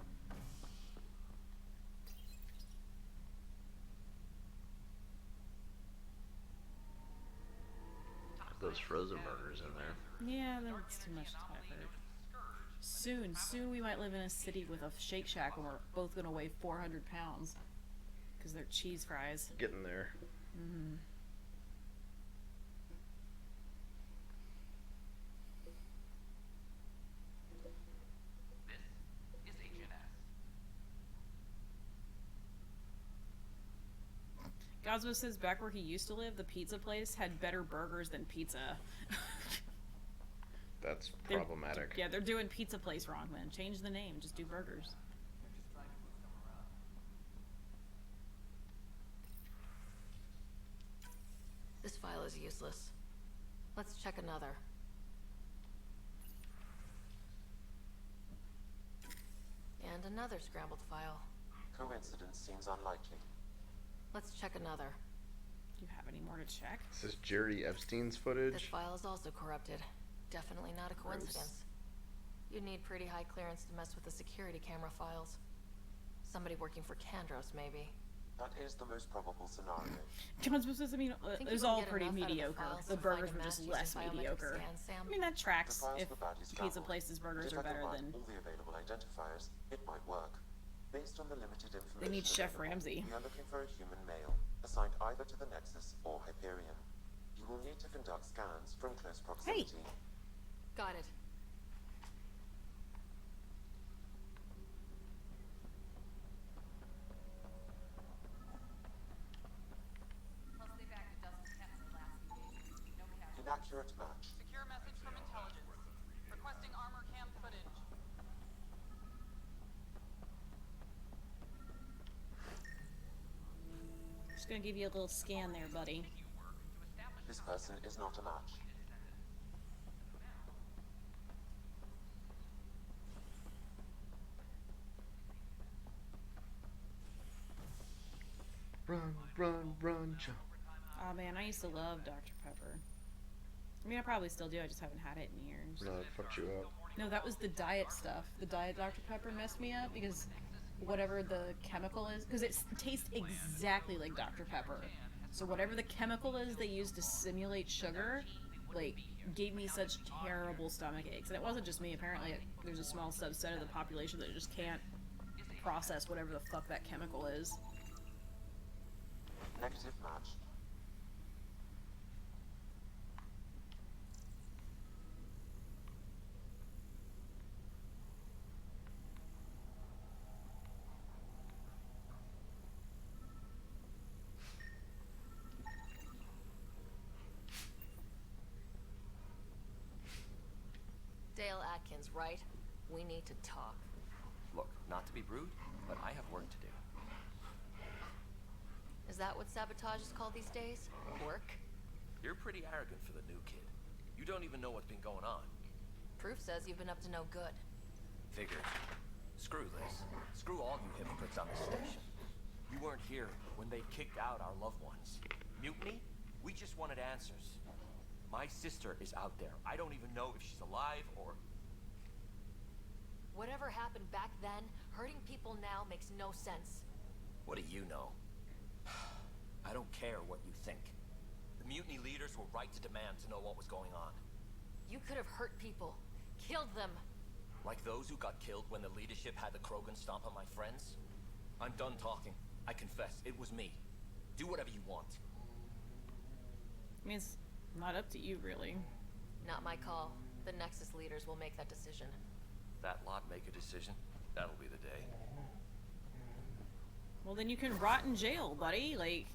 Those frozen burgers in there. Yeah, that's too much effort. Soon we might live in a city with a Shake Shack and we're both gonna weigh 400 pounds. Because they're cheese fries. Getting there. Mm-hmm. This is HNS. Gosmo says back where he used to live, the pizza place had better burgers than pizza. That's They're- problematic. Yeah, they're doing pizza place wrong then. Change the name, just do burgers. This file is useless. Let's check another. And another scrambled file. Coincidence seems unlikely. Let's check another. Do you have any more to check? This is Jerry Epstein's This footage. file is also corrupted. Definitely not a Gross. coincidence. You'd need pretty high clearance to mess with the security camera files. Somebody working for Kandros, maybe. That is the most probable scenario. John's supposed to mean Think it was you can all get pretty enough out of the mediocre. files The to find burgers a were match just using less biometric mediocre. scans, Sam? I mean, that The tracks files if for baddies pizza scrambled. places burgers If are I better combine than. all the available identifiers, it might work. Based on the limited information They need Chef available, Ramsay. we are looking for a human male, assigned either to the Nexus or Hyperion. You will need to conduct scans from close proximity. Got it. Plus, they bagged a dozen cats in the last few days. No casualties. Inaccurate match. Secure message from intelligence. Requesting armor cam footage. Just gonna give you a little scan there, buddy. This person is not a match. Run, run, run, jump. Oh man, I used to love Dr. Pepper. I mean, I probably still do. I just haven't had it in years. No, it fucked you up. No, that was the diet stuff. The diet Dr. Pepper messed me up because whatever the chemical is, because it tastes exactly like Dr. Pepper. So whatever the chemical is they use to simulate sugar, like, gave me such terrible stomach aches. And it wasn't just me. Apparently, there's a small subset of the population that just can't process whatever the fuck that chemical is. Negative match. Dale Atkins, right? We need to talk. Look, not to be rude, but I have work to do. Is that what sabotage is called these days? Work? You're pretty arrogant for the new kid. You don't even know what's been going on. Proof says you've been up to no good. Figured. Screw this. Screw all you hypocrites on the station. You weren't here when they kicked out our loved ones. Mutiny? We just wanted answers. My sister is out there. I don't even know if she's alive or... Whatever happened back then, hurting people now makes no sense. What do you know? I don't care what you think. The mutiny leaders were right to demand to know what was going on. You could have hurt people. Killed them. Like those who got killed when the leadership had the Krogan stomp on my friends? I'm done talking. I confess, it was me. Do whatever you want. I mean, it's not up to you, really. Not my call. The Nexus leaders will make that decision. That lot make a decision. That'll be the day. Well, then you can rot in jail, buddy. Like...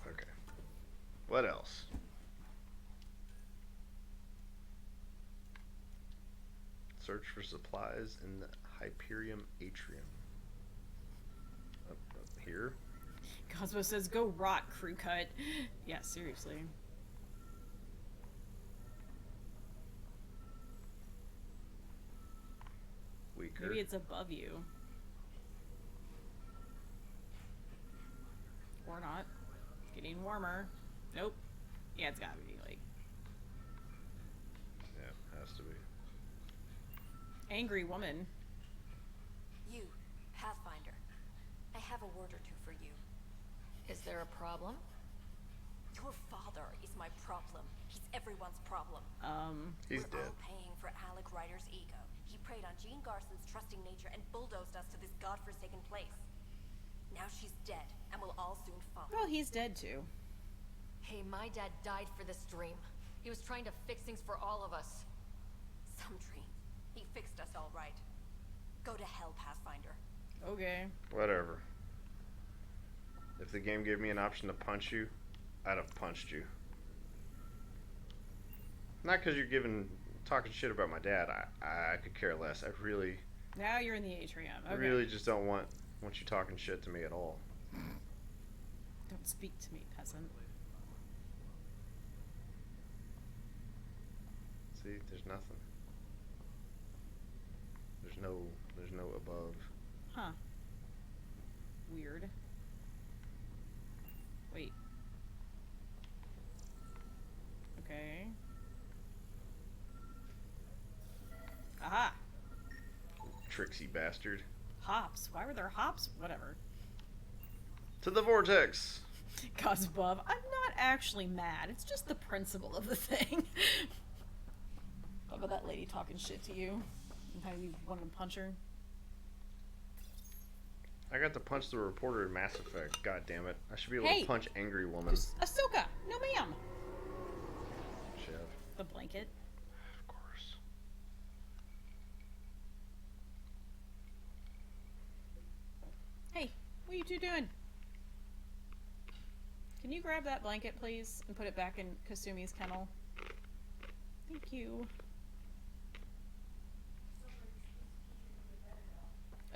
Okay. What else? Search for supplies in the Hyperion Atrium. Up here? Cosmo says, go rot, crew cut. Yeah, seriously. Weaker. Maybe it's above you. Or not. Getting warmer. Nope. Yeah, it's gotta be, like... Yeah, has to be. Angry woman. You, Pathfinder. I have a word or two for you. Is there a problem? Your father is my problem. He's everyone's problem. He's We're dead. all paying for Alec Ryder's ego. He preyed on Jean Garson's trusting nature and bulldozed us to this godforsaken place. Now she's dead, and we'll all soon follow. Well, he's dead too. Hey, my dad died for this dream. He was trying to fix things for all of us. Some dream. He fixed us all right. Go to hell, Pathfinder. Okay. Whatever. If the game gave me an option to punch you, I'd have punched you. Not because you're talking shit about my dad. I could care less. I really, Now you're in the atrium. Okay. I really just don't want you talking shit to me at all. Don't speak to me, peasant. See, there's nothing. There's no above. Huh. Weird. Wait. Okay. tricksy bastard. Hops. Why were there hops? Whatever. To the vortex! Cosbub, I'm not actually mad. It's just the principle of the thing. How about that lady talking shit to you? And how you wanted to punch her? I got to punch the reporter in Mass Effect. God damn it. I should be able Hey! to punch angry woman. Ahsoka! No ma'am! Chef. The blanket. Of course. Hey, what are you two doing? Can you grab that blanket, please, and put it back in Kasumi's kennel? Thank you.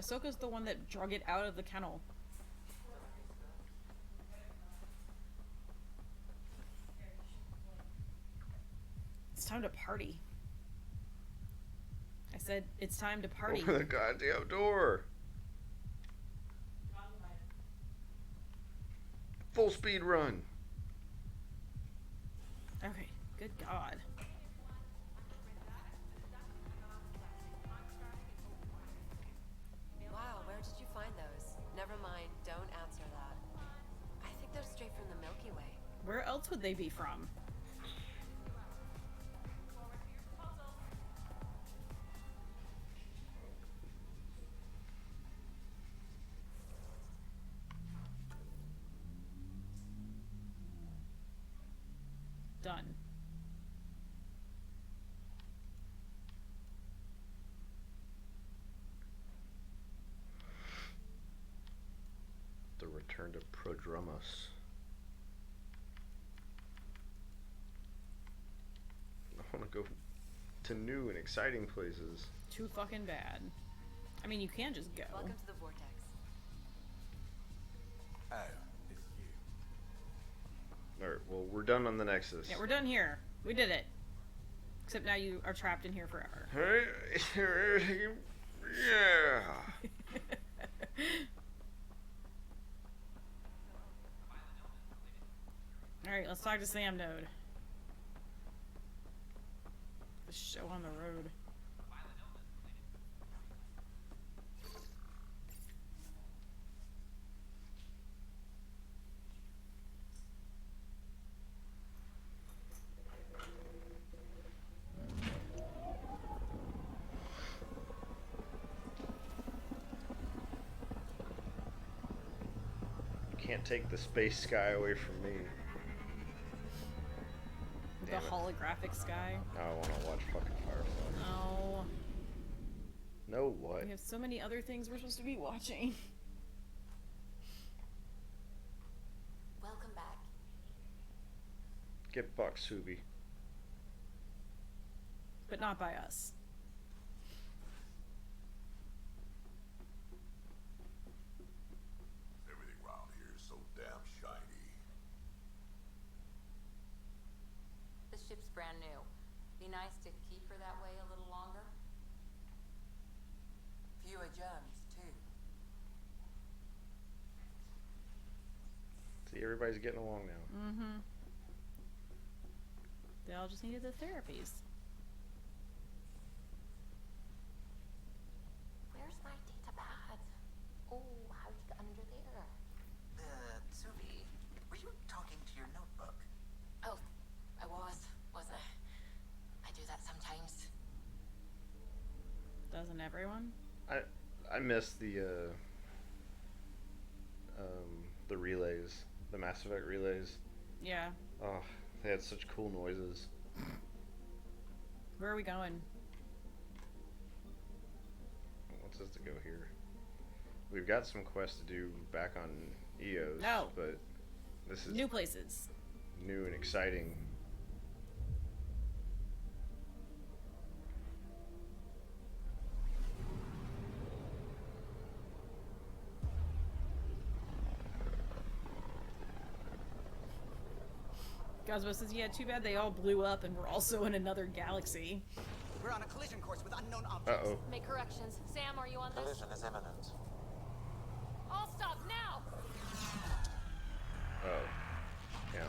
Ahsoka's the one that drug it out of the kennel. It's time to party. I said, it's time to party. Open the goddamn door! Full speed run! Okay, good God. Wow, where did you find those? Never mind, don't answer that. I think they're straight from the Milky Way. Where else would they be from? Done. The return to Prodromos. I want to go to new and exciting places. Too fucking bad. I mean, you can just go. Welcome to the Vortex. Oh, it's you. Alright, well, we're done on the Nexus. Yeah, we're done here. We did it. Except now you are trapped in here forever. Yeah. Alright, let's talk to Sam Node. The show on the road. You can't take the space sky away from me. The Damn it. holographic sky. Now I want to watch fucking Firefly. No. No what? We have so many other things we're supposed to be watching. Welcome back. Get Buck, Subi. But not by us. Everything around here is so damn shiny. The ship's brand new. Be nice to keep her that way a little longer. Fewer germs, too. See, everybody's getting along now. Mm-hmm. They all just needed the therapies. Where's my data pad? Oh, how'd you get under there? Tsubi, were you talking to your notebook? Oh, I was I? I do that sometimes. Doesn't everyone? I miss the relays, the Mass Effect relays. Yeah. Oh, they had such cool noises. Where are we going? What's this to go here? We've got some quests to do back on EOS, No. but this is New places. new and exciting. Gosbo says, yeah, too bad they all blew up and we're also in another galaxy. We're on a collision course with unknown objects. Uh-oh. Make corrections. Sam, are you on this? Collision is imminent. All stop now! Oh. Yeah.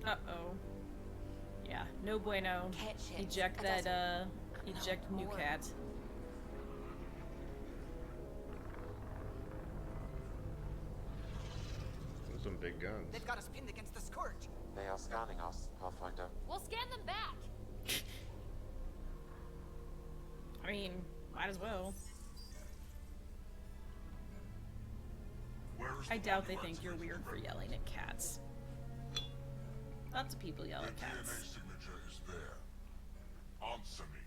Uh-oh. Yeah, no bueno. Cat shit. Eject A that, dozen. eject No, new more. cat. Those are some big guns. They've got us pinned against the Scourge. They are scanning us, Pathfinder. We'll scan them back. I mean, might as well. I doubt they think you're weird for yelling at cats. Lots of people yell at The DNA cats. signature is there. Answer me.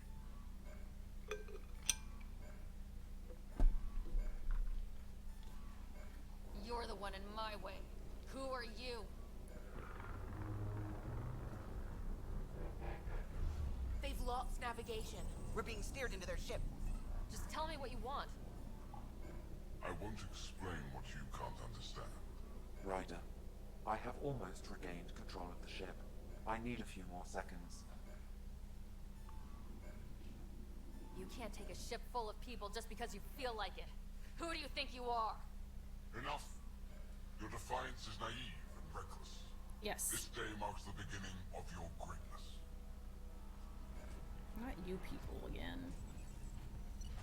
You're the one in my way. Who are you? They've lost navigation. We're being steered into their ship. Just tell me what you want. I won't explain what you can't understand. Ryder, I have almost regained control of the ship. I need a few more seconds. You can't take a ship full of people just because you feel like it. Who do you think you are? Enough. Your defiance is naive and reckless. Yes. This day marks the beginning of your greatness. Not you people again.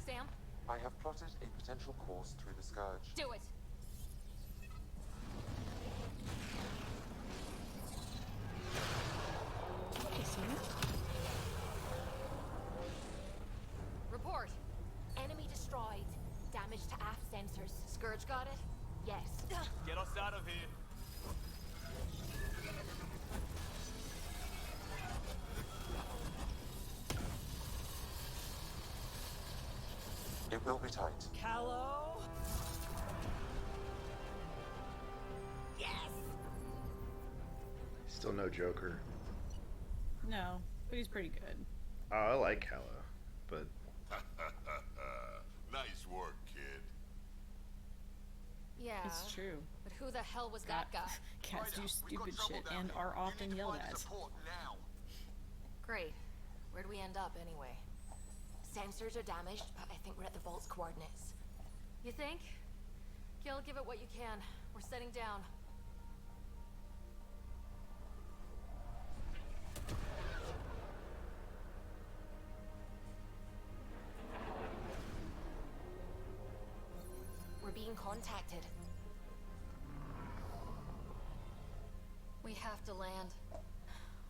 Sam, I have plotted a potential course through the Scourge. do it. Report. Enemy destroyed. Damage to aft sensors. Scourge got it? Yes. Get us out of here. It will be tight. Callow? Yes! Still no Joker. No, but he's pretty good. Oh, I like Hella, but Nice work, kid. Yeah. It's true. But who the hell was that guy? Cats do stupid shit and are often yelled at. Great. Where'd we end up anyway? Sensors are damaged, but I think we're at the vault's coordinates. You think? Gil, give it what you can. We're setting down. We're being contacted. We have to land.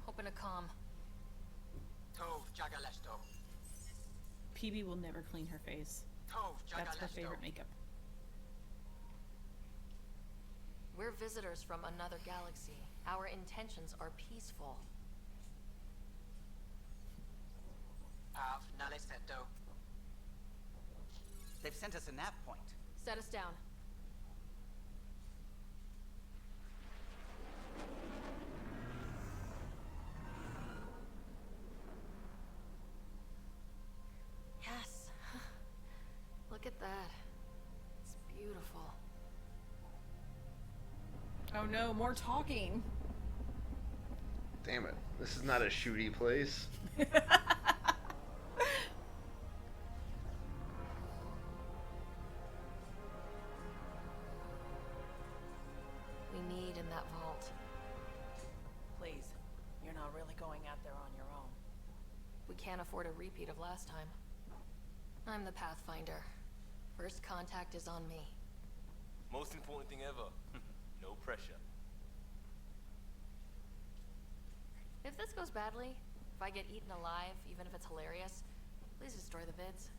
Open a comm. Tov Jagalesto. PB will never clean her face. Tov That's her Jagalesto. favorite makeup. We're visitors from another galaxy. Our intentions are peaceful. Av Naleseto. They've sent us a nav point. Set us down. Yes. Look at that. It's beautiful. Oh no, more talking. damn it, this is not a shooty place. We need in that vault. Please, you're not really going out there on your own. We can't afford a repeat of last time. I'm the Pathfinder. First contact is on me. Most important thing ever. No pressure. If this goes badly, if I get eaten alive, even if it's hilarious, please destroy the vids.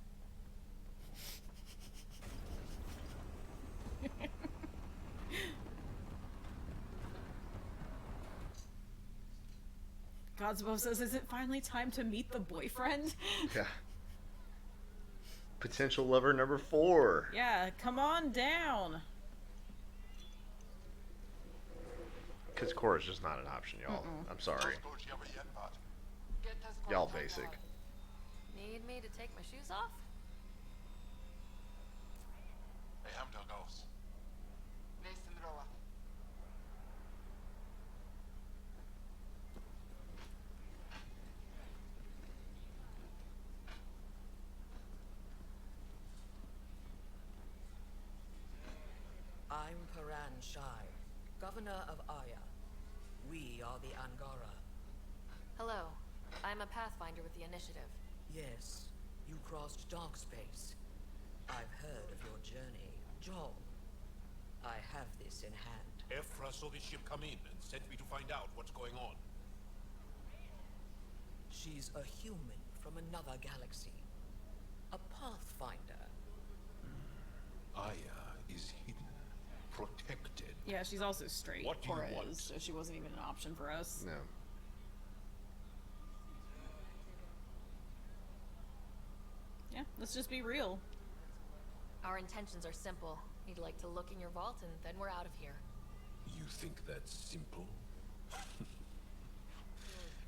Godsabove says, is it finally time to meet the boyfriend? Yeah. Potential lover number 4. Yeah, come on down. Because core is just not an option, y'all. I'm sorry. Y'all basic. Need me to take my shoes off? I'm Paran Shai, Governor of Aya. We are the Angara. Hello. I'm a Pathfinder with the initiative. Yes, you crossed dark space. I've heard of your journey, Joel. I have this in hand. Ephra saw the ship come in and sent me to find out what's going on. She's a human from another galaxy. A Pathfinder. Aya is hidden, protected. Yeah, she's also straight. What do you Cora want? is, so she wasn't even an option for us. No. Yeah, let's just be real. Our intentions are simple. We'd like to look in your vault, and then we're out of here. You think that's simple?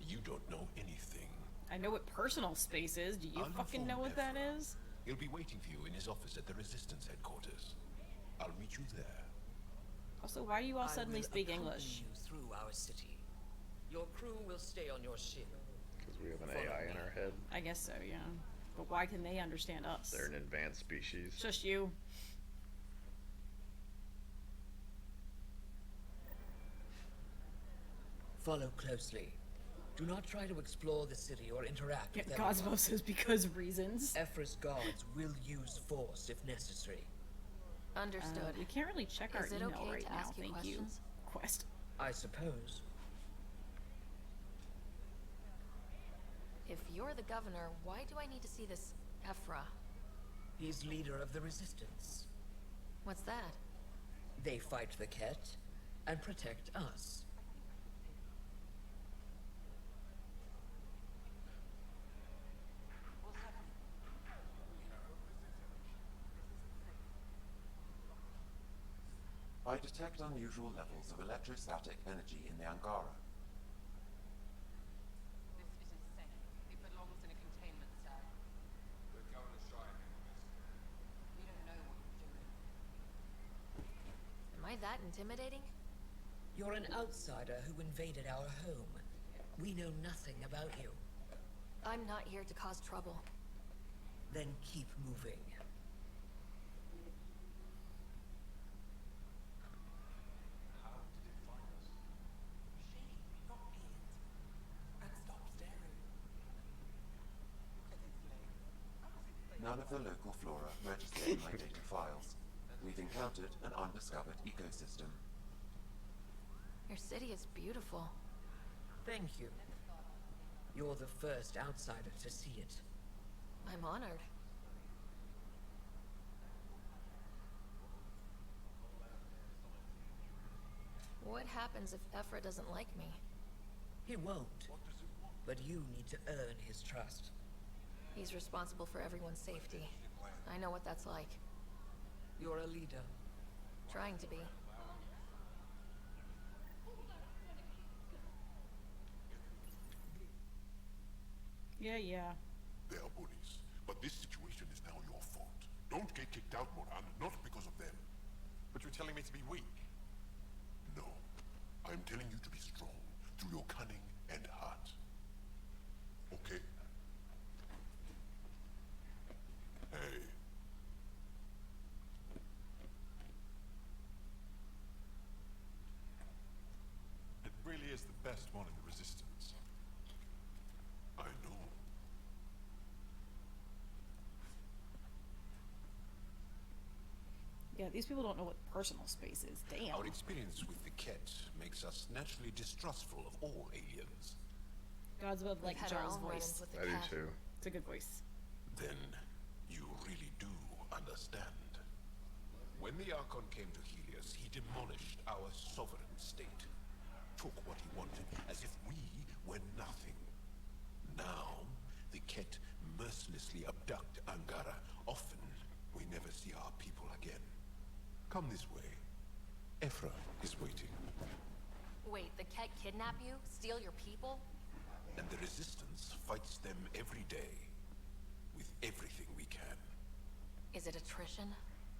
You don't know anything. I know what personal space is. Do you fucking know what that is? He'll be waiting for you in his office at the Resistance headquarters. I'll meet you there. Also, why do you all suddenly speak accompany English? you through our city. Your crew will stay on your ship. Because we have an AI in our head. I guess so, yeah. But why can they understand us? They're an advanced species. Just you. Follow closely. Do not try to explore the city or interact with Cosmo everyone. says because reasons. Ephra's guards will use force if necessary. Understood. We can't really check our Is it email okay right to now, ask you thank questions? you. Quest. I suppose. If you're the governor, why do I need to see this Ephra? He's leader of the Resistance. What's that? They fight the Ket and protect us. I detect unusual levels of electrostatic energy in the Angara. This is insane. It belongs in a containment cell. We don't know what you're doing. Am I that intimidating? You're an outsider who invaded our home. We know nothing about you. I'm not here to cause trouble. Then keep moving. None of the local flora register in my data files. We've encountered an undiscovered ecosystem. Your city is beautiful. Thank you. You're the first outsider to see it. I'm honored. What happens if Ephra doesn't like me? He won't. But you need to earn his trust. He's responsible for everyone's safety. I know what that's like. You're a leader. Trying to be. Yeah. They are bullies, but this situation is now your fault. Don't get kicked out, Moran, not because of them. But you're telling me to be weak. No, I'm telling you to be strong through your cunning and heart. Okay? Hey. It really is the best one in the Resistance. I know. Yeah, these people don't know what personal space is. Damn. Our experience with the Ket makes us naturally distrustful of all aliens. God's above like We've had our Charles' own voice. run-ins with the I do cat. too. It's a good voice. Then you really do understand. When the Archon came to Helios, he demolished our sovereign state. Took what he wanted, as if we were nothing. Now, the Ket mercilessly abduct Angara. Often, we never see our people again. Come this way. Ephra is waiting. Wait, the Ket kidnap you? Steal your people? And the Resistance fights them every day. With everything we can. Is it attrition?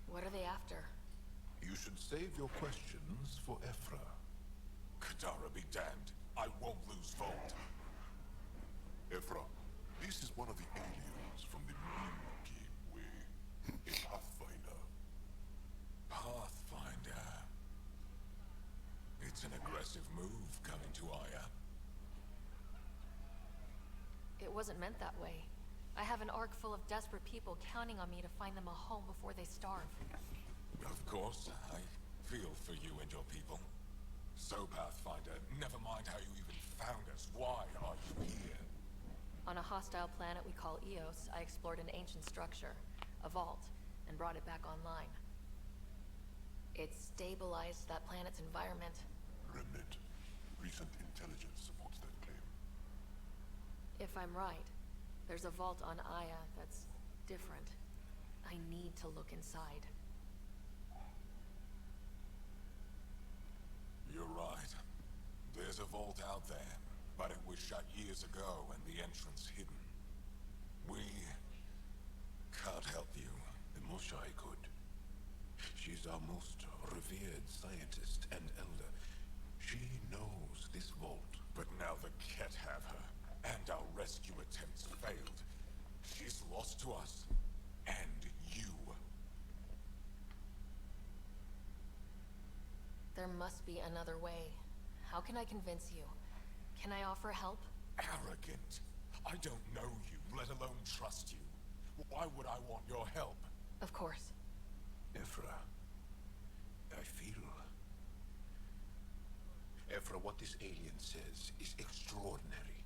What are they after? You should save your questions for Ephra. Katara be damned. I won't lose vote. Ephra, this is one of the aliens from the Milky Way. A Pathfinder. Pathfinder. It's an aggressive move coming to Aya. wasn't meant that way. I have an ark full of desperate people counting on me to find them a home before they starve. Of course, I feel for you and your people. So, Pathfinder, never mind how you even found us. Why are you here? On a hostile planet we call Eos, I explored an ancient structure, a vault, and brought it back online. It stabilized that planet's environment. Remnant. Recent intelligence supports that claim. If I'm right, there's a vault on Aya that's different. I need to look inside. You're right. There's a vault out there, but it was shut years ago and the entrance hidden. We can't help you. The Moshai could. She's our most revered scientist and elder. She knows this vault. But now the Ket have her, and our rescue attempts failed. She's lost to us, and you. There must be another way. How can I convince you? Can I offer help? Arrogant. I don't know you, let alone trust you. Why would I want your help? Of course. Ephra, I feel... Ephra, what this alien says is extraordinary.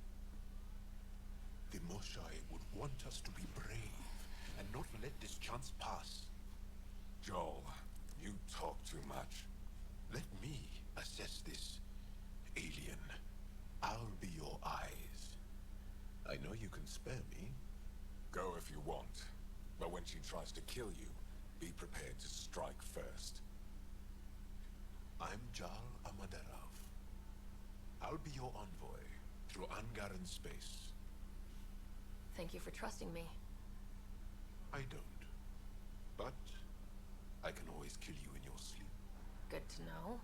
The Moshai would want us to be brave and not let this chance pass. Joel, you talk too much. Let me assess this alien. I'll be your eyes. I know you can spare me. Go if you want, but when she tries to kill you, be prepared to strike first. I'm Jal Amaderov. I'll be your envoy through Angaran space. Thank you for trusting me. I don't. But I can always kill you in your sleep. Good to know.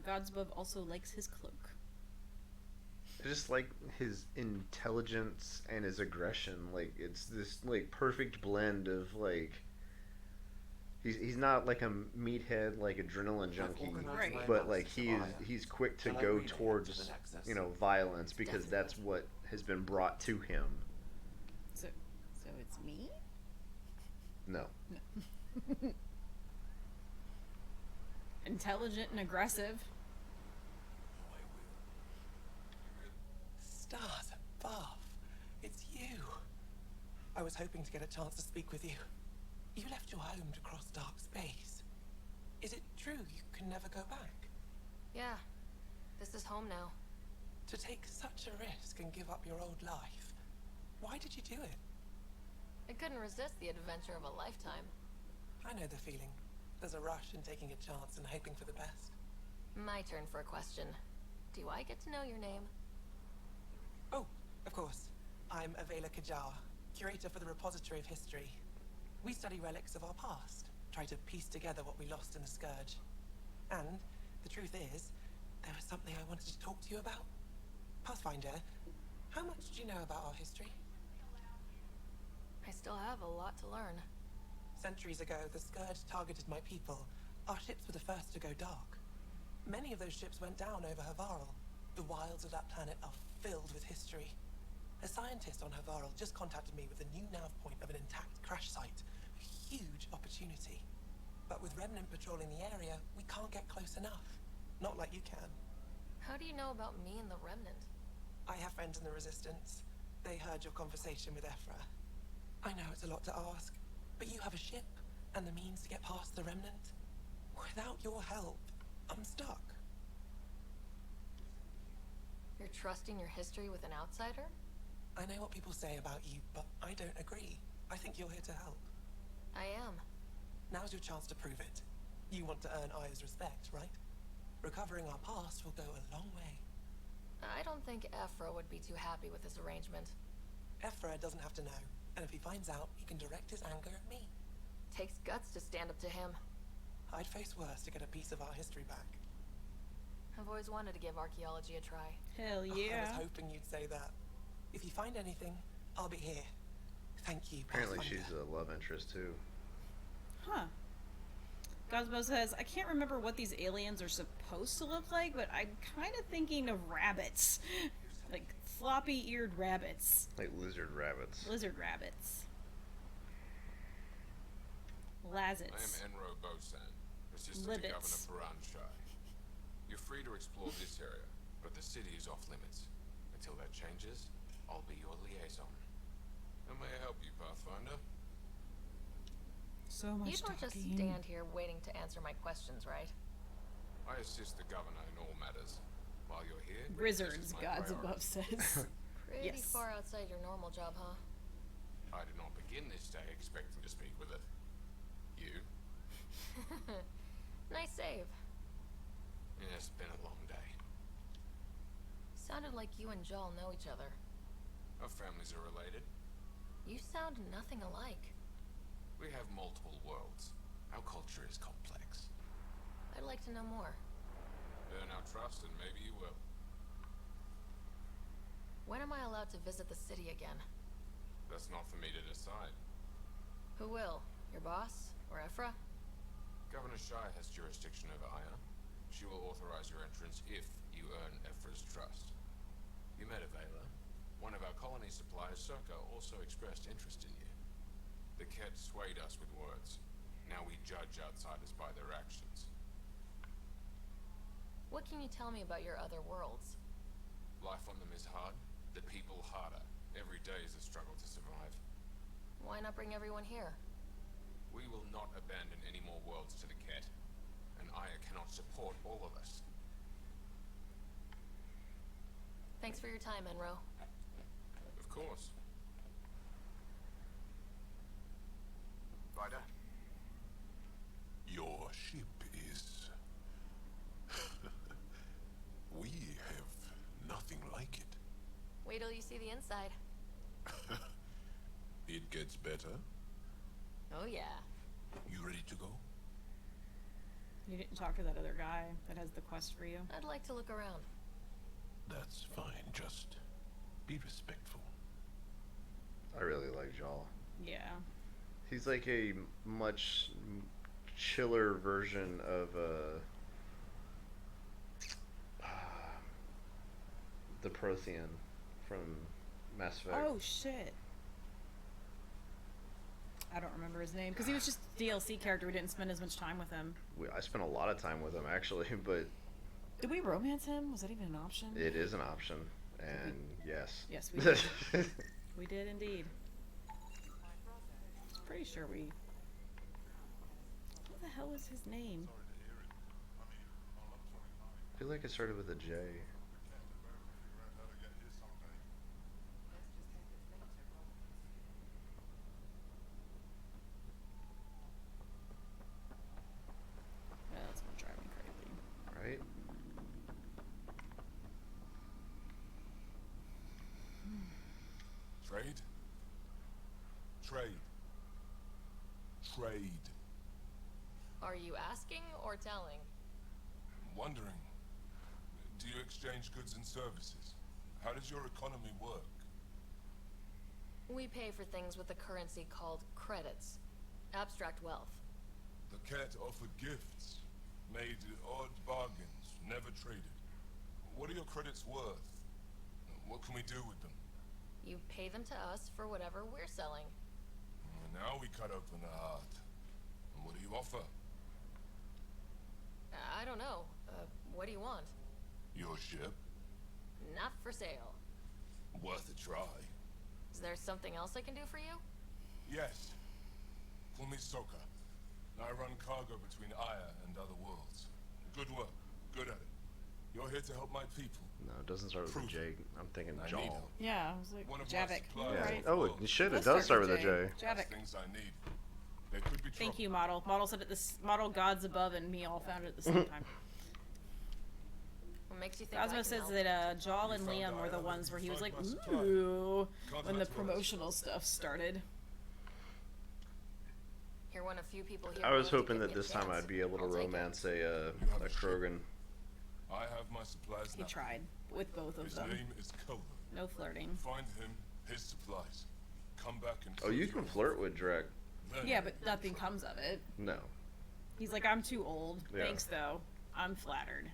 Gods Above also likes his cloak. I just like his intelligence and his aggression. Like, it's this like perfect blend of like he's not like a meathead like adrenaline junkie, Right. but like he's quick to go towards violence because that's what has been brought to him. So it's me? No. Intelligent and aggressive. Stars above. It's you. I was hoping to get a chance to speak with you. You left your home to cross dark space. Is it true you can never go back? Yeah. This is home now. To take such a risk and give up your old life, why did you do it? I couldn't resist the adventure of a lifetime. I know the feeling. There's a rush in taking a chance and hoping for the best. My turn for a question. Do I get to know your name? Oh, of course. I'm Avela Kajar, curator for the Repository of History. We study relics of our past, try to piece together what we lost in the Scourge. And the truth is, there was something I wanted to talk to you about. Pathfinder, how much do you know about our history? I still have a lot to learn. Centuries ago, the Scourge targeted my people. Our ships were the first to go dark. Many of those ships went down over Havarl. The wilds of that planet are filled with history. A scientist on Havarl just contacted me with a new nav point of an intact crash site. A huge opportunity. But with Remnant patrolling the area, we can't get close enough. Not like you can. How do you know about me and the Remnant? I have friends in the Resistance. They heard your conversation with Ephra. I know it's a lot to ask, but you have a ship and the means to get past the Remnant. Without your help, I'm stuck. You're trusting your history with an outsider? I know what people say about you, but I don't agree. I think you're here to help. I am. Now's your chance to prove it. You want to earn Aya's respect, right? Recovering our past will go a long way. I don't think Ephra would be too happy with this arrangement. Ephra doesn't have to know, and if he finds out, he can direct his anger at me. Takes guts to stand up to him. I'd face worse to get a piece of our history back. I've always wanted to give archaeology a try. Hell yeah. I was hoping you'd say that. If you find anything, I'll be here. Thank you, Apparently Pathfinder. she's a love interest too. Huh. Gosbo says, I can't remember what these aliens are supposed to look like, but I'm kind of thinking of rabbits. Like floppy-eared rabbits. Like lizard rabbits. Lizard rabbits. I am Lazits. Enro Bosan, Assistant to Governor Libbits. Paranshai. You're free to explore this area, but the city is off limits. Until that changes, I'll be your liaison. How may I help you, Pathfinder? So much You don't just talking. stand here waiting to answer my questions, right? I assist the governor in all matters. While you're here, Wizards, this is my gods above priority. says. Pretty Yes. far outside your normal job, huh? I did not begin this day expecting to speak with it. You? Nice save. Yeah, it's been a long day. Sounded like you and Jal know each other. Our families are related. You sound nothing alike. We have multiple worlds. Our culture is complex. I'd like to know more. Earn our trust and maybe you will. When am I allowed to visit the city again? That's not for me to decide. Who will? Your boss? Or Ephra? Governor Shai has jurisdiction over Aya. She will authorize your entrance if you earn Ephra's trust. You met Avela. One of our colony suppliers, Circa, also expressed interest in you. The Ket swayed us with words. Now we judge outsiders by their actions. What can you tell me about your other worlds? Life on them is hard, the people harder. Every day is a struggle to survive. Why not bring everyone here? We will not abandon any more worlds to the Ket, and Aya cannot support all of us. Thanks for your time, Enro. Of course. Ryder? Your ship is... We have nothing like it. Wait till you see the inside. It gets better. Oh yeah. You ready to go? You didn't talk to that other guy that has the quest for you? I'd like to look around. That's fine, just be respectful. I really like Jal. Yeah. He's like a much chiller version of the Prothean from Mass Effect. Oh shit. I don't remember his name because he was just a DLC character. We didn't spend as much time with him. I spent a lot of time with him actually, but Did we romance him? Was that even an option? it is an option, and yes. Yes, we did. We did indeed. I'm pretty sure we. What the hell is his name? I feel like it started with a J. That's gonna drive me crazy. Right? Trade? Trade. Trade. Are you asking or telling? Wondering, do you exchange goods and services? How does your economy work? We pay for things with a currency called credits. Abstract wealth. The cat offered gifts, made odd bargains, never traded. What are your credits worth? What can we do with them? You pay them to us for whatever we're selling. Now we cut open the heart. And what do you offer? I don't know. What do you want? Your ship? Not for sale. Worth a try. Is there something else I can do for you? Yes. Call me Soka. I run cargo between Aya and other worlds. Good work. Good at it. You're here to help my people. No, it doesn't start with a J. I'm thinking I need Jal. help. Yeah, I was like One of my Javik. suppliers Yeah. Right. Oh, it should. It does start with a J. Javik. Things I need. There could be trouble. Thank you, model. Model said it. This model gods above and me all found it at the same time. What makes you think Cosmo I can says help? that Jal and You found Liam were the Aya, ones where he was like, find my supply. ooh, Can't when the let worse. promotional stuff started. You're one of few people here. I was willing to hoping give that me a this time chance. I'd be able to I'll take it. romance a Krogan. I have my supplies He now. tried with both of His them. name is Kola. No flirting. Find him, his supplies. Come back and Oh, you prove can your flirt with Drek. Then Yeah, but nothing comes of it. No. He's like, I'm too old. Yeah. Thanks, though. I'm flattered.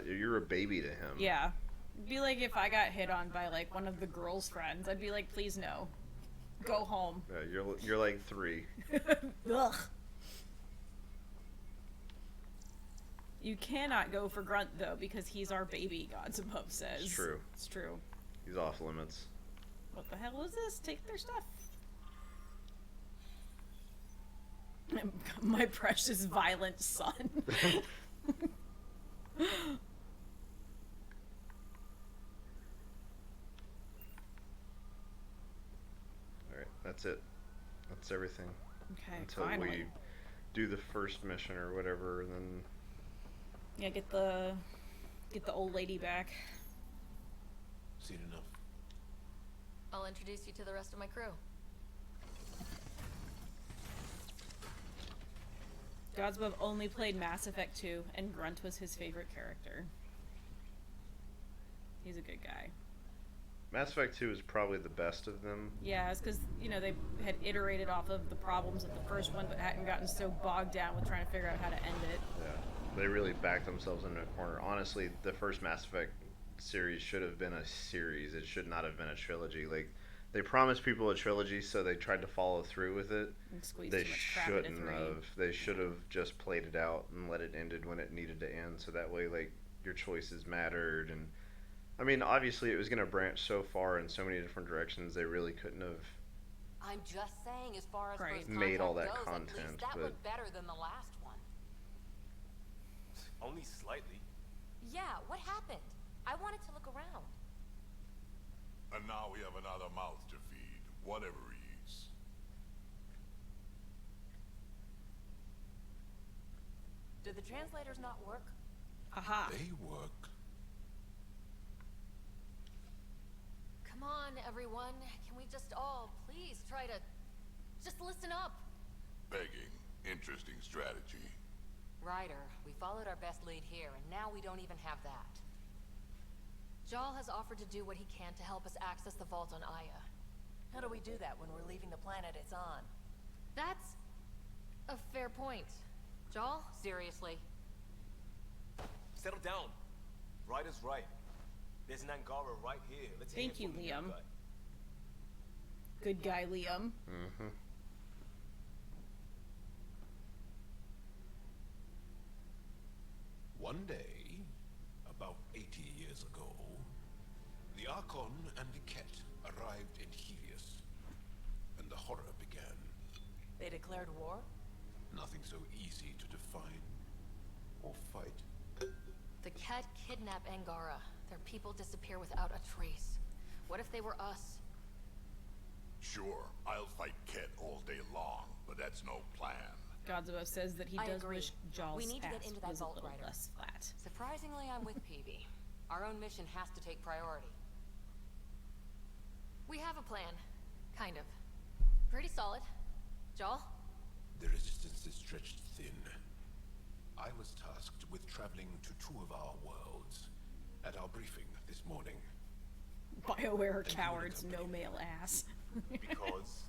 You're a baby to him. Yeah. It'd be like if I got hit on by like one of the girl's friends. I'd be like, please no. Go home. Yeah, you're like 3. Ugh. You cannot go for Grunt though, because he's our baby, Gods Above says. It's true. It's true. He's off limits. What the hell is this? Take their stuff. My precious violent son. Alright, that's it. That's everything. Okay, Until finally. we do the first mission or whatever, and then... Yeah, get the old lady back. Seen enough. I'll introduce you to the rest of my crew. Gods Above only played Mass Effect 2, and Grunt was his favorite character. He's a good guy. Mass Effect 2 is probably the best of them. Yeah, it's because, you know, they had iterated off of the problems of the first one, but hadn't gotten so bogged down with trying to figure out how to end it. Yeah. They really backed themselves into a corner. Honestly, the first Mass Effect series should have been a series. It should not have been a trilogy. Like, they promised people a trilogy, so they tried to follow through with it. They shouldn't have. They should have just played it out and let it ended when it needed to end, so that way, like, your choices mattered. And I mean, obviously, it was going to branch so far in so many different directions. They really couldn't have. I'm just saying, as far as first made all that contact goes, content, at least that but looked better than the last one. Only slightly. Yeah, what happened? I wanted to look around. And now we have another mouth to feed, whatever he eats. Did the translators not work? Aha. They work. Come on, everyone. Can we just all please try to just listen up? Begging, interesting strategy. Ryder, we followed our best lead here, and now we don't even have that. Jal has offered to do what he can to help us access the vault on Aya. How do we do that when we're leaving the planet it's on? That's a fair point. Jal? Seriously? Settle down. Ryder's right. There's an Angara right here. Let's hear Thank you, from the Liam. guy. Good guy, Liam. Mm-hmm. One day, about 80 years ago, the Archon and the Ket arrived in Helios, and the horror began. They declared war? Nothing so easy to define or fight. The Ket kidnap Angara. Their people disappear without a trace. What if they were us? Sure, I'll fight Ket all day long, but that's no plan. Gods Above says that he I does agree. wish Jal's We need to get ass into that was a vault, little Ryder. less flat. Surprisingly, I'm with Peavy. Our own mission has to take priority. We have a plan. Kind of. Pretty solid. Jal? The resistance is stretched thin. I was tasked with traveling to 2 of our worlds at our briefing this morning. BioWare cowards, no male ass. Because?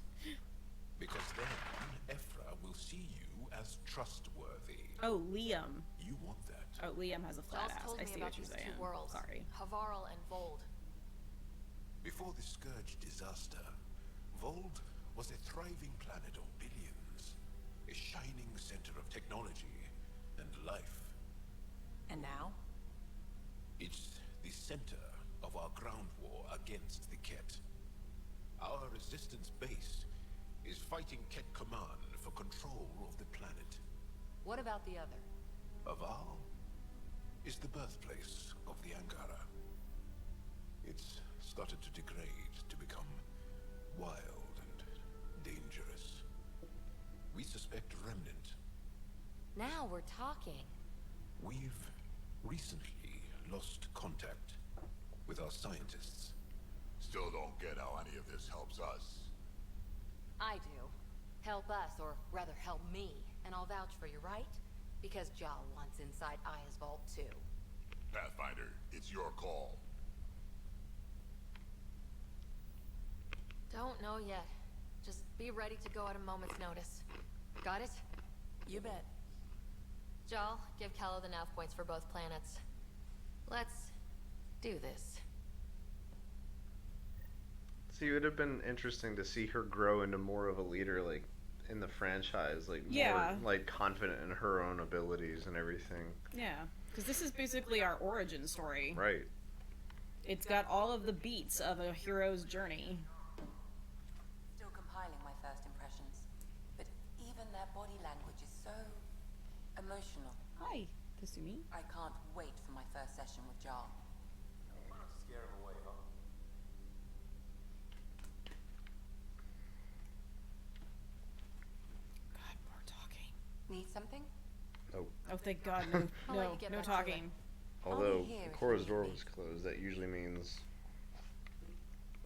Because then, Ephra will see you as trustworthy. Oh, Liam. You want that. Oh, Liam has a flat Jal's ass. told I me see about what you're these saying. two worlds. Sorry. Havarl and Vold. Before the Scourge disaster, Vold was a thriving planet of billions. A shining center of technology and life. And now? It's the center of our ground war against the Ket. Our resistance base is fighting Ket Command for control of the planet. What about the other? Aval is the birthplace of the Angara. It's started to degrade, to become wild and dangerous. We suspect Remnant. Now we're talking. We've recently lost contact with our scientists. Still don't get how any of this helps us. I do. Help us, or rather help me, and I'll vouch for you, right? Because Jal wants inside Aya's vault too. Pathfinder, it's your call. Don't know yet. Just be ready to go at a moment's notice. Got it? You bet. Jal, give Kello the nav points for both planets. Let's do this. See, it would have been interesting to see her grow into more of a leader, like in the franchise, like Yeah. more like confident in her own abilities and everything. Yeah, because this is basically our origin story. Right. It's got all of the beats of a hero's journey. Still compiling my first impressions. But even their body language is so emotional. Hi, Kasumi. I can't wait for my first session with Jarl. Why not scare him away, huh? God, more talking. Need something? Nope. Oh, thank God, no, I'll let no, you get no back to talking. Although here if Cora's you door need me. was closed, that usually means.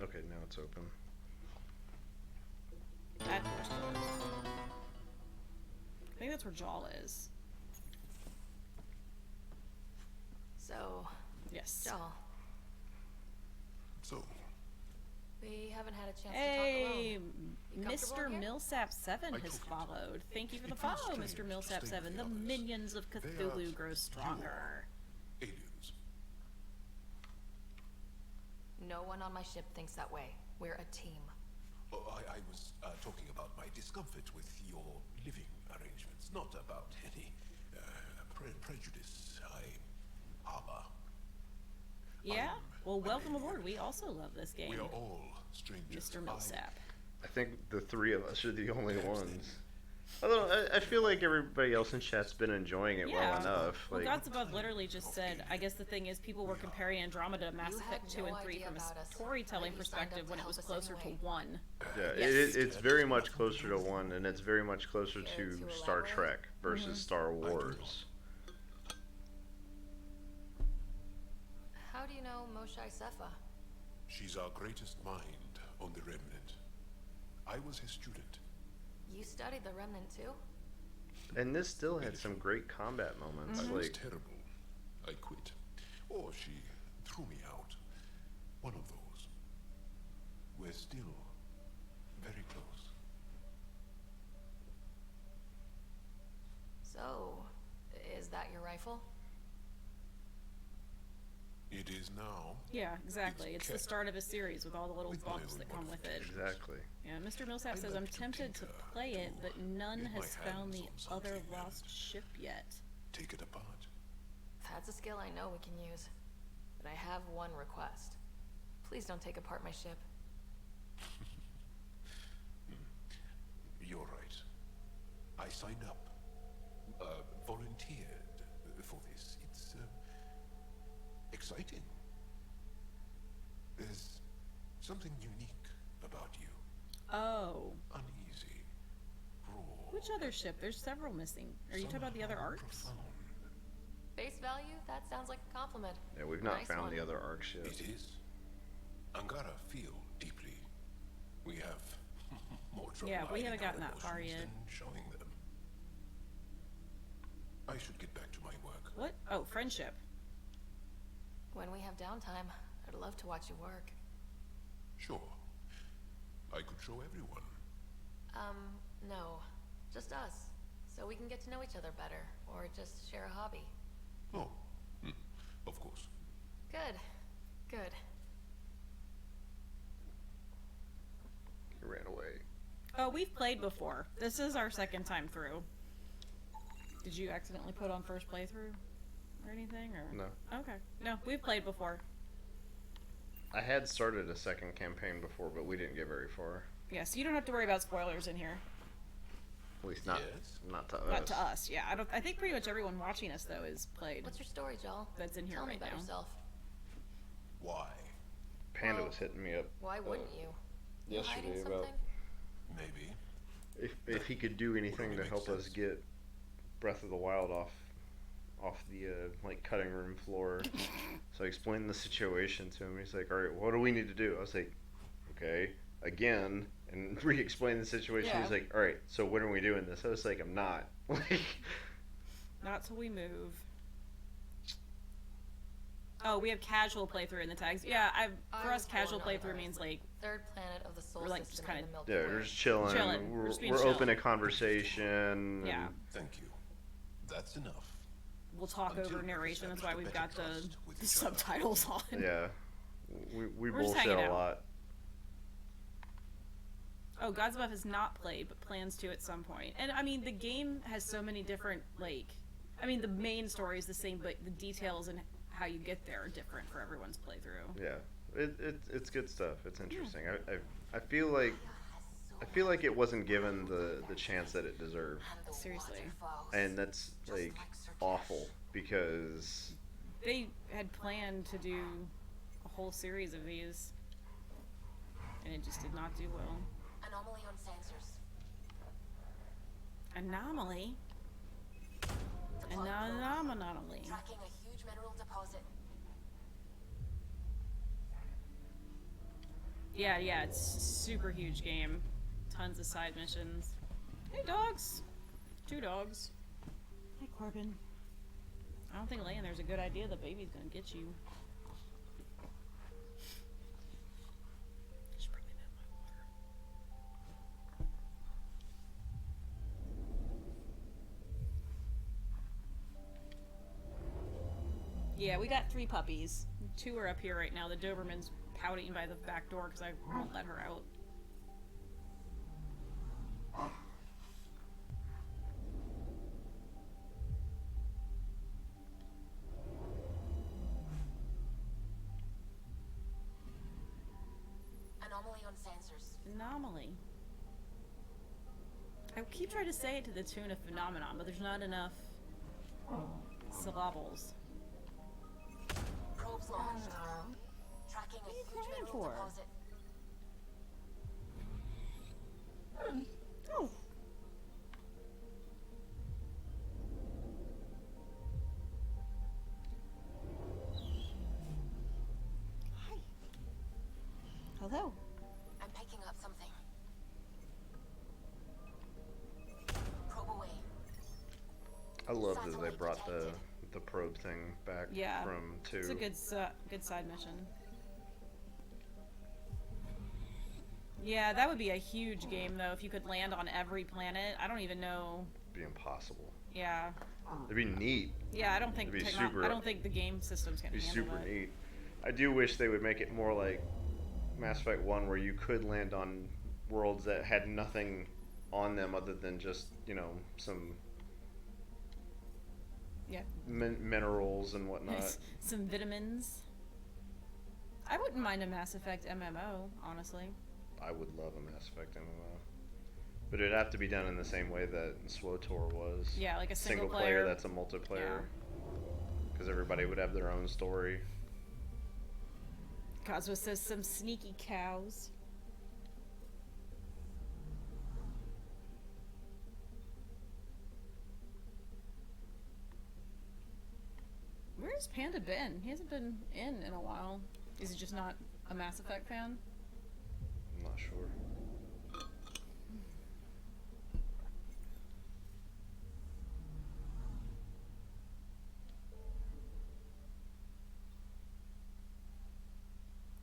Okay, now it's open. That door's closed. I think that's where Jaw is. So, Yes. Jaw, So, we haven't had a chance Hey, to talk alone. You comfortable Mr. in here? Millsap7 I has took it. followed. Thank you for the It feels follow, strange Mr. to Millsap7. stay with The the others. minions of They are Cthulhu grow stronger. aliens. No one on my ship thinks that way. We're a team. Oh, I was talking about my discomfort with your living arrangements, not about any prejudice I harbor. Yeah? Well, welcome aboard. We also love this game. We are all strangers. Mr. Millsap. I think the three of us are the only ones. Although I feel like everybody else in chat's been enjoying it well enough. Well, Like, Gods Above literally just said, I guess the thing is people were comparing Andromeda, Mass You Effect had 2 no and 3 idea from a about us, storytelling but you signed up perspective to when it help was us closer to anyway. 1. yeah, Yes. it's very much closer to 1, and it's very much closer Care to to Star elaborate? Trek versus Star Wars. How do you know Moshai Sefa? She's our greatest mind on the Remnant. I was his student. You studied the Remnant too? And this still had some great combat moments. I was Like, terrible. I quit. Or she threw me out. One of those. We're still very close. So, is that your rifle? It is now. Yeah, exactly. It's the start of a series with all the little bumps that come with it. exactly. Yeah, Mr. Millsap says, I'm tempted to play it, but none has found the other lost ship yet. Take it apart. That's a skill I know we can use. But I have one request. Please don't take apart my ship. You're right. I signed up. Volunteered for this. It's exciting. There's something unique about you. Oh. Uneasy. Raw. Which other ship? There's several missing. Are you talking about the other arcs? Face value? That sounds like a compliment. Yeah, we've not Nice found one. the other arc ship. It is. Angara feel deeply. We have more trouble Yeah, we hiding haven't gotten our that far emotions yet. than showing them. I should get back to my work. What? Oh, friendship. When we have downtime, I'd love to watch you work. Sure. I could show everyone. No. Just us. So we can get to know each other better. Or just share a hobby. Oh, of course. Good. Good. He ran away. Oh, we've played before. This is our second time through. Did you accidentally put on first playthrough? Or anything? Or No. Okay. No, we've played before. I had started a second campaign before, but we didn't get very far. Yeah, so you don't have to worry about spoilers in here. At least not not to us. Not to us, yeah. I think pretty much everyone watching us, though, is played. What's your story, Joel? That's in here Tell me right about now. yourself. Why? Panda Well, was hitting me up. Why wouldn't you? You hiding Yesterday about something? Maybe. if he could do anything to help us get Breath of the Wild off the like cutting room floor. So I explained the situation to him. He's like, "All right, what do we need to do?" I was like, "Okay, again," and re-explain the situation. Yeah. He's like, "All right, so when are we doing this?" I was like, "I'm not." Like, Not till we move. Oh, we have casual playthrough in the tags. Yeah, for I us, was casual born on playthrough Earth, means like third planet of the solar we're, like, just system kinda- in the Milky yeah, Way. we're just chilling. Chilling. We're just being We're chill. open to conversation. Yeah. and- Thank you. That's enough. we'll talk Until over we've narration. That's why we've established got better the, trust with the each other. subtitles on. Yeah. We We're just bullshit hanging a out. lot. Oh, Gods Above has not played, but plans to at some point. And I mean, the game has so many different, like, I mean, the main story is the same, but the details and how you get there are different for everyone's playthrough. Yeah, it's good stuff. It's interesting. I feel like it wasn't given the chance that it deserved, Seriously. and that's like awful because They had planned to do a whole series of these, and it just did not do well. Anomaly on sensors. Anomaly? Anomaly. Tracking a huge mineral deposit. Yeah, it's super huge game. Tons of side missions. Hey, dogs! 2 dogs. Hey, Corbin. I don't think laying there's a good idea. The baby's gonna get you. Should probably move my water. Yeah, we got 3 puppies. 2 are up here right now. The Doberman's pouting by the back door because I won't let her out. Anomaly on sensors. Anomaly. I keep trying to say it to the tune of phenomenon, but there's not enough syllables. Probes launched. Tracking a huge mineral for? deposit. Oh. Hi. Hello. I'm picking up something. Probe away. I love that they brought the probe thing back Yeah. from 2. It's a good side mission. Yeah, that would be a huge game though if you could land on every planet. I don't even know. It'd be impossible. Yeah. It'd be neat. Yeah, I don't think It'd be super. I don't think the game system's gonna It'd be handle super it. neat. I do wish they would make it more like Mass Effect 1, where you could land on worlds that had nothing on them other than just, you know, some minerals and whatnot. Some vitamins. I wouldn't mind a Mass Effect MMO, honestly. I would love a Mass Effect MMO. But it'd have to be done in the same way that SWTOR was. Yeah, like a single player player. that's a multiplayer. Because everybody would have their own story. Cosmo says some sneaky cows. Where's Panda been? He hasn't been in a while. Is he just not a Mass Effect fan? I'm not sure.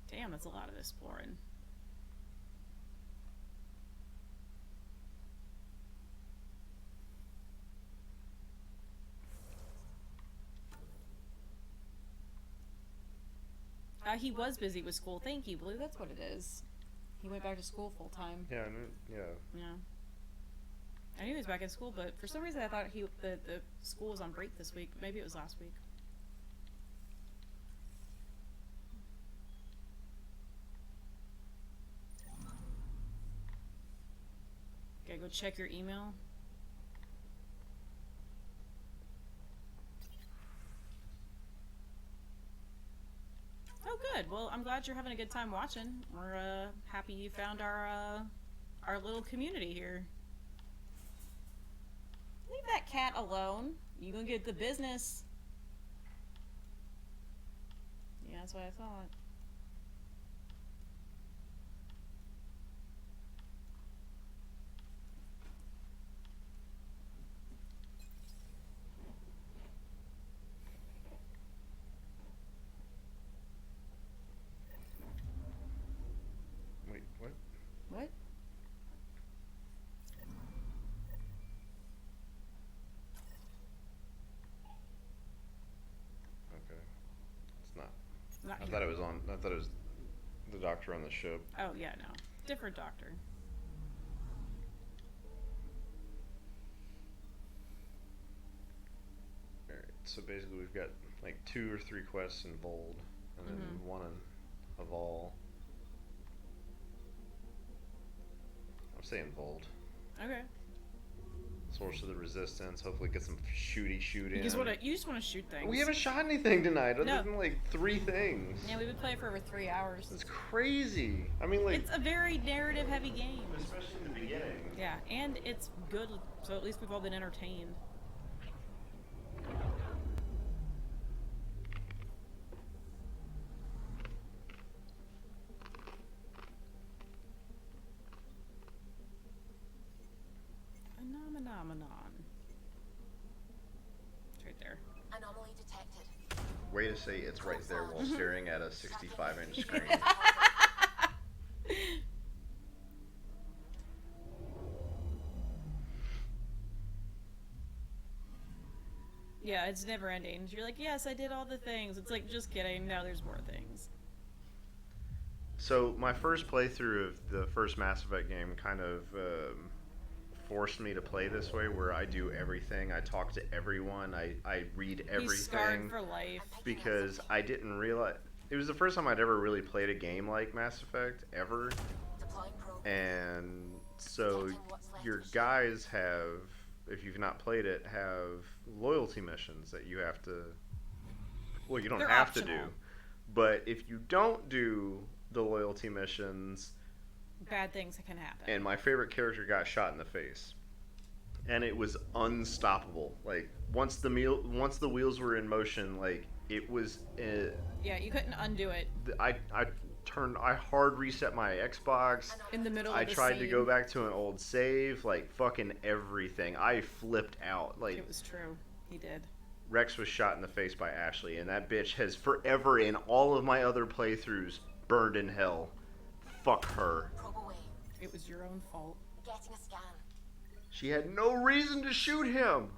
Damn, that's a lot of exploring. He was busy with school. Thank you, Blue. That's what it is. He went back to school full time. Yeah, yeah. Yeah. I knew he was back in school, but for some reason I thought the school was on break this week. Maybe it was last week. Okay, go check your email. Oh, good. Well, I'm glad you're having a good time watching. We're happy you found our little community here. Leave that cat alone. You gonna get the business. Yeah, that's what I thought. Wait, what? What? thought it was on. I thought it was the doctor on the ship. Oh yeah, no, different doctor. All right. So basically, we've got like 2 or 3 quests in Vold, and then one in Aval. I'm saying Vold. Okay. Source of the Resistance. Hopefully, get some shooting. You just want to shoot things. We haven't shot anything tonight, other No. than like 3 things. Yeah, we've been playing for over 3 hours. It's crazy. I mean, like, It's a very narrative-heavy game. especially in the beginning. Yeah, and it's good, so at least we've all been entertained. Phenomenon. It's right there. Anomaly detected. Way to say it's right there while staring at a 65-inch screen. Yeah, it's never ending. You're like, yes, I did all the things. It's like, just kidding. No, there's more things. So my first playthrough of the first Mass Effect game kind of forced me to play this way, where I do everything. I talk to everyone. I read everything. He's scarred for life. Because I didn't realize... It was the first time I'd ever really played a game like Mass Effect, ever. And so your guys have, if you've not played it, have loyalty missions that you have to... Well, you don't They're have optional. to do. But if you don't do the loyalty missions... Bad things can happen. And my favorite character got shot in the face, and it was unstoppable. Like once the wheels were in motion, like it was. Yeah, you couldn't undo it. I hard reset my Xbox. In the middle I of the tried to scene. go back to an old save, like fucking everything. I flipped out. Like It was true. He did. Rex was shot in the face by Ashley, and that bitch has forever in all of my other playthroughs burned in hell. Fuck her. It was your own fault. Getting a scan. She had no reason to shoot him.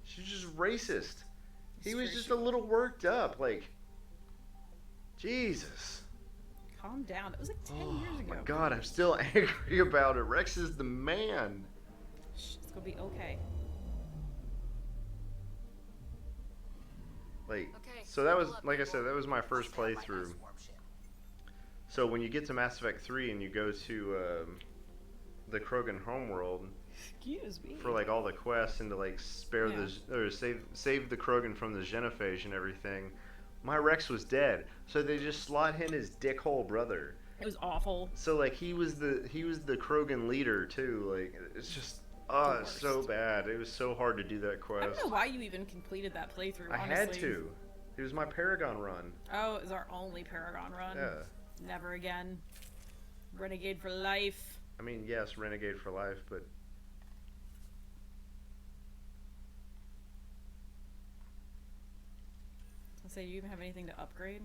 She's just racist. He was just a little worked up. Like, Jesus. Calm down. That was like 10 years ago. Oh my God, I'm still angry about it. Rex is the man. Shh, it's gonna be okay. Like, so that was, like I said, that was my first playthrough. So when you get to Mass Effect 3 and you go to the Krogan homeworld, excuse me, for like all the quests and to like spare save the Krogan from the genophage and everything, my Rex was dead. So they just slot in his dickhole brother. It was awful. So like he was the Krogan leader too. Like it's just it's so bad. It was so hard to do that quest. I don't know why you even completed that playthrough. I honestly. had to. It was my Paragon run. Oh, it was our only Paragon run. Yeah. Never again. Renegade for life. I mean, yes, Renegade for life, but I'll say, do you even have anything to upgrade?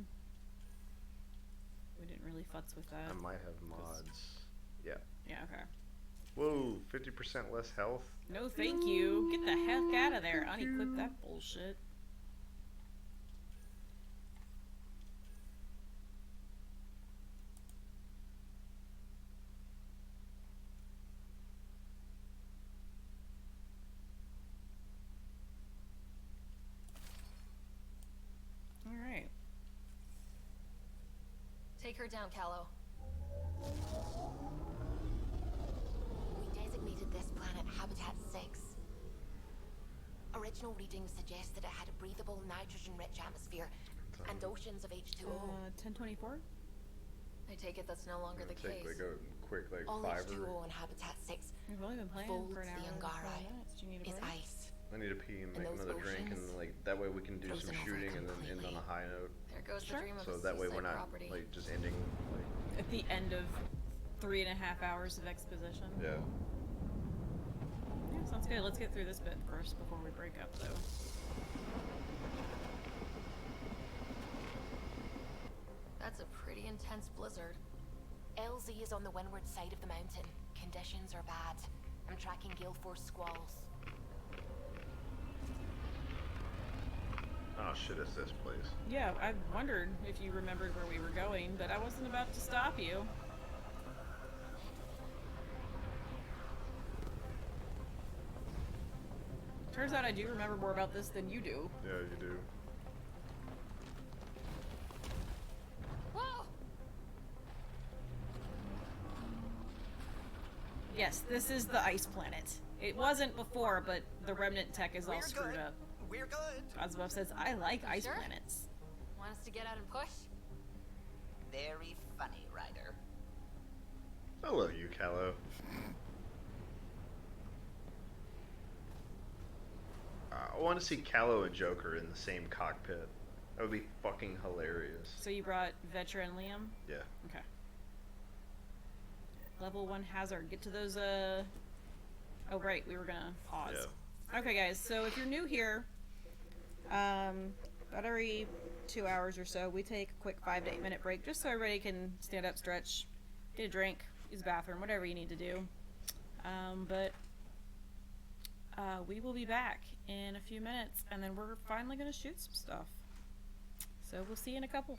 We didn't really futz with that. I might have mods. Yeah. Yeah, okay. Whoa, 50% less health? No, thank you. Get the heck out of there. Unequip that bullshit. Alright. Take her down, Callow. We designated this planet Habitat 6. Original readings suggest that it had a breathable, nitrogen-rich atmosphere and oceans of H2O. 1024? I take it that's no longer the Take case. like a quick like All fiver. H2O in Habitat 6 We've only been playing folds for an hour the and 4 Angara minutes. Do you need a is break? ice. I need to pee and make those another drink, and oceans like that way we can do some frozen over shooting and then end on completely. a high note. There goes the dream of So a that way we're seaside not property. like just ending like At the end of 3.5 hours of exposition. yeah. Yeah, sounds good. Let's get through this bit first before we break up, though. That's a pretty intense blizzard. LZ is on the windward side of the mountain. Conditions are bad. I'm tracking gale force squalls. Oh shit, it's this place. Yeah, I wondered if you remembered where we were going, but I wasn't about to stop you. Turns out I do remember more about this than you do. Yeah, you do. Whoa! Yes, this is the ice planet. It wasn't before, but the remnant tech is all screwed up. We're good. Cosmo says, I like ice Sure? planets. Want us to get out and push? Very funny, Ryder. I love you, Callow. I want to see Callow and Joker in the same cockpit. That would be fucking hilarious. So you brought Vetra and Liam? Yeah. Okay. Level 1 hazard. Get to those, Oh, right. We were gonna pause. Yeah. Okay, guys. So if you're new here, about every 2 hours or so, we take a quick 5 to 8 minute break just so everybody can stand up, stretch, get a drink, use the bathroom, whatever you need to do. We will be back in a few minutes, and then we're finally gonna shoot some stuff. So we'll see you in a couple.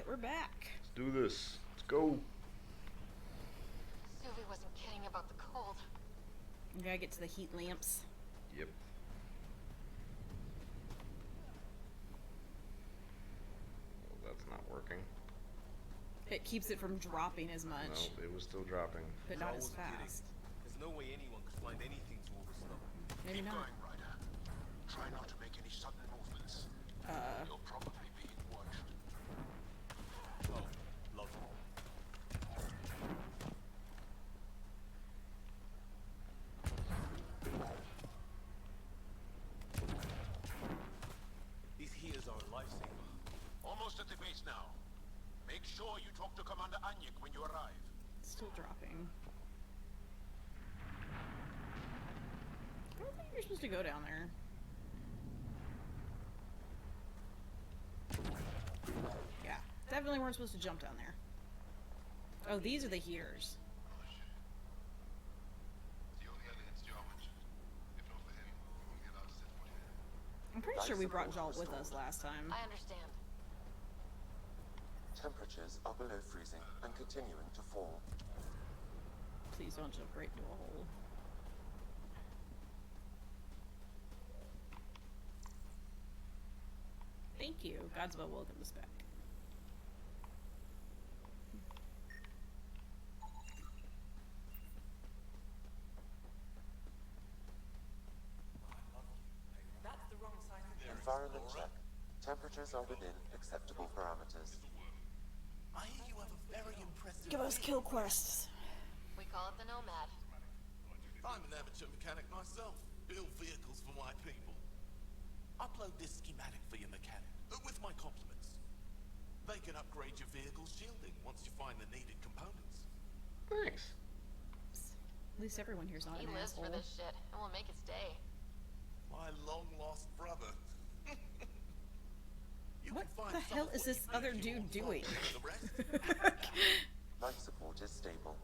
Alright, we're back. Let's do this. Let's go. Suvi wasn't kidding about the cold. We gotta get to the heat lamps. Yep. Well, that's not working. It keeps it from dropping as much. No, it was still dropping. But not as fast. There's no way anyone could find anything to overstop. Maybe Keep not. going, Ryder. Try not to make any sudden movements. You're probably being watched. Oh, lovely. These heaters are a lifesaver. Almost at the base now. Make sure you talk to Commander Anyik when you arrive. It's still dropping. I don't think you're supposed to go down there. Yeah, definitely weren't supposed to jump down there. Oh, these are the heaters. I'm pretty sure we brought Jolt with us last time. I understand. Temperatures are below freezing and continuing to fall. Please don't jump right into a hole. Thank you. Godswell welcomed us back. That's the wrong side of the Environment check. Temperatures are within acceptable parameters. I hear you have a very impressive... Give us kill quests. We call it the Nomad. I'm an amateur mechanic myself. Build vehicles for my people. Upload this schematic for your mechanic, with my compliments. They can upgrade your vehicle's shielding once you find the needed components. Thanks. At least everyone here's not He an lives asshole. for this shit and will make his day. My long-lost brother. What the hell is this other dude doing? Life support is stable.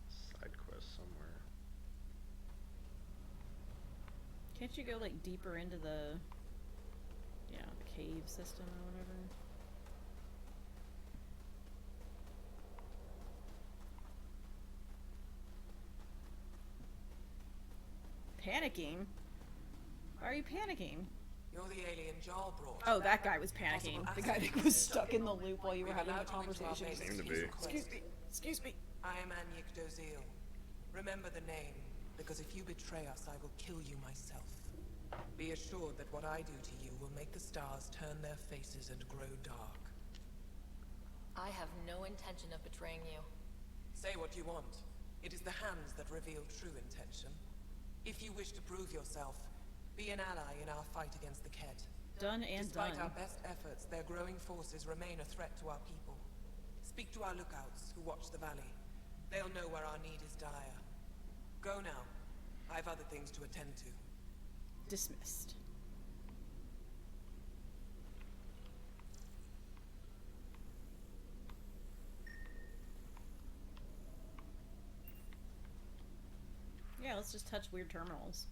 Side quest somewhere. Can't you go like deeper into the, cave system or whatever? Panicking? Why are you panicking? You're the alien Jarl brought. Oh, that guy was panicking. The guy that was stuck in the loop while you were having the conversation. Seemed to be. Excuse me. Excuse me. I am Anyik Dozil. Remember the name, because if you betray us, I will kill you myself. Be assured that what I do to you will make the stars turn their faces and grow dark. I have no intention of betraying you. Say what you want. It is the hands that reveal true intention. If you wish to prove yourself, be an ally in our fight against the Kett. Done and Despite done. our best efforts, their growing forces remain a threat to our people. Speak to our lookouts who watch the valley. They'll know where our need is dire. Go now. I have other things to attend to. Dismissed. Yeah, let's just touch weird terminals.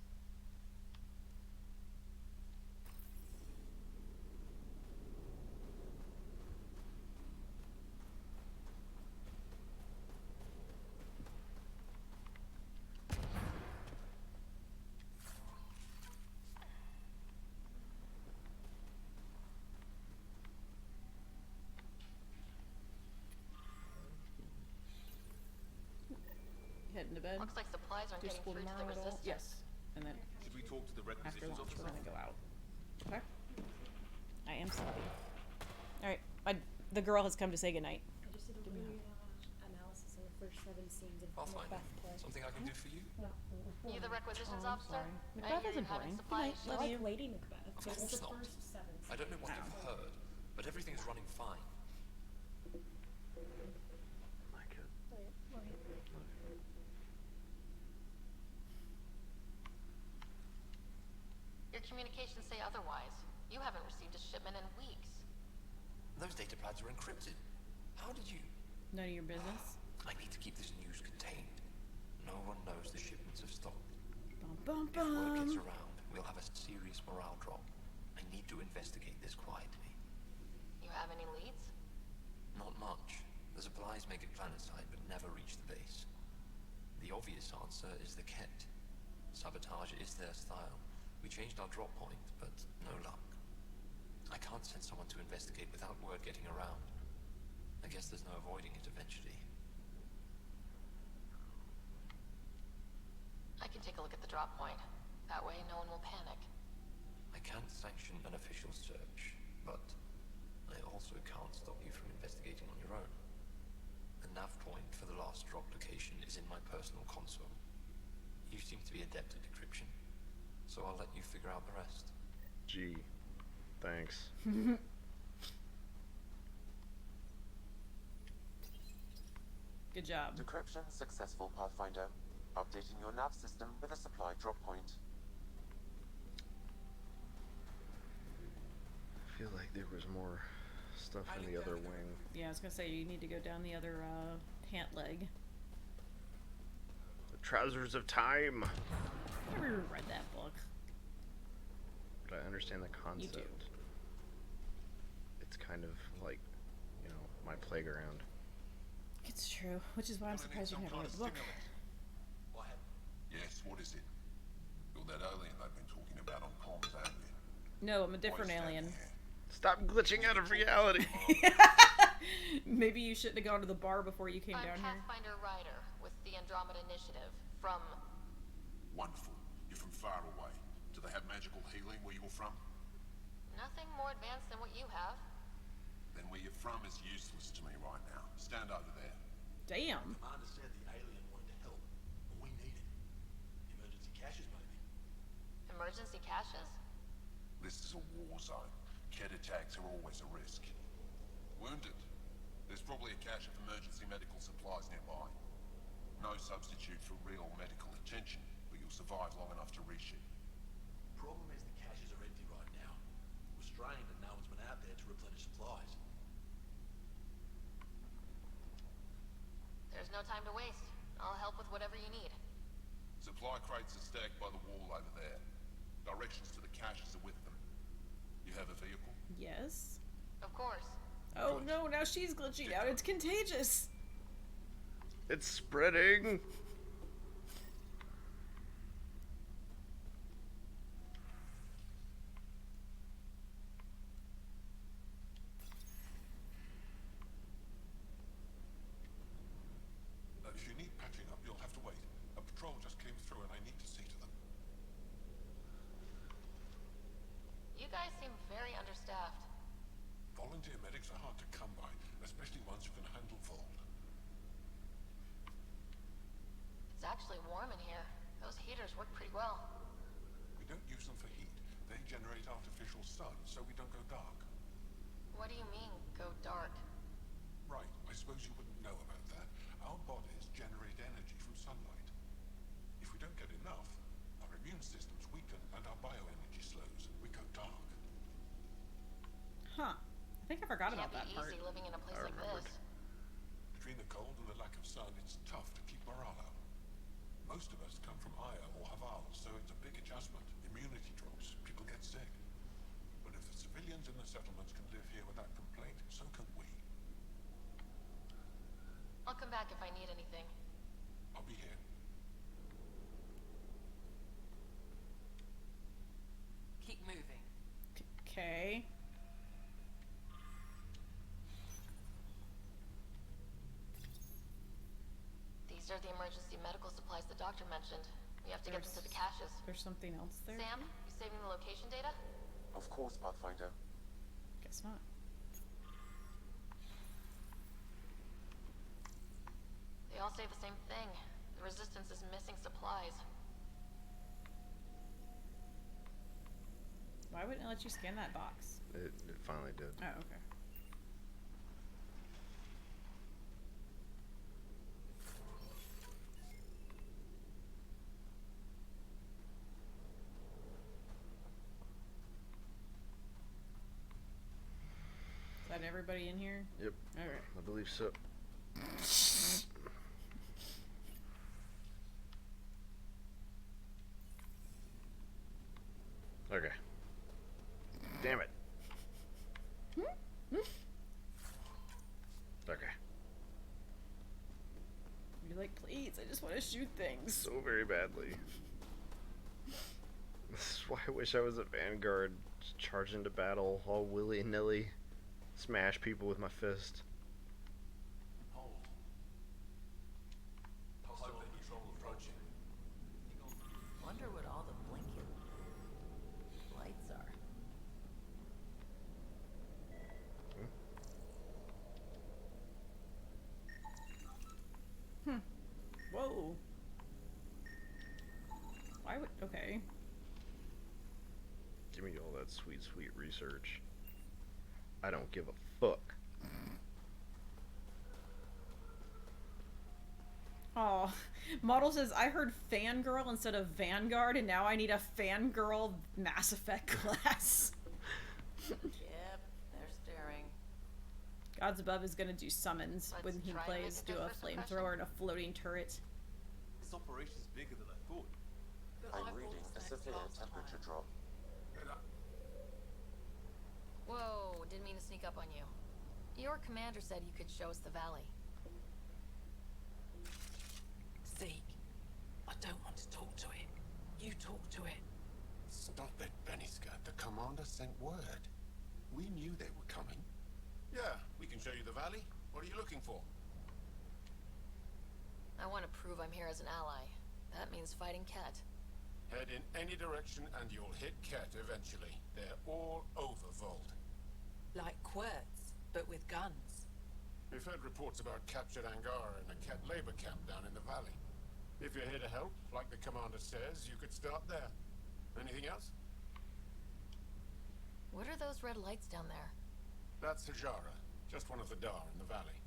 Heading to bed. Looks like supplies aren't getting through to the resistance. Yes. And then Should we talk to the after requisitions lunch, officer? we're gonna go out. Okay. I am sleepy. Alright. The girl has come to say goodnight. I just did a weird analysis of the first 7 scenes of Pathfinder, Macbeth play. something I can do for you? You the requisitions Oh, officer? sorry. I Macbeth hear isn't you're having boring. supply Good night. issues. Love I you. like Lady Macbeth. Of It's course the not. first 7 I don't know what Oh. you've heard, but everything's running fine. Like it. Your communications say otherwise. You haven't received a shipment in weeks. Those data pads are encrypted. How did you? None of your business. I need to keep this news contained. No one knows the shipments have stopped. Bum bum If word gets bum. around, we'll to investigate this quietly. You have any leads? Not much. The supplies make it planetside, but never reach the base. The obvious answer is the Ket. Sabotage is their style. We changed our drop point, but no luck. I can't send someone to investigate without word getting around. I guess there's no avoiding it eventually. I can take a look at the drop point. That way, no one will panic. I can't sanction an official search, but I also can't stop you from investigating on your own. The nav point for the last drop location is in my personal console. You seem to be adept at decryption, so I'll let you figure out the rest. Gee, thanks. Good job. Decryption successful, Pathfinder. Updating your nav system with a supply drop point. I feel like there was more stuff in the other wing. Yeah, I was gonna say you need to go down the other pant leg. The Trousers of Time. I never read that book. But I understand the concept. You do. It's kind of like, you know, my playground. It's true, which is why I'm surprised you never read the book. Yes, what is it? You're that alien I've been talking about on comms, aren't you? No, I'm a different alien. Stop glitching out of reality. Maybe you shouldn't have gone to the bar before you came I'm down here. Pathfinder Ryder with the Andromeda Initiative from... Wonderful. You're from far away. Do they have magical healing where you're from? Nothing more advanced than what you have. Then where you're from is useless to me right now. Stand over there. Damn. Commander said the alien wanted to help. We need it. Emergency caches, maybe. Emergency caches? This is a war zone. Ket attacks are always a risk. Wounded. There's probably a cache of emergency medical supplies nearby. No substitute for real medical attention, but you'll survive long enough to reship. Problem is the caches are empty right now. We're strained and no one's been out there to replenish supplies. There's no time to waste. I'll help with whatever you need. Supply crates are stacked by the wall over there. Directions to the caches are with them. You have a vehicle? Yes. Of course. Oh no, now she's glitching out. It's contagious. It's spreading. If you need patching up, you'll have to wait. A patrol just came through and I need to see to them. You guys seem very understaffed. Volunteer medics are hard to come by, especially ones who can handle Vold. It's actually warm in here. Those heaters work pretty well. We don't use them for heat. They generate artificial sun, so we don't go dark. What do you mean, go dark? Right, I suppose you wouldn't know about that. Our bodies generate energy from sunlight. If we don't get enough, our immune systems weaken and our bioenergy slows. We go dark. Huh. I think I forgot about that part. Can't be easy living in a place like this. Between the cold and the lack of sun, it's tough to keep morale up. Most of us come from Aya or Haval, so it's a big adjustment. Immunity drops, people get sick. But if the civilians in the settlements can live here without complaint, so can we. I'll come back if I need anything. I'll be here. Keep moving. Okay. These are the emergency medical supplies the doctor mentioned. We have to get them to the caches. There's something else there? Sam, you saving the location data? Of course, Pathfinder. Guess not. They all say the same thing. The Resistance is missing supplies. Why wouldn't it let you scan that box? It finally did. Oh, okay. Is that everybody in here? Yep. Alright. I believe so. Okay. Damn it. Okay. You're like, please, I just want to shoot things. So very badly. This is why I wish I was a Vanguard. Just charge into battle all willy-nilly. Smash people with my fist. Hold. Hostile patrol approaching. Wonder what all the blinking lights are. Whoa. Why would... Okay. Give me all that sweet, sweet research. I don't give a fuck. Oh, Model says, I heard fangirl instead of Vanguard, and now I need a fangirl Mass Effect class. Yep, they're staring. Gods Above is gonna do summons Let's when he try to make plays, a do good a first impression. flamethrower and a floating turret. This operation's bigger than I thought. I'm reading a severe temperature drop. Whoa, didn't mean to sneak up on you. Your commander said you could show us the valley. Zeke, I don't want to talk to it. You talk to it. Stop it, Beniska. The commander sent word. We knew they were coming. Yeah, we can show you the valley. What are you looking for? I want to prove I'm here as an ally. That means fighting Ket. Head in any direction and you'll hit Ket eventually. They're all over Vold. Like quirts, but with guns. We've heard reports about captured Angara and a Ket labor camp down in the valley. If you're here to help, like the commander says, you could start there. Anything else? What are those red lights down there? That's Hajara, just one of the Dar in the valley.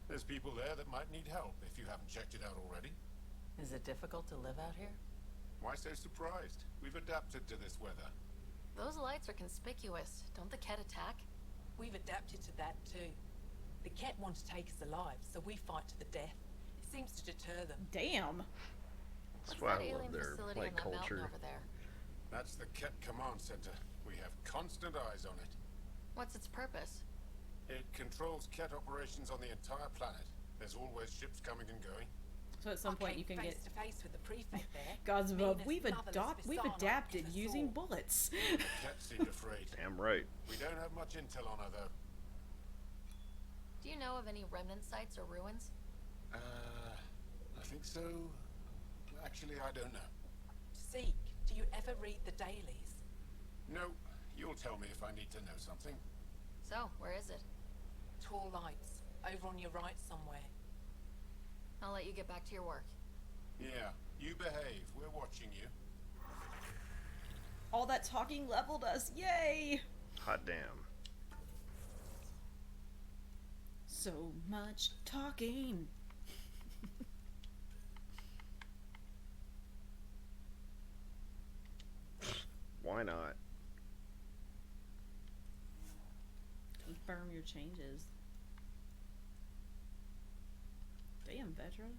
There's people there that might need help if you haven't checked it out already. Is it difficult to live out here? Why so surprised? We've adapted to this weather. Those lights are conspicuous. Don't the Ket attack? We've adapted to that too. The Ket want to take us alive, so we fight to the death. It seems to deter them. Damn. That's What's why that I love alien their facility like on that mountain culture. over there? That's the Ket Command Center. We have constant eyes on it. What's its purpose? It controls Ket operations on the entire planet. There's always ships coming and going. So at some point you can face get to face with the prefect there. Gods Above. Meanest, We've motherless bizarre adapted like a using sword. bullets. The Ket seemed afraid. Damn right. We don't have much intel on her though. Do you know of any remnant sites or ruins? I think so. Actually, I don't know. Zeke, do you ever read the dailies? No, you'll tell me if I need to know something. So, where is it? Tall lights, over on your right somewhere. I'll let you get back to your work. Yeah, you behave. We're watching you. All that talking leveled us. Yay! Hot damn. So much talking. Why not? Confirm your changes. Damn, Vetra.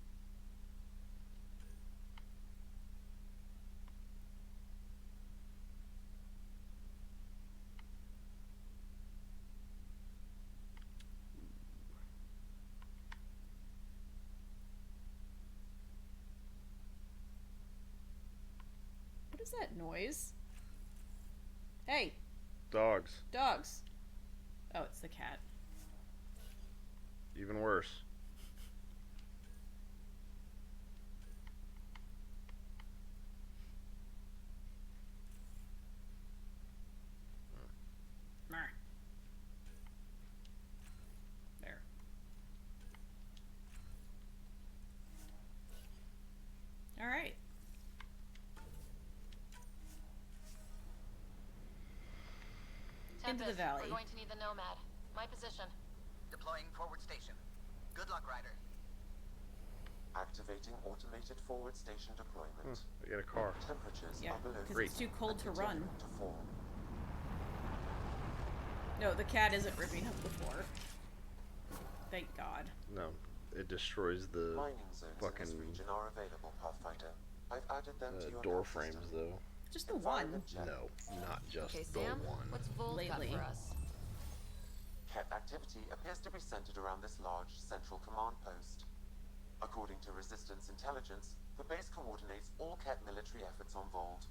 What is that noise? Hey, Dogs. dogs. Oh, it's the cat. Even worse. Mer. There. All right. Into the Tempest, valley. We're going to need the Nomad. My position. Deploying forward station. Good luck, Ryder. Activating automated forward station deployment. I got a car. Temperatures Yeah, are below because Great. it's too cold to run. to fall. No, the cat isn't ripping up the floor. Thank God. No, it destroys the Mining zones in fucking this region are available, Pathfinder. I've added them to your door map frames system. though. Just the one. No, not just Okay, the Sam, one. what's Volt got Lately. for us? Ket activity appears to be centered around this large central command post. According to Resistance intelligence, the base coordinates all Ket military efforts on Vold.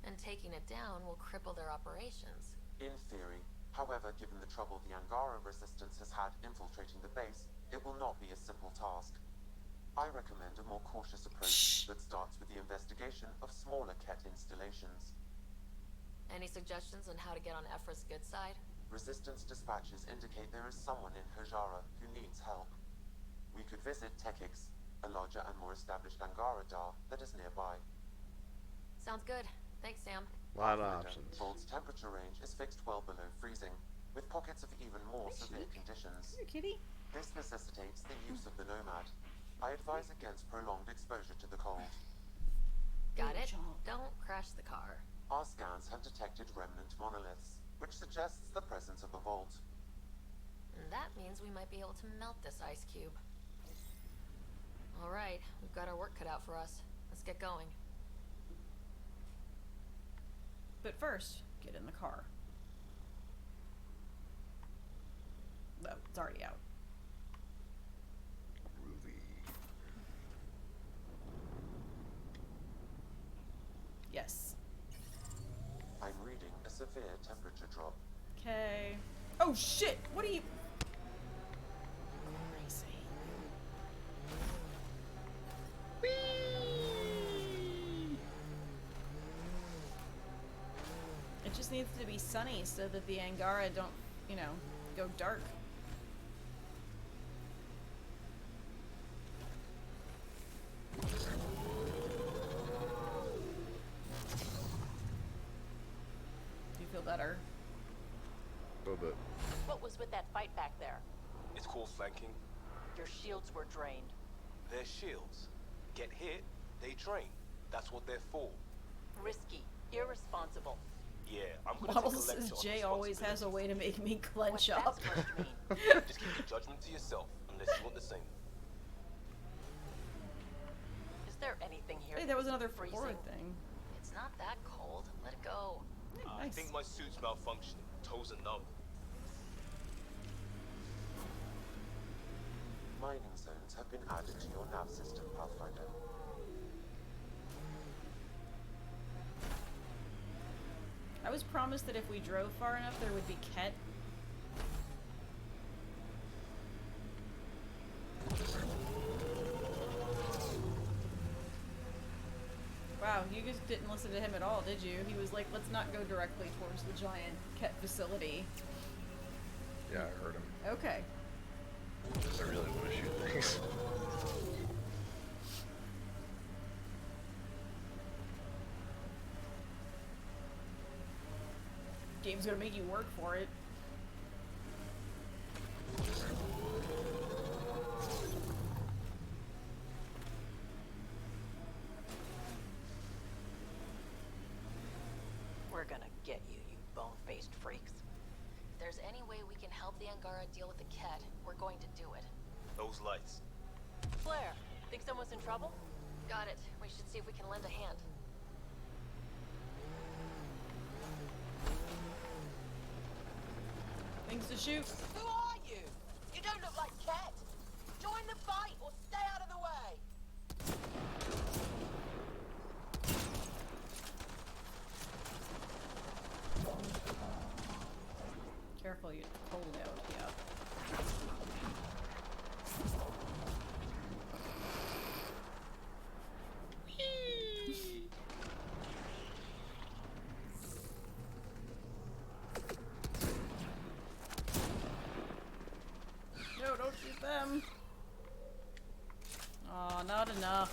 And taking it down will cripple their operations. In theory. However, given the trouble the Angara Resistance has had infiltrating the base, it will not be a simple task. I recommend a more cautious approach that starts with the investigation of smaller Ket installations. Any suggestions on how to get on Ephra's good side? Resistance dispatches indicate there is someone in Hajara who needs help. We could visit Tekix, a larger and more established Angara Dar that is nearby. Sounds good. Thanks, Sam. A lot of However, options. Vold's temperature range is fixed well below freezing, with pockets of even more severe conditions. Here, kitty. This necessitates the use of the Nomad. I advise against prolonged exposure to the cold. Got it. Don't crash the car. Our scans have detected remnant monoliths, which suggests the presence of a vault. And that means we might be able to melt this ice cube. All right, we've got our work cut out for us. Let's get going. But first, get in the car. No, it's already out. Groovy. Yes. I'm reading a severe temperature drop. Okay. Oh shit! What are you? Crazy. It just needs to be sunny so that the Angara don't, you know, go dark. Do you feel better? A little bit. What was with that fight back there? It's called flanking. Your shields were drained. They're shields. Get hit, they drain. That's what they're for. Risky. Irresponsible. Yeah, I'm gonna Waddle take a lecture says on Jay always has a way to make me clench What's that up. supposed to mean? Just keep your judgment to yourself, unless you want the same. Is there anything here? Hey, there was another freezing? forward thing. It's not that cold. Let it go. I think my suit's malfunctioning. Toes are numb. Mining zones have been added to your nav system, Pathfinder. I was promised that if we drove far enough, there would be Ket. Wow, you guys didn't listen to him at all, did you? He was like, let's not go directly towards the giant Ket facility. Yeah, I heard him. Okay. I really want to shoot things. Game's gonna make you work for it. We're gonna get you, you bone-faced freaks. If there's any way we can help the Angara deal with the Ket, we're going to do it. Those lights. Flair, think someone's in trouble? Got it. We should see if we can lend a hand. Things to shoot. Who are you? You don't look like Ket. Join the fight or stay out of the way. Careful, you're cold out. Yeah. No, don't shoot them. Aw, not enough.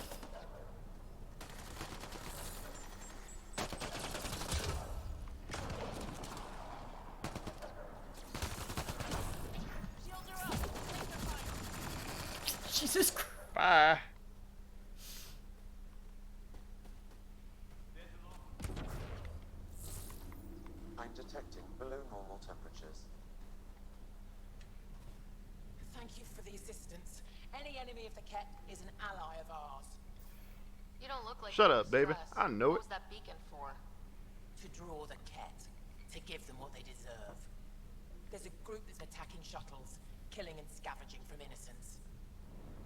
Jesus Christ. Bye. I'm detecting below normal temperatures. Thank you for the assistance. Any enemy of the Ket is an ally of ours. You don't look like Shut you're up, baby. stressed. I know What it. was that beacon for? for? To draw the Ket. To give them what they deserve. There's a group that's attacking shuttles, killing and scavenging from innocents.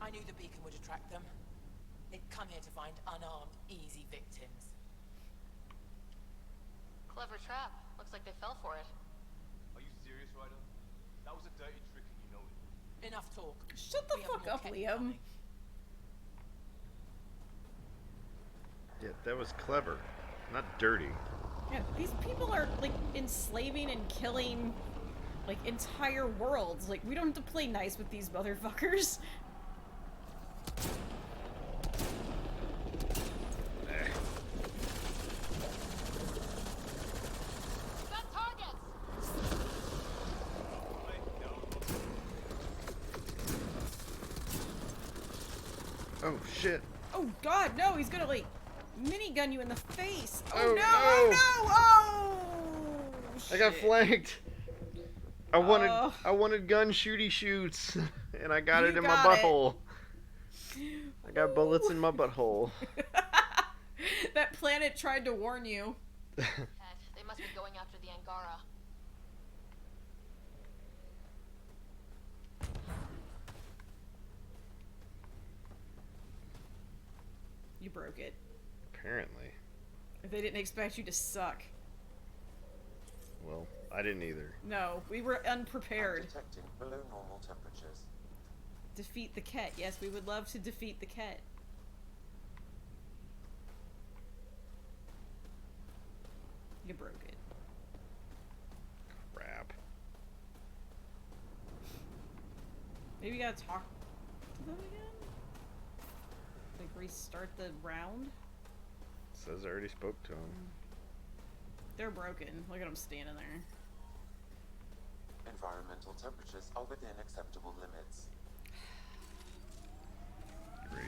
I knew the beacon would attract them. They'd come here to find unarmed, easy victims. Clever trap. Looks like they fell for it. Are you serious, Ryder? That was a dirty trick and you know it. Enough talk. Shut the fuck up, Liam. Yeah, that was clever, not dirty. Yeah, these people are, like, enslaving and killing, like, entire worlds. Like, we don't have to play nice with these motherfuckers. Got targets! Oh shit. Oh god, no, he's gonna, like, minigun you in the face. Oh, Oh, no, no. oh no! Oh! I got shit. flanked. I wanted gun shooty shoots, and I got You it in my got it. butthole. I got bullets in my butthole. That planet tried to warn you. They must be going after the Angara. You broke it. Apparently. If they didn't expect you to suck. Well, I didn't either. No, we were unprepared. Detecting below normal temperatures. Defeat the Ket. Yes, we would love to defeat the Ket. You broke it. Crap. Maybe you gotta talk to them again? Like restart the round? Says I already spoke to him. They're broken. Look at them standing there. Environmental temperatures are within acceptable limits. Great.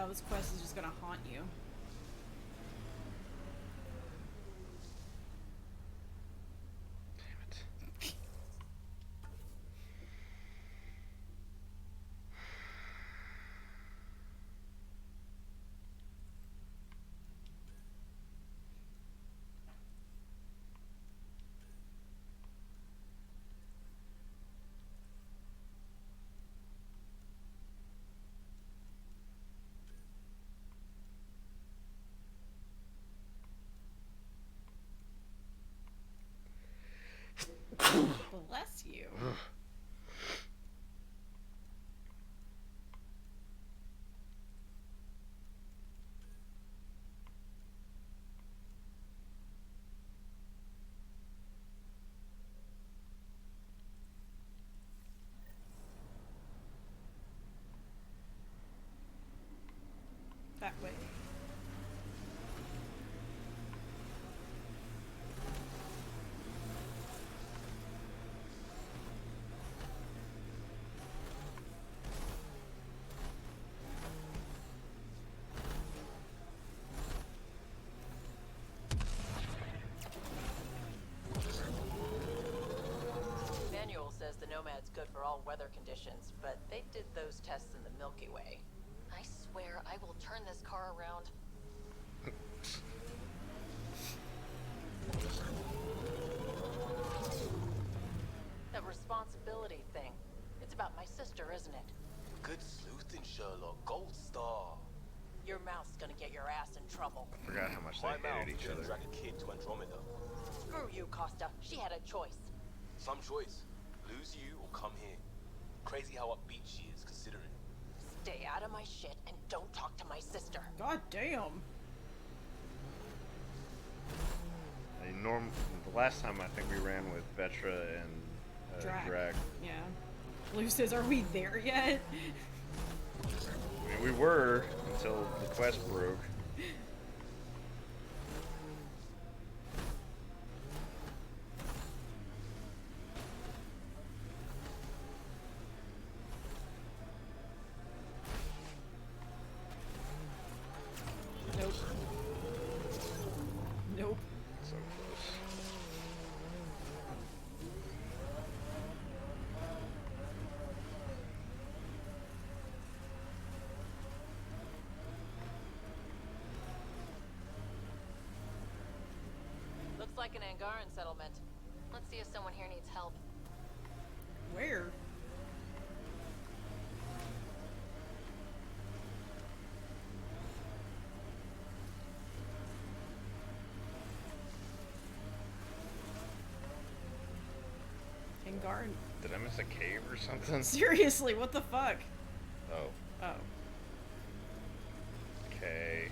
Oh, this quest is just gonna haunt you. Damn it. Bless you. That way. Manual says the Nomad's good for all weather conditions, but they did those tests in the Milky Way. I swear I will turn this car around. That responsibility thing. It's about my sister, isn't it? Good sleuthing, Sherlock. Gold star. Your mouth's gonna get your ass in trouble. I forgot how much My they mouth hated each didn't other. drag a kid to Andromeda. Screw you, Costa. She had a choice. Some choice. Lose you or come here. Crazy how upbeat she is, considering. Stay out of my shit and don't talk to my sister. God damn. The last time I think we ran with Vetra and Drac. Yeah. Blue says, are we there yet? I mean, we were until the quest broke. like an Angaran settlement. Let's see if someone here needs help. Where? Angaran. Did I miss a cave or something? Seriously, what the fuck? Oh. Oh. Okay.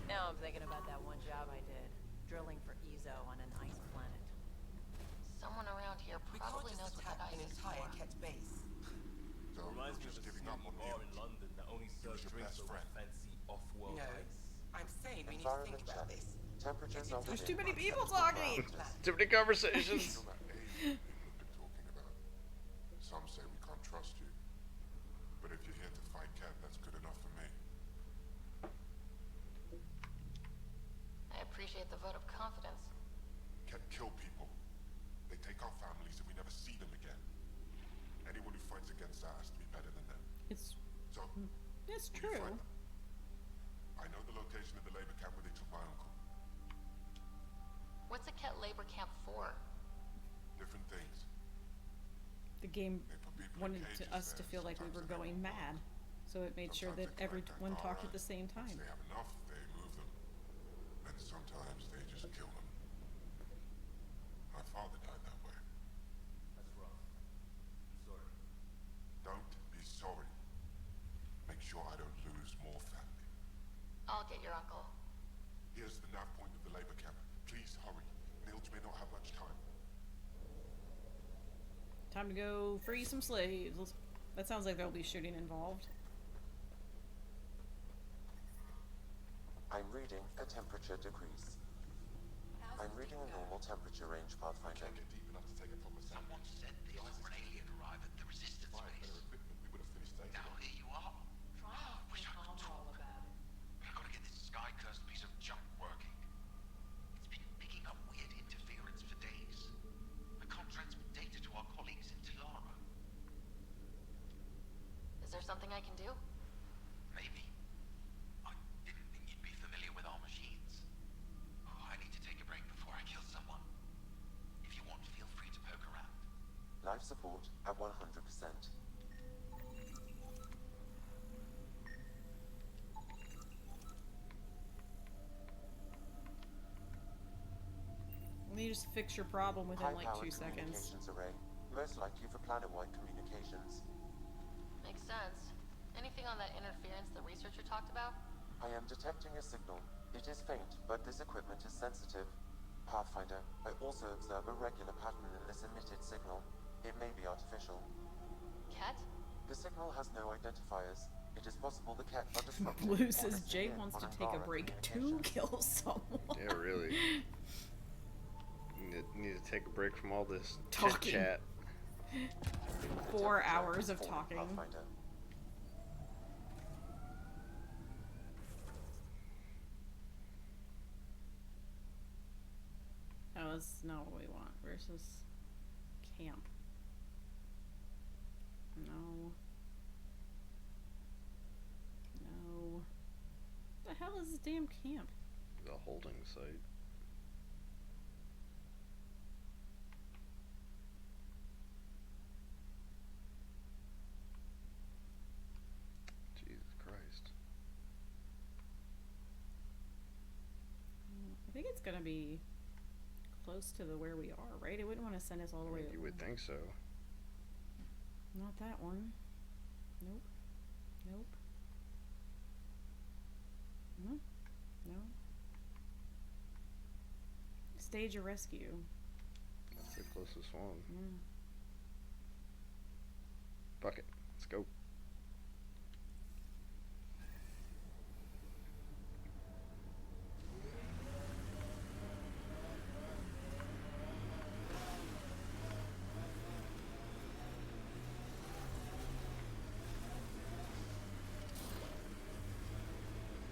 Now I'm thinking about that one job I did, drilling for Ezo on an ice planet. Someone around here We can't probably just knows what attack that an ice is entire for. Ket base. So Reminds me you're of just a giving up on bar Neil. in London that only He was serves your drinks best over friend. fancy off-world No, ice. I'm saying we need to think Environment about check. this. Temperatures are There's within too many people acceptable talking. parameters. Too many conversations. You're that alien people have been talking about. Some say we can't trust you. But if you're here to fight Cat, that's good enough for me. I appreciate the vote of confidence. Cat kill people. They take our families and we never see them again. Anyone who fights against that has to be better than them. It's So, it's will you true. fight them? I know the location of the labor camp where they took my uncle. What's a Ket labor camp for? Different things. The game They put people in wanted cages us to there. feel like we were going mad, so it made sure that everyone talked at the same Once time. they have enough, they move them. And sometimes they just kill them. My father died that way. That's rough. I'm sorry. Don't be sorry. Make sure I don't lose more family. I'll get your uncle. Here's the nav point of the labor camp. Please hurry. Nilge may not have much time. Time to go free some slaves. That sounds like there'll be shooting involved. I'm reading a temperature decrease. I'm reading a normal temperature range, Pathfinder. Can't get deep enough to take a proper sample. Someone said this or an alien arrived at the resistance If I had base. better equipment, we would have finished days Now ago. here you are. Wish I could talk. All about it. But I gotta get this sky-cursed piece of junk working. It's been picking up weird interference for days. I can't transmit data to our colleagues in Talara. Is there something I can do? Maybe. I didn't think you'd be familiar with our machines. Oh, I need to take a break before I kill someone. If you want, feel free to poke around. Life support at 100%. Let me just fix your problem within like High-powered 2 seconds. communications array. Most likely for planet-wide communications. Makes sense. Anything on that interference the researcher talked about? I am detecting a signal. It is faint, but this equipment is sensitive. Pathfinder, I also observe a regular pattern in this emitted signal. It may be artificial. Ket? The signal has no identifiers. It is possible the cat are disrupting Blue or says Jay listening in wants to on take a Angara break to communications. kill someone. Yeah, really. Need to take a break from all this Talking. chit-chat. 4 hours of talking. Pathfinder. No, that's not what we want. Versus camp. No. No. What the hell is this damn camp? The holding site. Jesus Christ. I think it's gonna be close to where we are, right? It wouldn't want to send us all the way. You would think so. Not that one. Nope. Nope. No. Stage a rescue. That's the closest one. Yeah. Fuck it. Let's go.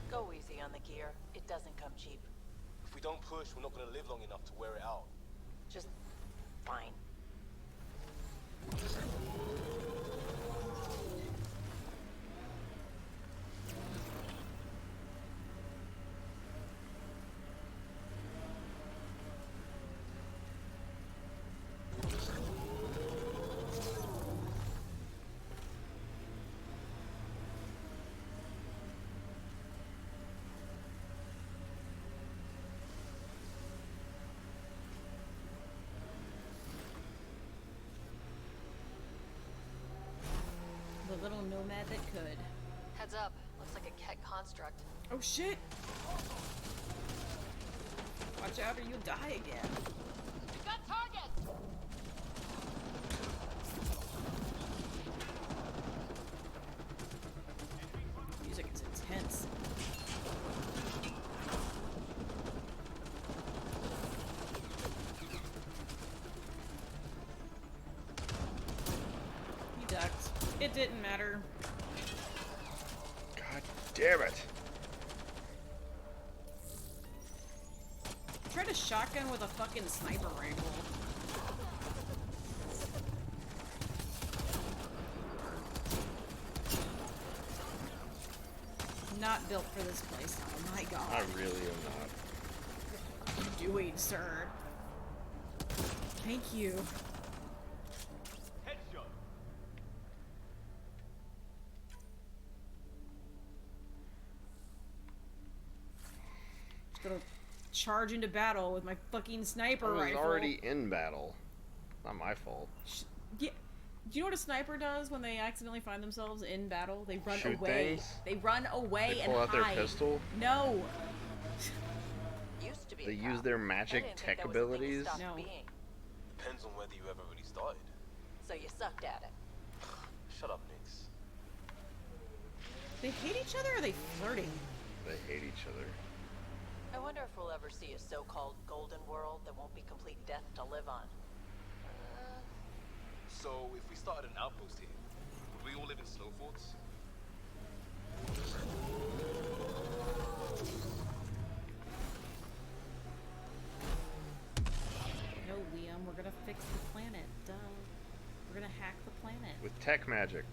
Go easy on the gear. It doesn't come cheap. If we don't push, we're not gonna live long enough to wear it out. Just fine. bad that could. Heads up. Looks like a Ket construct. Oh shit! Watch out or you'll die again. We've got targets! Music is intense. He ducked. It didn't matter. God damn it. Tried a shotgun with a fucking sniper rifle. Not built for this place. Oh my god. I really am not. What are you doing, sir? Thank you. Headshot. Just gonna charge into battle with my fucking sniper I was rifle. already in battle. Not my fault. Yeah. Do you know what a sniper does when they accidentally find themselves in battle? They run Shoot away. things? They run away They and pull out their hide. pistol? No. Used to be They a use cop. their I magic didn't tech think there was a thing you abilities? stopped No. being. Depends on whether you ever really started. So you sucked at it. Shut up, Nix. They hate each other or are they flirting? They hate each other. I wonder if we'll ever see a so-called golden world that won't be complete death to live on. So, if we started an outpost here, would we all live in snow forts? No, Liam, we're gonna fix the planet. Duh. We're gonna hack the planet. With tech magic.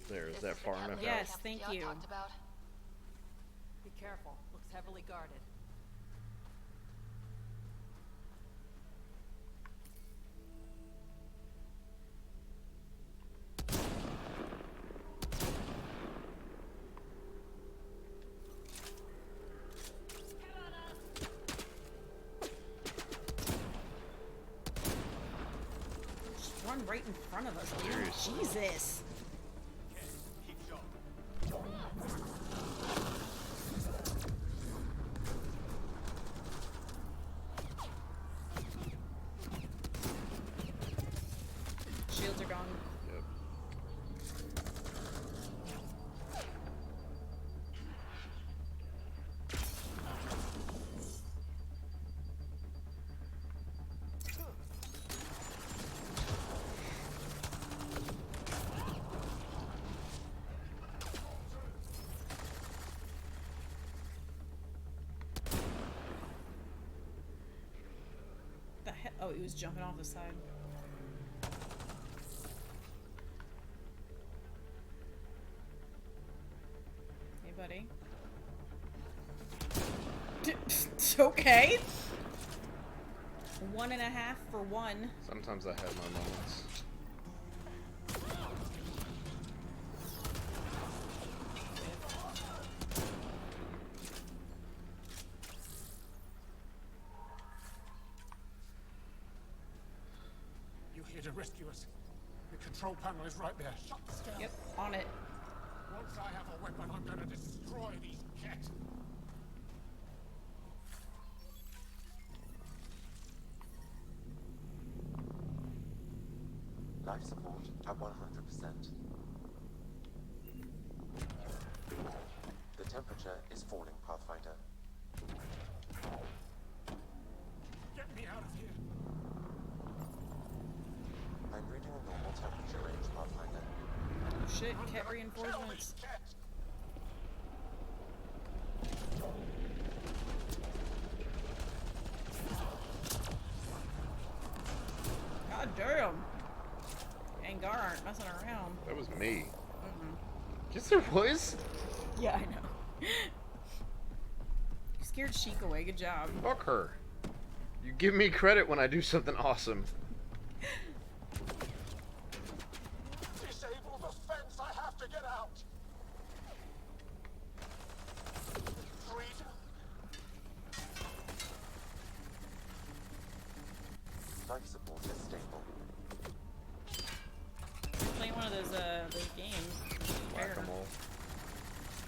There, is that far enough Yes, out? thank you. Talked about. Be careful. Looks heavily guarded. Just run right in front of us, dude. Seriously. Jesus. Keep sharp. Shields are gone. Yep. The heck? Oh, he was jumping off the side. Hey, buddy. Okay. 1.5 for 1. Sometimes I have my moments. You're here to rescue us. The control panel is right there. Shut this down. Yep, on it. Once I have a weapon, I'm gonna destroy these cats. Life support at 100%. The temperature is falling, Pathfinder. Get me out of here. I'm reading a normal temperature range, Pathfinder. Oh shit, cat reinforcements. God damn. Angar aren't messing around. That was me. Yes, there was. Yeah, I know. You scared Sheik away. Good job. Fuck her. You give me credit when I do something awesome. Disable the fence. I have to get out. Freedom. those games. Fair. Whack-a-mole.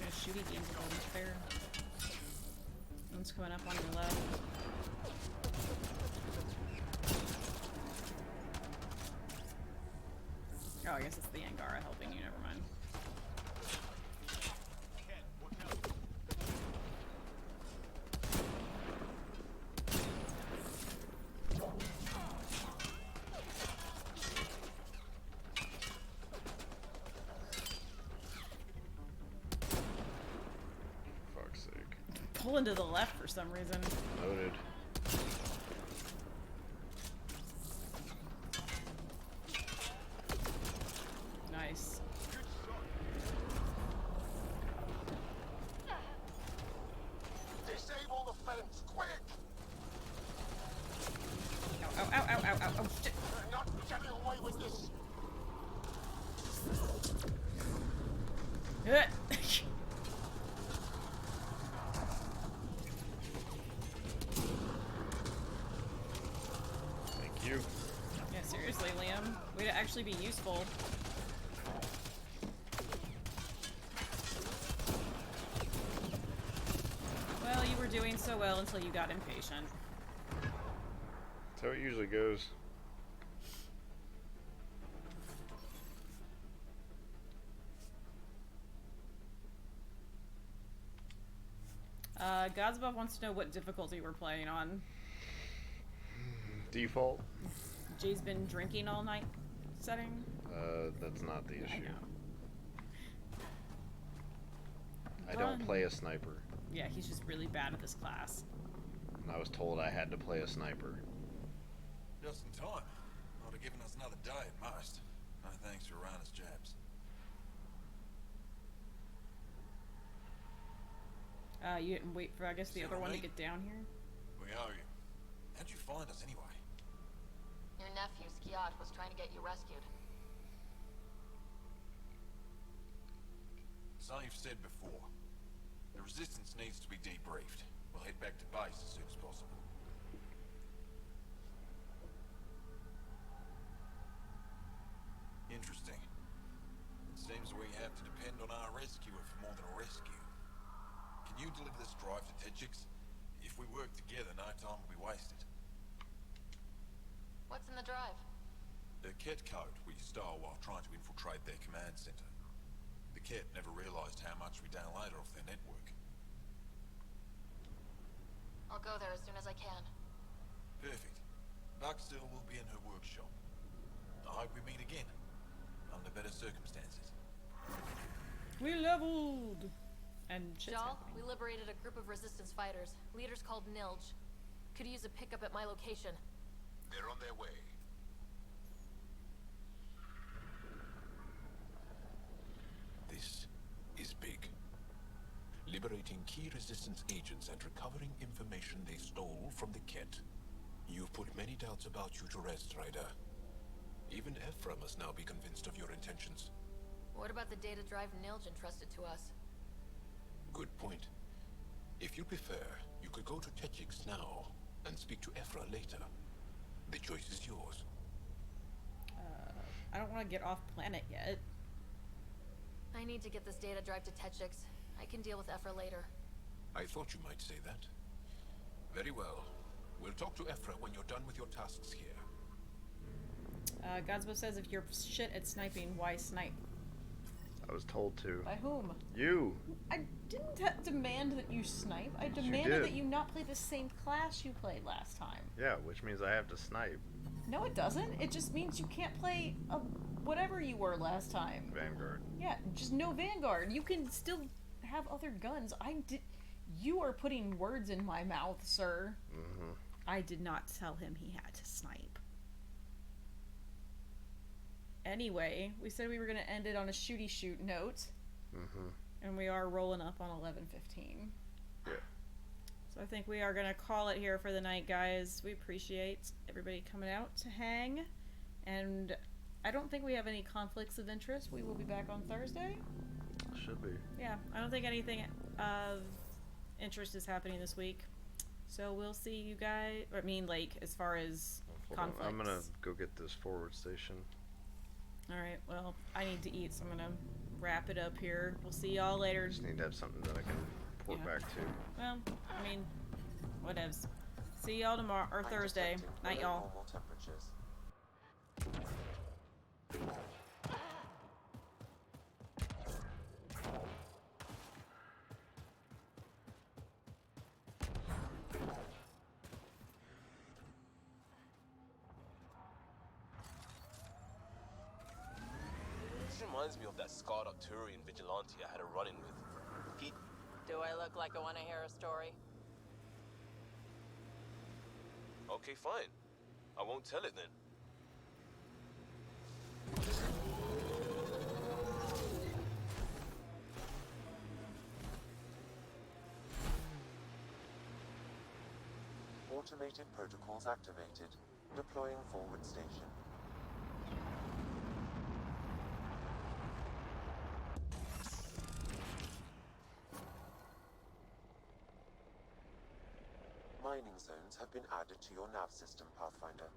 Yeah, shooty games are always fair. One's coming up on your left. Oh, I guess it's the Angara helping you, never mind. Fuck's sake. Pulling to the left for some reason. Noted. Nice. Disable the fence, quick! Ow, ow, ow, ow, ow, ow, oh, shit. You're not getting away with this! Thank you. Yeah, seriously, Liam. Way to actually be useful. Well, you were doing so well until you got impatient. That's how it usually goes. Gods Above wants to know what difficulty we're playing on. Default? Jay's been drinking all night setting? That's not the issue. I Fun. don't play a sniper. Yeah, he's just really bad at this class. And I was told I had to play a sniper. Just in time. Would have given us another day at most. No thanks for Rana's jabs. You didn't wait for, I guess, the other one to get down here? We owe you. How'd you find us anyway? Your nephew, Skiat, was trying to get you rescued. So you've said before. The Resistance needs to be debriefed. We'll head back to base as soon as possible. Interesting. It seems we have to depend on our rescuer for more than a rescue. Can you deliver this drive to Techix? If we work together, no time will be wasted. What's in the drive? The Ket code we stole while trying to infiltrate their command center. The Ket never realized how much we downloaded off their network. I'll go there as soon as I can. Perfect. Buckstill will be in her workshop. I hope we meet again. Under better circumstances. We leveled! And shit's Jal, happening. we liberated a group of resistance fighters. Leaders called Nilj. Could use a pickup at my location. They're on their way. This is big. Liberating key resistance agents and recovering information they stole from the Ket. You've put many doubts about you to rest, Ryder. Even Ephra must now be convinced of your intentions. What about the data drive Nilj entrusted to us? Good point. If you prefer, you could go to Techix now and speak to Ephra later. The choice is yours. I don't want to get off planet yet. I need to get this data drive to Techix. I can deal with Ephra later. I thought you might say that. Very well. We'll talk to Ephra when you're done with your tasks here. Godsbo says if you're shit at sniping, why snipe? I was told to. By whom? You! I didn't demand that you snipe. I You demanded did. that you not play the same class you played last time. Yeah, which means I have to snipe. No, it doesn't. It just means you can't play whatever you were last time. Vanguard. Yeah, just no Vanguard. You can still have other guns. You are putting words in my mouth, sir. Mm-hmm. I did not tell him he had to snipe. Anyway, we said we were going to end it on a shooty shoot note. Mm-hmm. And we are rolling up on 11:15. Yeah. So I think we are going to call it here for the night, guys. We appreciate everybody coming out to hang. And I don't think we have any conflicts of interest. We will be back on Thursday. Should be. Yeah, I don't think anything of interest is happening this week. So we'll see you guys. I mean, like, as far as Hold on, conflicts. I'm gonna go get this forward station. Alright, well, I need to eat, so I'm gonna wrap it up here. We'll see y'all later. Just need to have something that I can port back to. Well, I mean, whatevs. See y'all tomorrow, or Thursday. Night, y'all. Normal temperatures. This reminds me of that scarred Arcturian vigilante I had a run-in with. He... Do I look like I want to hear a story? Okay, fine. I won't tell it then. Automated protocols activated. Deploying forward station. Mining zones have been added to your nav system, Pathfinder.